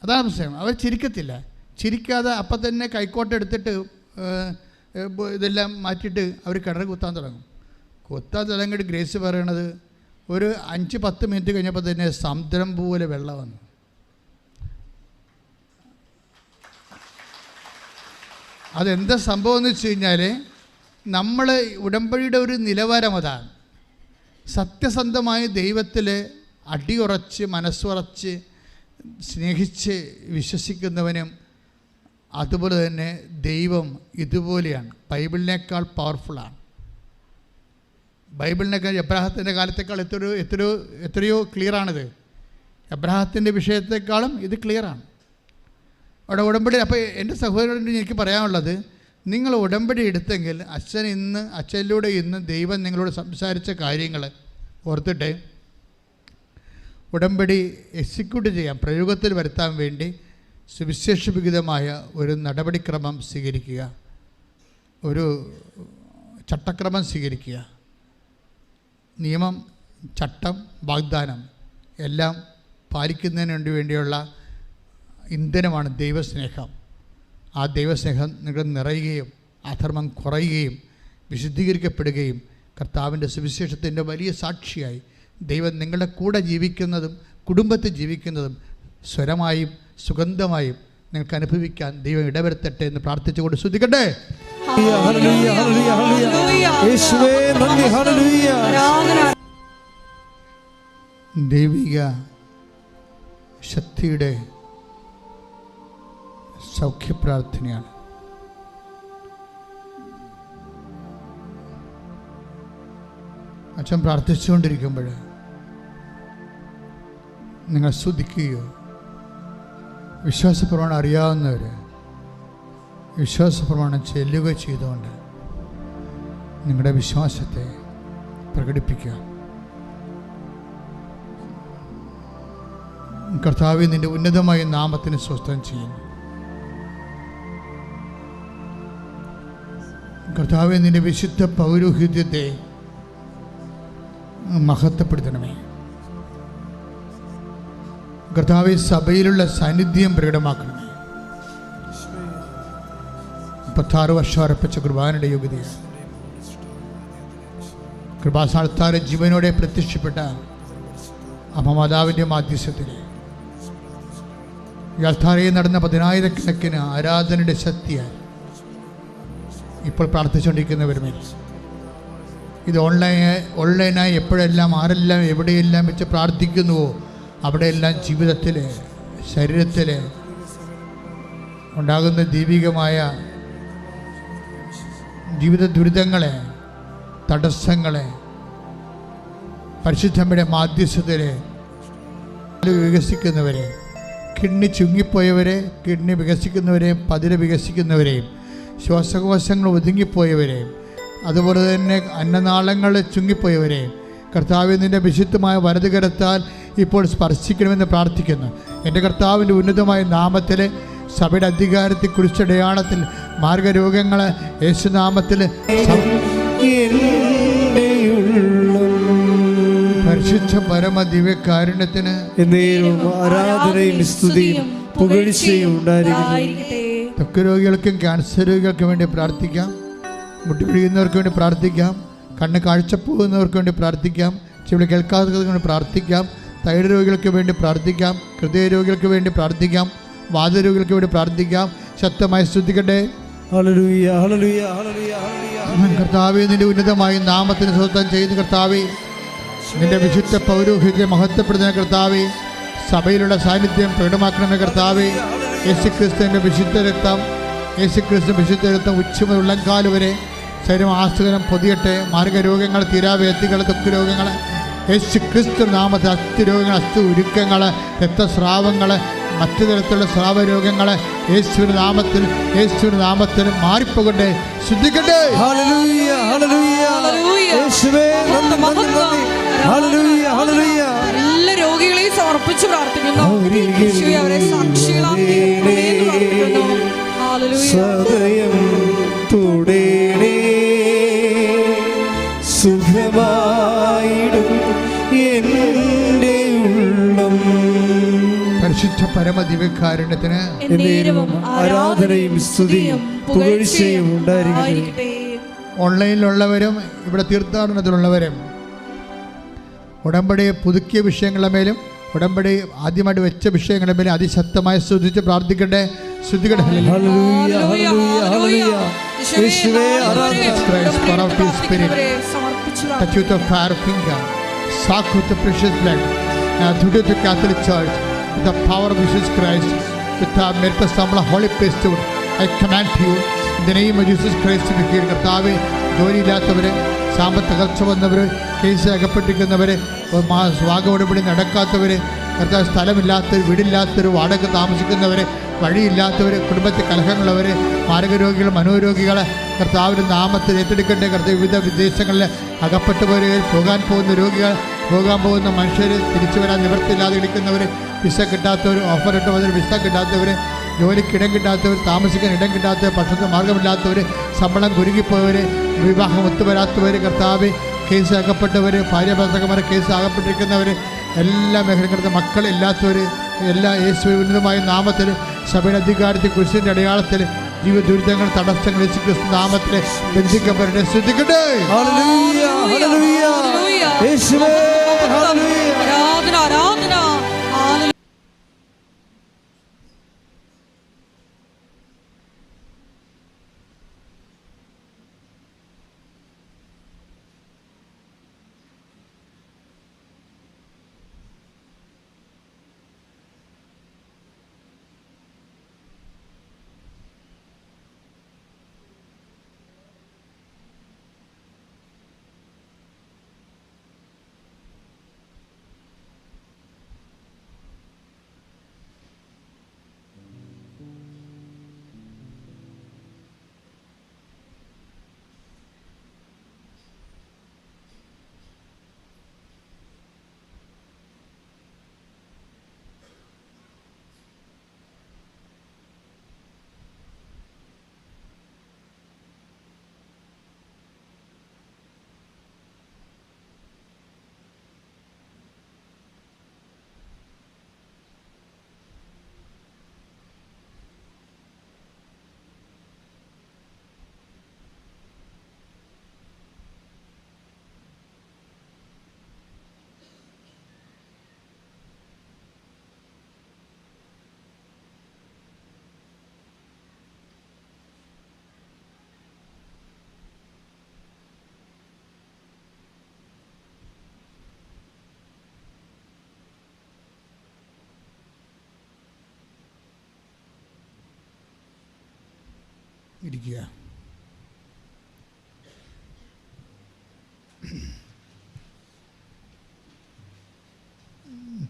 അതാണ് പ്രശ്നം. അവർ ചിരിക്കത്തില്ല. ചിരിക്കാതെ അപ്പം തന്നെ കൈക്കോട്ട് എടുത്തിട്ട് ഇതെല്ലാം മാറ്റിയിട്ട് അവർ കിണർ കുത്താൻ തുടങ്ങും. കുത്താൻ തുടങ്ങിയിട്ട് ഗ്രേസ് പറയണത്, ഒരു 5-10 മിനിറ്റ് കഴിഞ്ഞപ്പോൾ തന്നെ സമുദ്രം പോലെ വെള്ളം വന്നു. അതെന്താ സംഭവം എന്ന് വെച്ച് കഴിഞ്ഞാൽ, നമ്മൾ ഉടമ്പടിയുടെ ഒരു നിലവാരം അതാണ്. സത്യസന്ധമായി ദൈവത്തിൽ അടിയുറച്ച് മനസ്സുറച്ച് സ്നേഹിച്ച് വിശ്വസിക്കുന്നവനും അതുപോലെ തന്നെ ദൈവം ഇതുപോലെയാണ്, ബൈബിളിനേക്കാൾ പവർഫുള്ളാണ്. ബൈബിളിനേക്കാൾ എബ്രാഹത്തിൻ്റെ കാലത്തേക്കാൾ എത്രയോ ക്ലിയറാണിത്. എബ്രാഹത്തിൻ്റെ വിഷയത്തെക്കാളും ഇത് ക്ലിയറാണ്. അവിടെ ഉടമ്പടി. അപ്പോൾ എൻ്റെ സഹോദരനോട് എനിക്ക് പറയാനുള്ളത്, നിങ്ങൾ ഉടമ്പടി എടുത്തെങ്കിൽ അച്ഛനിലൂടെ ഇന്ന് ദൈവം നിങ്ങളോട് സംസാരിച്ച കാര്യങ്ങൾ ഓർത്തിട്ട് ഉടമ്പടി എക്സിക്യൂട്ട് ചെയ്യാൻ, പ്രയോഗത്തിൽ വരുത്താൻ വേണ്ടി സുവിശേഷവിഹിതമായ ഒരു നടപടിക്രമം സ്വീകരിക്കുക, ഒരു ചട്ടക്രമം സ്വീകരിക്കുക. നിയമം, ചട്ടം, വാഗ്ദാനം എല്ലാം പാലിക്കുന്നതിന് വേണ്ടിയുള്ള ഇന്ധനമാണ് ദൈവസ്നേഹം. ആ ദൈവസ്നേഹം നിങ്ങൾ നിറയുകയും അധർമ്മം കുറയുകയും വിശുദ്ധീകരിക്കപ്പെടുകയും കർത്താവിൻ്റെ സുവിശേഷത്തിൻ്റെ വലിയ സാക്ഷിയായി ദൈവം നിങ്ങളുടെ കൂടെ ജീവിക്കുന്നതും കുടുംബത്തിൽ ജീവിക്കുന്നതും സ്വരമായും സുഗന്ധമായും നിങ്ങൾക്ക് അനുഭവിക്കാൻ ദൈവം ഇടവരുത്തട്ടെ എന്ന് പ്രാർത്ഥിച്ചുകൊണ്ട് ശ്രദ്ധിക്കട്ടെ. ദൈവിക ശക്തിയുടെ സൗഖ്യപ്രാർത്ഥനയാണ്. അച്ഛൻ പ്രാർത്ഥിച്ചുകൊണ്ടിരിക്കുമ്പോൾ നിങ്ങൾ സ്തുതിക്കുകയോ, വിശ്വാസപ്രമാണം അറിയാവുന്നവർ വിശ്വാസപ്രമാണം ചെല്ലുകയോ ചെയ്തുകൊണ്ട് നിങ്ങളുടെ വിശ്വാസത്തെ പ്രകടിപ്പിക്കുക. കർത്താവേ, നിൻ്റെ ഉന്നതമായ നാമത്തിന് സ്വസ്ഥം ചെയ്യുന്നു. കർത്താവേ, നിൻ്റെ വിശുദ്ധ പൗരോഹിത്യത്തെ മഹത്വപ്പെടുത്തണമേ. കർത്താവേ, സഭയിലുള്ള സാന്നിധ്യം പ്രകടമാക്കണമേ. 36 വർഷം അർപ്പിച്ച കുർബാനയുടെ യോഗ്യതയാണ്. കൃപാസ്ഥാനത്താരെ ജീവനോടെ പ്രത്യക്ഷപ്പെട്ട അമ്മമാതാവിൻ്റെ മാധ്യസ്ഥത്തിൽ യാഥാർത്ഥയിൽ നടന്ന 10,000 ആരാധനയുടെ ശക്തിയാൽ ഇപ്പോൾ പ്രാർത്ഥിച്ചുകൊണ്ടിരിക്കുന്നവരുമേ, ഇത് ഓൺലൈനായി എപ്പോഴെല്ലാം ആരെല്ലാം എവിടെയെല്ലാം വെച്ച് പ്രാർത്ഥിക്കുന്നുവോ അവിടെയെല്ലാം ജീവിതത്തിൽ ശരീരത്തിൽ ഉണ്ടാകുന്ന ദൈവികമായ ജീവിത ദുരിതങ്ങളെ, തടസ്സങ്ങളെ പരിശുദ്ധമ്മയുടെ മാധ്യസ്ഥതയിലെ വികസിക്കുന്നവരെ, കിഡ്നി ചുങ്ങിപ്പോയവരെ, കിഡ്നി വികസിക്കുന്നവരെയും പതിര് വികസിക്കുന്നവരെയും, ശ്വാസകോശങ്ങൾ ഒതുങ്ങിപ്പോയവരെയും, അതുപോലെ തന്നെ അന്നനാളങ്ങൾ ചുങ്ങിപ്പോയവരെയും കർത്താവ് നിൻ്റെ വിശുദ്ധമായ വലതുകരത്താൽ ഇപ്പോൾ സ്പർശിക്കണമെന്ന് പ്രാർത്ഥിക്കുന്നു. എൻ്റെ കർത്താവിൻ്റെ ഉന്നതമായ നാമത്തിൽ സഭയുടെ അധികാരത്തെ കുറിച്ചടയാളത്തിൽ മാർഗരോഗങ്ങൾ യേശുനാമത്തിൽ പരിശുദ്ധ പരമ ദിവ്യകാരുണ്യത്തിന് ആരാധനയും സ്തുതിയും പുകഴ്ചയും ഉണ്ടായിരിക്കട്ടെ. ത്വക്ക് രോഗികൾക്കും ക്യാൻസർ രോഗികൾക്കും വേണ്ടി പ്രാർത്ഥിക്കാം. മുട്ടിപിടിക്കുന്നവർക്ക് വേണ്ടി പ്രാർത്ഥിക്കാം. കണ്ണ് കാഴ്ച പോകുന്നവർക്ക് വേണ്ടി പ്രാർത്ഥിക്കാം. ചെവി കേൾക്കാത്തവർക്ക് വേണ്ടി പ്രാർത്ഥിക്കാം. തൈറോയ്ഡ് രോഗികൾക്ക് വേണ്ടി പ്രാർത്ഥിക്കാം. ഹൃദയ രോഗികൾക്ക് വേണ്ടി പ്രാർത്ഥിക്കാം. വാതരോഗികൾക്ക് വേണ്ടി പ്രാർത്ഥിക്കാം. ശക്തമായി സ്തുതിക്കട്ടെ. ഹല്ലേലൂയ, ഹല്ലേലൂയ, ഹല്ലേലൂയ, ഹല്ലേലൂയ. കർത്താവേ, നിന്റെ ഉന്നതമായ നാമത്തിന് സ്വന്തം ചെയ്യുന്ന കർത്താവേ, നിന്റെ വിശുദ്ധ പൗരോഹിത്യം മഹത്വപ്പെടുന്ന കർത്താവേ, സഭയിലുള്ള സാന്നിധ്യം പ്രകടമാക്കണമെന്ന കർത്താവേ, യേശുക്രിസ്തുവിൻ്റെ വിശുദ്ധ രക്തം, യേശുക്രിസ്തു വിശുദ്ധ രക്തം ഉച്ചമുതൽ ഉള്ളംകാല് വരെ ശരീരം ആസ്തകനം പൊതിയട്ടെ. മാർഗരോഗങ്ങൾ, തീരാവേത്തികൾ, ത്വക്ക് രോഗങ്ങൾ, യേശുക്രിസ്തു നാമത്തിൽ അസ്ഥി രോഗങ്ങൾ, അസ്ഥി ഉരുക്കങ്ങൾ, രക്തസ്രാവങ്ങൾ, മറ്റു തരത്തിലുള്ള സ്രാവരോഗങ്ങൾ യേശുവിൻ്റെ നാമത്തിൽ മാറിപ്പോകട്ടെ. ശുദ്ധിക്കട്ടെ. ഹല്ലേലൂയ, ഹല്ലേലൂയ, യേശുവേ നന്ദി, നന്ദി, നന്ദി. Hallelujah, hallelujah. എല്ലാ രോഗികളെയും സമർപ്പിച്ച് പ്രാർത്ഥിക്കുന്നു. യേശുവേ, അവരെ സാക്ഷികളാക്കി പ്രാർത്ഥിക്കുന്നു. ഹല്ലേലൂയ. സദയം തുടേണേ സുഖമായിടും എൻ്റെ ഉള്ളം. പരിശുദ്ധ പരമദിവ്യകാരുണ്യത്തിന് ആരാധനയും സ്തുതിയും പുകഴ്ചയും ഉണ്ടായിരിക്കട്ടെ. ഓൺലൈനിലുള്ളവരും ഇവിടെ തീർത്ഥാടനത്തിലുള്ളവരും ഉടമ്പടി പുതുക്കിയ വിഷയങ്ങളുടെ മേലും ഉടമ്പടി ആദ്യമായിട്ട് വെച്ച വിഷയങ്ങളുടെ മേലും അതിശക്തമായി സ്തുതിച്ച് പ്രാർത്ഥിക്കട്ടെ. സ്തുതിക്കട്ടെ. ഹല്ലേലൂയ, ഹല്ലേലൂയ, ഹല്ലേലൂയ. യേശുവേ ആരാധന. Touch with the fire finger, soak with the precious blood, today to Catholic Church, with the power of Jesus Christ, with the merit of the Holy Priesthood, I command you in the name of Jesus Christ to be healed. കർത്താവേ, ജോലിയില്ലാത്തവർ, സാമ്പത്തിക തകർച്ച വന്നവർ, കേസ് അകപ്പെട്ടിരിക്കുന്നവർ, സ്വാഗതോടുകൂടി നടക്കാത്തവർ, കർത്താവ് സ്ഥലമില്ലാത്തവർ, വീടില്ലാത്തവർ, വാടക താമസിക്കുന്നവർ, വഴിയില്ലാത്തവർ, കുടുംബത്തിൽ കലഹങ്ങളുള്ളവർ, മാരകരോഗികൾ, മനോരോഗികൾ കർത്താവിൻ്റെ നാമത്തിൽ ഏറ്റെടുക്കട്ടെ. കർത്താവ് വിവിധ വിദേശങ്ങളിൽ അകപ്പെട്ടുപോയവർ, പോകാൻ പോകുന്ന രോഗികൾ, പോകാൻ പോകുന്ന മനുഷ്യർ, തിരിച്ചു വരാൻ നിവൃത്തിയില്ലാതെ ഇരിക്കുന്നവർ, വിസ കിട്ടാത്തവർ, ഓഫർ ഇട്ടവർ, വിസ കിട്ടാത്തവർ, ജോലിക്ക് ഇടം കിട്ടാത്തവർ, താമസിക്കാൻ ഇടം കിട്ടാത്തവർ, ഭക്ഷണത്തിന് മാർഗമില്ലാത്തവർ, ശമ്പളം കുരുങ്ങിപ്പോയവർ, വിവാഹം ഒത്തുവരാത്തവർ, കർത്താവ് കേസ് അകപ്പെട്ടവർ, ഭാര്യാഭർത്താക്കന്മാരെ കേസ് അകപ്പെട്ടിരിക്കുന്നവർ, എല്ലാ മേഖലകളിലും മക്കളില്ലാത്തവർ, എല്ലാ യേശുവിന്റെ ഉന്നതമായ നാമത്തിൽ സഭയുടെ അധികാരത്തിൽ കുരിശിന്റെ അടയാളത്തിൽ ജീവിത ദുരിതങ്ങൾ, തടസ്സങ്ങൾ യേശുക്രിസ്തു നാമത്തിൽ ബന്ധിക്കപ്പെടട്ടെ. ശ്രദ്ധിക്കട്ടെ. ഹല്ലേലൂയ, ഹല്ലേലൂയ, യേശുവേ ഹല്ലേലൂയ. ആരാധന, ആരാധന. ഇരിക്കുക.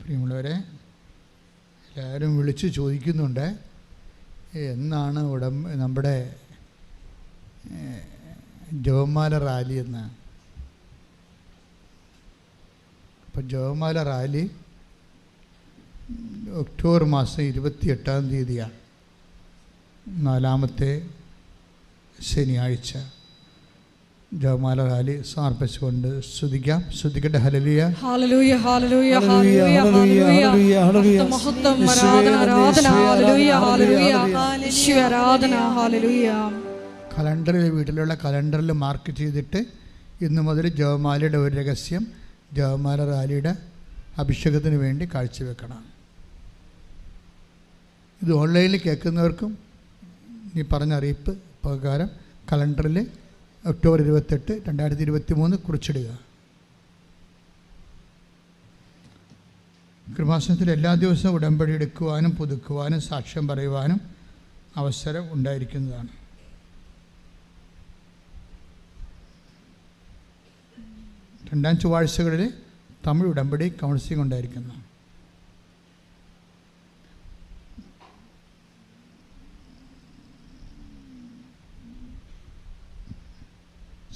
പ്രിയമുള്ളവരെ, എല്ലാവരും വിളിച്ച് ചോദിക്കുന്നുണ്ട് എന്നാണ് നമ്മുടെ ജപമാല റാലി എന്ന്. അപ്പം ജപമാല റാലി ഒക്ടോബർ മാസം 28-ാം തീയതിയാണ്, 4ാമത്തെ ശനിയാഴ്ച. ജപമാല റാലി സമർപ്പിച്ചുകൊണ്ട് സ്തുതിക്കാം. സ്തുതിക്കട്ടെ. ഹല്ലേലൂയ, ഹല്ലേലൂയ, ഹല്ലേലൂയ, ഹല്ലേലൂയ, ഹല്ലേലൂയ. മഹത്വം, ആരാധന, ആരാധന, ഹല്ലേലൂയ, ഹല്ലേലൂയ, യേശുവേ ആരാധന, ഹല്ലേലൂയ. കലണ്ടറിൽ, വീട്ടിലുള്ള കലണ്ടറിൽ മാർക്ക് ചെയ്തിട്ട് ഇന്നു മുതൽ ജപമാലയുടെ ഒരു രഹസ്യം ജപമാല റാലിയുടെ അഭിഷേകത്തിന് വേണ്ടി കാഴ്ചവെക്കണം. ഇത് ഓൺലൈനിൽ കേൾക്കുന്നവർക്കും ഈ പറഞ്ഞ അറിയിപ്പ് പ്രകാരം കലണ്ടറിൽ ഒക്ടോബർ 28, 2023 കുറിച്ചിടുക. കൃപാസനത്തിൽ എല്ലാ ദിവസവും ഉടമ്പടി എടുക്കുവാനും പുതുക്കുവാനും സാക്ഷ്യം പറയുവാനും അവസരം ഉണ്ടായിരിക്കുന്നതാണ്. രണ്ടാം ചൊവ്വാഴ്ചകളിൽ തമിഴ് ഉടമ്പടി കൗൺസിലിംഗ് ഉണ്ടായിരിക്കുന്നതാണ്.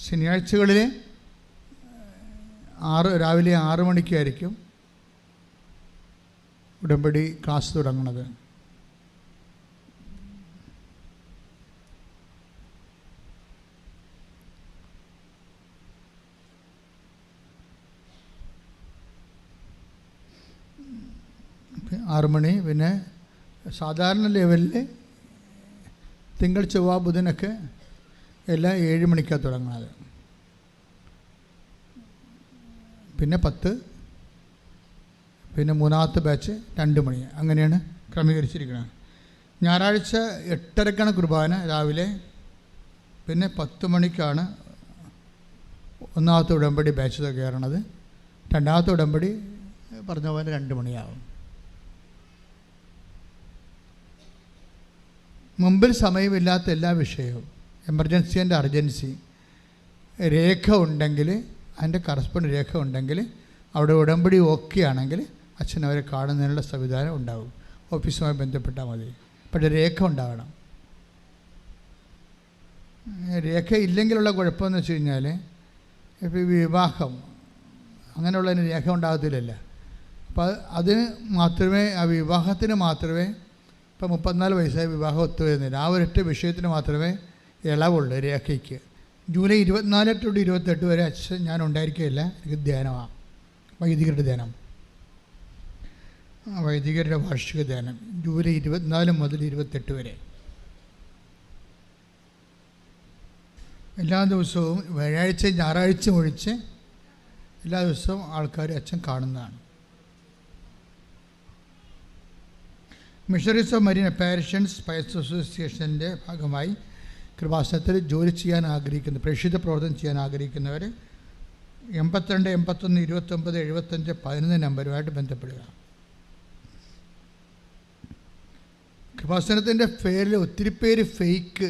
ശനിയാഴ്ചകളിൽ രാവിലെ 6 മണിക്കായിരിക്കും ഉടമ്പടി ക്ലാസ് തുടങ്ങുന്നത്. മണി. പിന്നെ സാധാരണ ലെവലിൽ തിങ്കൾ, ചൊവ്വ, ബുധനൊക്കെ എല്ലാം 7 മണിക്കാണ് തുടങ്ങുന്നത്. പിന്നെ 10, പിന്നെ മൂന്നാമത്തെ ബാച്ച് 2 മണി. അങ്ങനെയാണ് ക്രമീകരിച്ചിരിക്കുന്നത്. ഞായറാഴ്ച 8:30 കുർബാന രാവിലെ. പിന്നെ 10 മണിക്കാണ് ഒന്നാമത്തെ ഉടമ്പടി ബാച്ച് കയറണത്. രണ്ടാമത്തെ ഉടമ്പടി പറഞ്ഞ പോലെ 2 മണിയാവും. മുമ്പിൽ സമയമില്ലാത്ത എല്ലാ വിഷയവും, എമർജൻസി ആൻഡ് അർജൻസി രേഖ ഉണ്ടെങ്കിൽ, അതിൻ്റെ കറസ്പോണ്ട് രേഖ ഉണ്ടെങ്കിൽ, അവിടെ ഉടമ്പടി ഓക്കെ ആണെങ്കിൽ അച്ഛൻ അവരെ കാണുന്നതിനുള്ള സംവിധാനം ഉണ്ടാകും. ഓഫീസുമായി ബന്ധപ്പെട്ടാൽ മതി. പക്ഷേ രേഖ ഉണ്ടാകണം. രേഖ ഇല്ലെങ്കിലുള്ള കുഴപ്പമെന്ന് വെച്ച് കഴിഞ്ഞാൽ, ഇപ്പോൾ വിവാഹം അങ്ങനെയുള്ളതിന് രേഖ ഉണ്ടാകത്തില്ലല്ലോ. അപ്പോൾ അതിന് മാത്രമേ, ആ വിവാഹത്തിന് മാത്രമേ, ഇപ്പോൾ 34 വയസ്സായ വിവാഹം ഒത്തുവരുന്നില്ല. ആ ഒരൊറ്റ വിഷയത്തിന് മാത്രമേ ഇളവുള്ളൂ രേഖയ്ക്ക്. ജൂലൈ 24 to 28 വരെ അച്ഛൻ ഞാൻ ഉണ്ടായിരിക്കുകയില്ല. എനിക്ക് ധ്യാനമാണ്, വൈദികരുടെ ധ്യാനം, വൈദികരുടെ വാർഷിക ധ്യാനം ജൂലൈ 24 മുതൽ 28 വരെ. എല്ലാ ദിവസവും വ്യാഴാഴ്ച, ഞായറാഴ്ച ഒഴിച്ച് എല്ലാ ദിവസവും ആൾക്കാർ അച്ഛൻ കാണുന്നതാണ്. Missionaries of marine apparitions Pius അസോസിയേഷൻ്റെ ഭാഗമായി കൃപാസനത്തിൽ ജോലി ചെയ്യാൻ ആഗ്രഹിക്കുന്ന, പ്രേക്ഷിത പ്രവർത്തനം ചെയ്യാൻ ആഗ്രഹിക്കുന്നവർ 82 81 29 75 11 നമ്പറുമായിട്ട് ബന്ധപ്പെടുക. കൃപാസനത്തിൻ്റെ പേരിൽ ഒത്തിരി പേര് ഫേക്ക്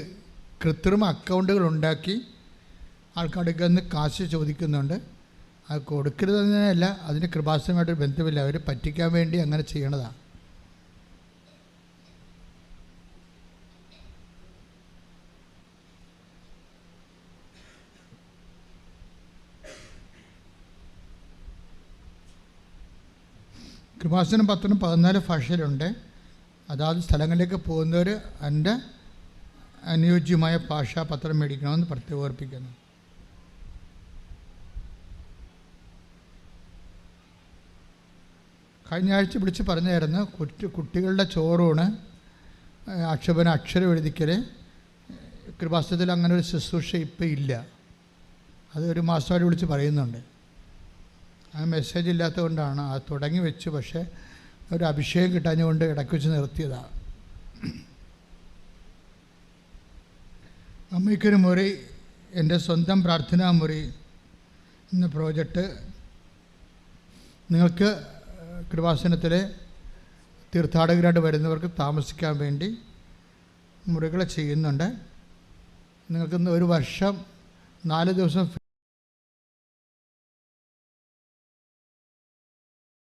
കൃത്രിമ അക്കൗണ്ടുകൾ ഉണ്ടാക്കി ആൾക്കാർക്ക് നിന്ന് കാശ് ചോദിക്കുന്നുണ്ട്. അത് കൊടുക്കരുതെന്നല്ല, അതിന് കൃപാസനമായിട്ട് ബന്ധമില്ല. അവർ പറ്റിക്കാൻ വേണ്ടി അങ്ങനെ ചെയ്യണതാണ്. കൃപാസനം പത്രം 14 ഭാഷയിലുണ്ട്. അതാത് സ്ഥലങ്ങളിലേക്ക് പോകുന്നവർ എൻ്റെ അനുയോജ്യമായ ഭാഷാപത്രം മേടിക്കണമെന്ന് പ്രത്യേകം ഓർപ്പിക്കുന്നു. കഴിഞ്ഞ ആഴ്ച വിളിച്ച് പറഞ്ഞായിരുന്നു, കുട്ടികളുടെ ചോറൂണ്, അക്ഷരം എഴുതിക്കൽ കൃപാസനത്തിൽ അങ്ങനെ ഒരു ശുശ്രൂഷ ഇപ്പം ഇല്ല. അത് 1 മാസമായിട്ട് വിളിച്ച് പറയുന്നുണ്ട്. ആ മെസ്സേജ് ഇല്ലാത്തതുകൊണ്ടാണ് അത് തുടങ്ങി വെച്ച്. പക്ഷേ ഒരു അഭിഷേകം കിട്ടാഞ്ഞുകൊണ്ട് ഇടയ്ക്ക് വെച്ച് നിർത്തിയതാണ്. അമ്മയ്ക്കൊരു മുറി, എൻ്റെ സ്വന്തം പ്രാർത്ഥനാ മുറി എന്ന പ്രോജക്റ്റ് നിങ്ങൾക്ക് കൃപാസനത്തിലെ തീർത്ഥാടകരായിട്ട് വരുന്നവർക്ക് താമസിക്കാൻ വേണ്ടി മുറികൾ ചെയ്യുന്നുണ്ട്. നിങ്ങൾക്ക് 1 വർഷം 4 ദിവസം